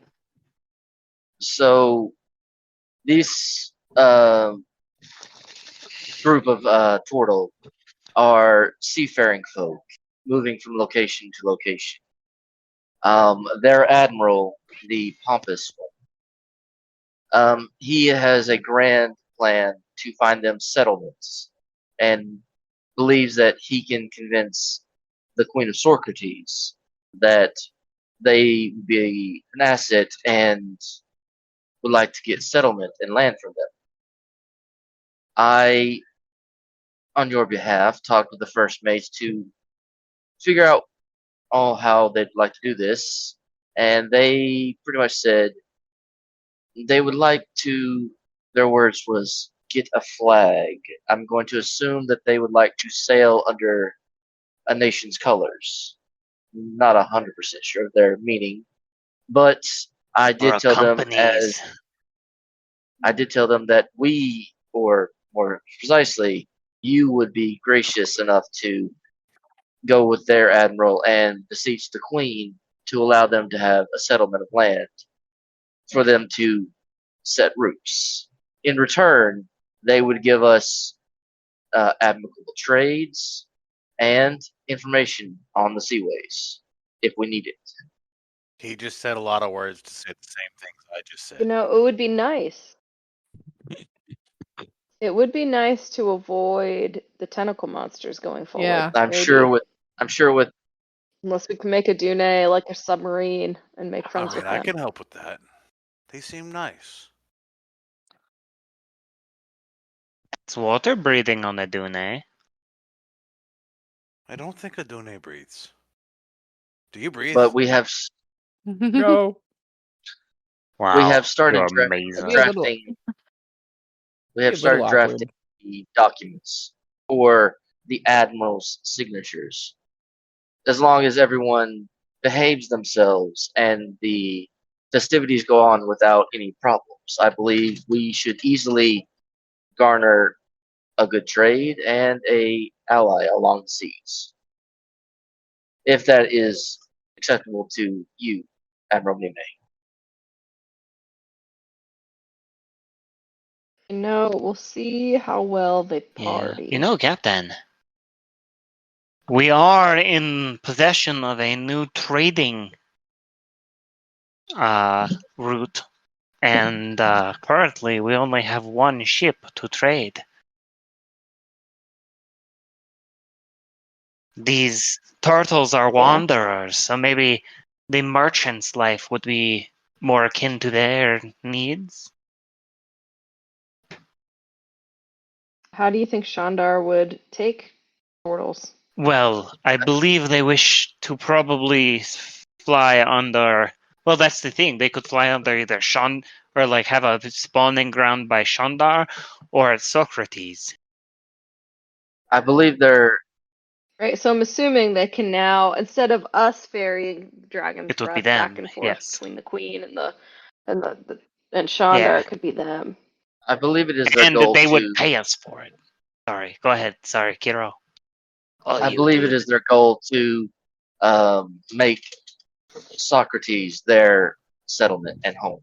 So, this group of turtle are seafaring folk, moving from location to location. Their admiral, the pompous one, he has a grand plan to find them settlements, and believes that he can convince the Queen of Socrates that they be an asset and would like to get settlement and land from them. I, on your behalf, talked with the first mates to figure out how they'd like to do this, and they pretty much said they would like to. Their words was get a flag. I'm going to assume that they would like to sail under a nation's colors. Not 100% sure of their meaning, but I Or did a tell them company's? that we, or more precisely, you would be gracious enough to go with their admiral and beseech the queen to allow them to have a settlement of land for them to set roots. In return, they would give us amicable trades and information on the seaways if we need it. He just said a lot of words to say the same things I just You said. know, it would be nice. It would be nice to avoid the tentacle monsters going forward. Yeah. I'm maybe. sure with Unless we can make a Dune like a submarine and make I friends mean, with I them. can help with that. They seem nice. It's water breathing on the dune. I don't think Adune breathes. Do you breathe? But we have No. Wow. we have started You're amazing. Be a little- drafting. We Be have a started little drafting the documents for the admiral's signatures. As long as everyone behaves themselves and the festivities go on without any problems, I believe we should easily garner a good trade and a ally along the seas. If that is acceptable to you, Admiral Nime. No, we'll see how well they Yeah. party. You know, Captain, we are in possession of a new trading route, and currently we only have one ship to trade. These turtles are wanderers, so maybe the merchant's life would be more akin to their needs. How do you think Shandar would take turtles? Well, I believe they wish to probably fly under. Well, that's the thing. They could fly under either or like have a spawning ground by Shandar or at Socrates. I believe they're Right, so I'm assuming they can now, instead of us ferrying Dragon's It would be Breath back them, and forth yes. between the Queen and Shandar, Yeah. it could be them. I believe it is their And goal they to would pay us for it. Sorry, go ahead. Sorry, Kiro. I believe it is their goal to make Socrates their settlement and home.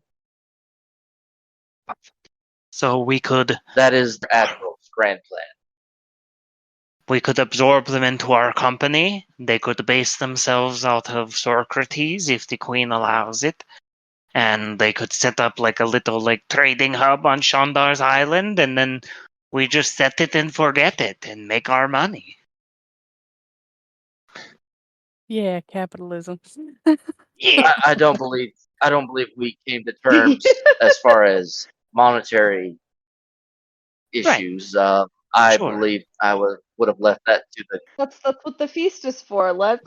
So we could That is the Admiral's grand plan. absorb them into our company. They could base themselves out of Socrates if the Queen allows it. And they could set up like a little like trading hub on Shandar's island, and then we just set it and forget it and make our money. Yeah, capitalism. Yeah. I don't believe we came to terms as far as monetary issues. I Sure. believe I would have left that to the. That's what the feast is for. Let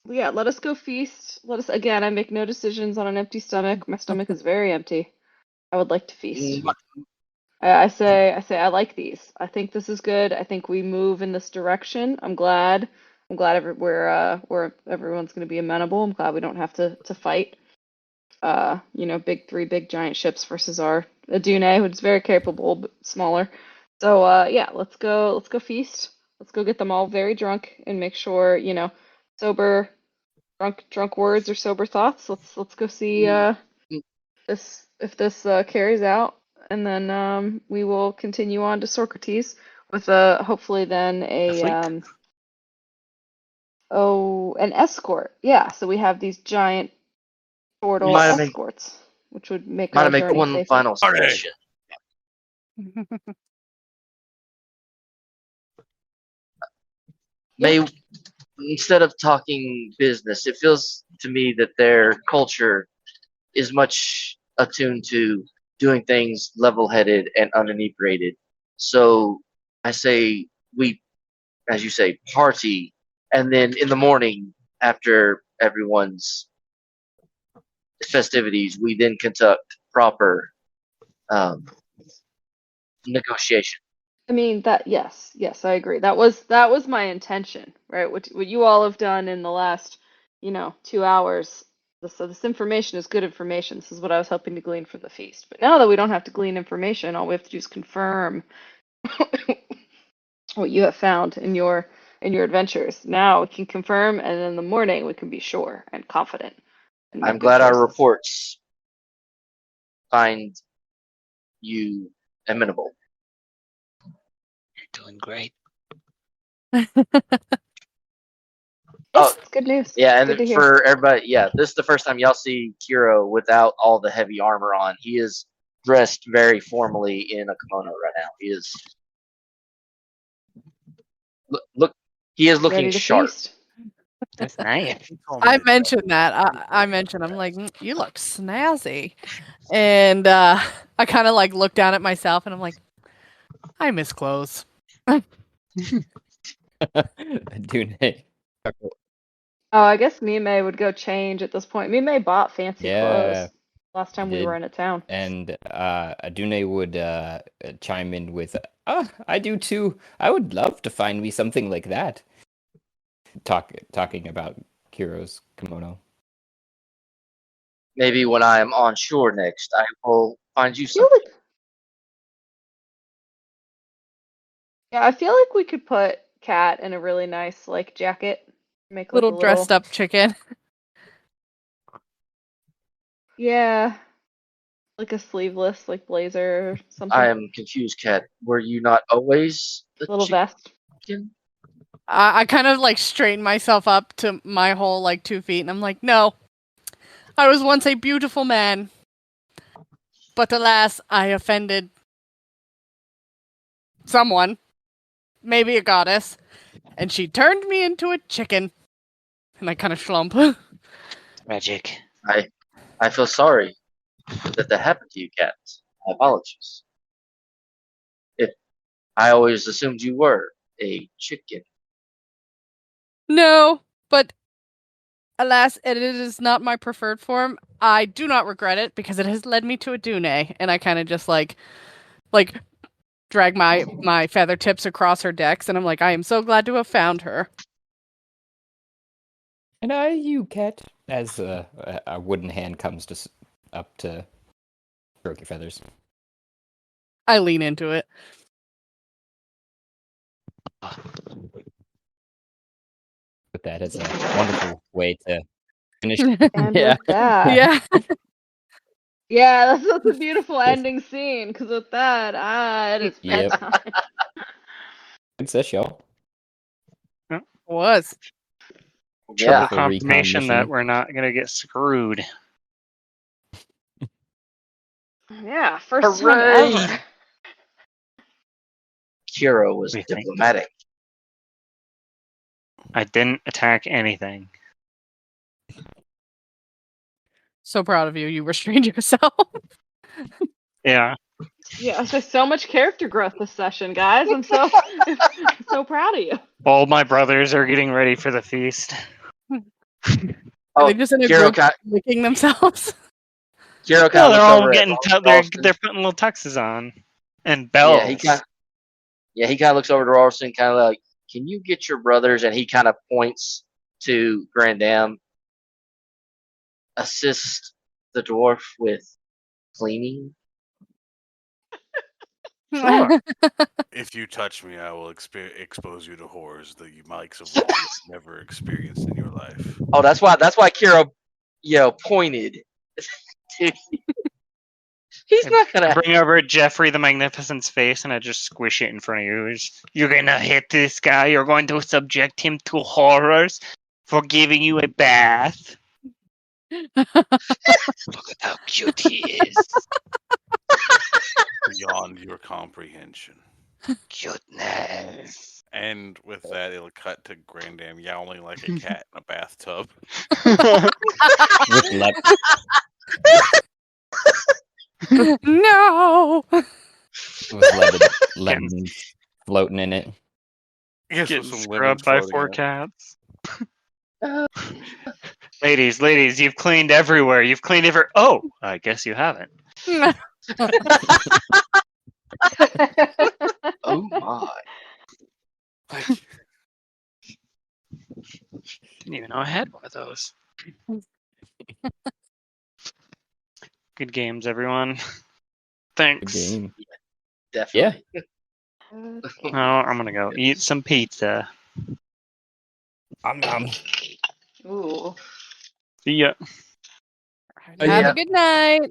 us go feast. Again, I make no decisions on an empty stomach. My stomach is very empty. I would like to feast. I say I like these. I think this is good. I think we move in this direction. I'm glad where everyone's going to be amenable. I'm glad we don't have to fight. Three big giant ships versus our Adune, which is very capable but smaller. So yeah, let's go feast. Let's go get them all very drunk and make sure, sober drunk words or sober thoughts. Let's go see if this carries out, and then we will continue on to Socrates with hopefully then A fleet? an escort. Yeah, so we have these giant turtle Might I make- escorts, which would make Might I our make journey one safer. final suggestion? Instead of talking business, it feels to me that their culture is much attuned to doing things level-headed and uninebrated. So I say we, as you say, party, and then in the morning, after everyone's festivities, we then conduct proper negotiation. I mean yes, I agree. That was my intention, right? What you all have done in the last, 2 hours. So this information is good information. This is what I was hoping to glean from the feast. But now that we don't have to glean information, all we have to do is confirm what you have found in your adventures. Now we can confirm, and in the morning we can be sure and confident. And I'm make glad good our choices. reports find you amenable. You're doing great. Yes, it's good news. Yeah, Good to and hear. for everybody, yeah, this is the first time y'all see Kiro without all the heavy armor on. He is dressed very formally in a kimono right now. He is look. He is looking Ready to sharp. feast. That's nice. I mentioned that. I mentioned, I'm like, you look snazzy. And I kind of like look down at myself and I'm like, I miss clothes. Dune. Oh, I guess Mime would go change at this point. Mime bought fancy Yeah, clothes last time we did. were in a town. And Adune would chime in with, I do too. I would love to find me something like that. Talking about Kiro's kimono. Maybe when I am on shore next, I will find you I feel something. like, yeah, I feel like we could put Cat in a really nice like jacket, make like Little a dressed up chicken. yeah, like a sleeveless like blazer or something. I am confused, Cat. Were you not always the Little vest. chicken? I kind of like straighten myself up to my whole like 2 feet, and I'm like, no, I was once a beautiful man, but alas, I offended someone, maybe a goddess, and she turned me into a chicken. And I kind of slump. Magic. I feel sorry that happened to you, Cat. My apologies. If I always assumed you were a chicken. No, but alas, it is not my preferred form. I do not regret it because it has led me to a Dune, and I kind of just like drag my feather tips across her decks, and I'm like, I am so glad to have found her. And I, you, Cat, as a wooden hand comes up to stroke your feathers. I lean into it. But that is a wonderful way to finish. And Yeah. with that, Yeah. yeah, that's a beautiful ending scene. Because with that, it is Yep. bedtime. Good session, y'all. Was. Yeah. For Recon Confirmation that Mission. we're not gonna get screwed. Yeah, first Hooray! time ever. Kiro was We think. diplomatic. I didn't attack anything. So proud of you. You restrained yourself. Yeah. Yeah, so much character growth this session, guys. I'm so so proud of you. All my brothers are getting ready for the feast. Are they just in a Kiro group licking themselves? Kiro kind Well, of they're looks all over getting at they're putting little tuxes on and bells. he kind of looks over to Ralston, kind of like, "Can you get your brothers?" And he kind of points to Grandam. Assist the dwarf with cleaning. Sure. If you touch me, I will expose you to horrors that you likes of which you've never experienced in your life. Oh, that's why Kiro, pointed. He's not I gonna. bring over Jeffrey the Magnificent's face and I just squish it in front of you. You're gonna hit this guy. You're going to subject him to horrors for giving you a bath. Look at how cute he is. Beyond your comprehension. Cuteness. And with that, it'll cut to Grandam yowling like a cat in a bathtub. With No. with lemons floating in it. Yes, with Getting some scrubbed lemons by floating in 4 it. cats. Ladies, you've cleaned everywhere. You've cleaned Oh, I guess you haven't. Oh my! Didn't even know I had one of those. Good games, everyone. Good Thanks. game. Definitely. Oh, I'm gonna go eat some pizza. Ooh. See ya. Have a good night.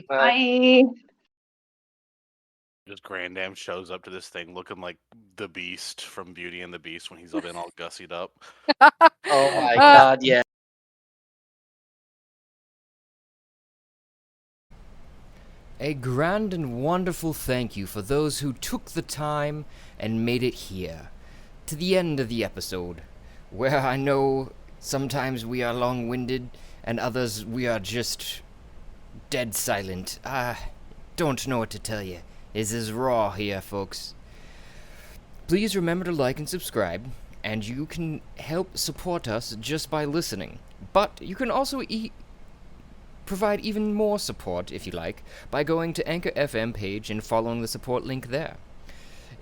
Bye. Just Grandam shows up to this thing looking like the Beast from Beauty and the Beast when he's been all gussied up. Oh my god! Yeah. A grand and wonderful thank you for those who took the time and made it here, to the end of the episode, where I know sometimes we are long-winded and others we are just dead silent. I don't know what to tell you. This is raw here, folks. Please remember to like and subscribe, and you can help support us just by listening. But you can also provide even more support, if you like, by going to Anchor FM page and following the support link there.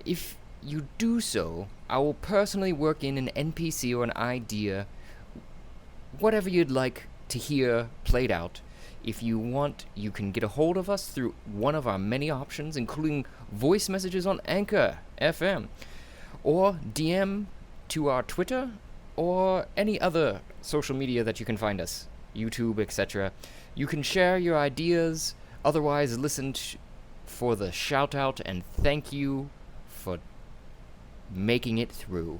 If you do so, I will personally work in an NPC or an idea, whatever you'd like to hear played out. If you want, you can get a hold of us through one of our many options, including voice messages on Anchor FM, or DM to our Twitter, or any other social media that you can find us, YouTube, etc. You can share your ideas, otherwise listen for the shout out and thank you for making it through.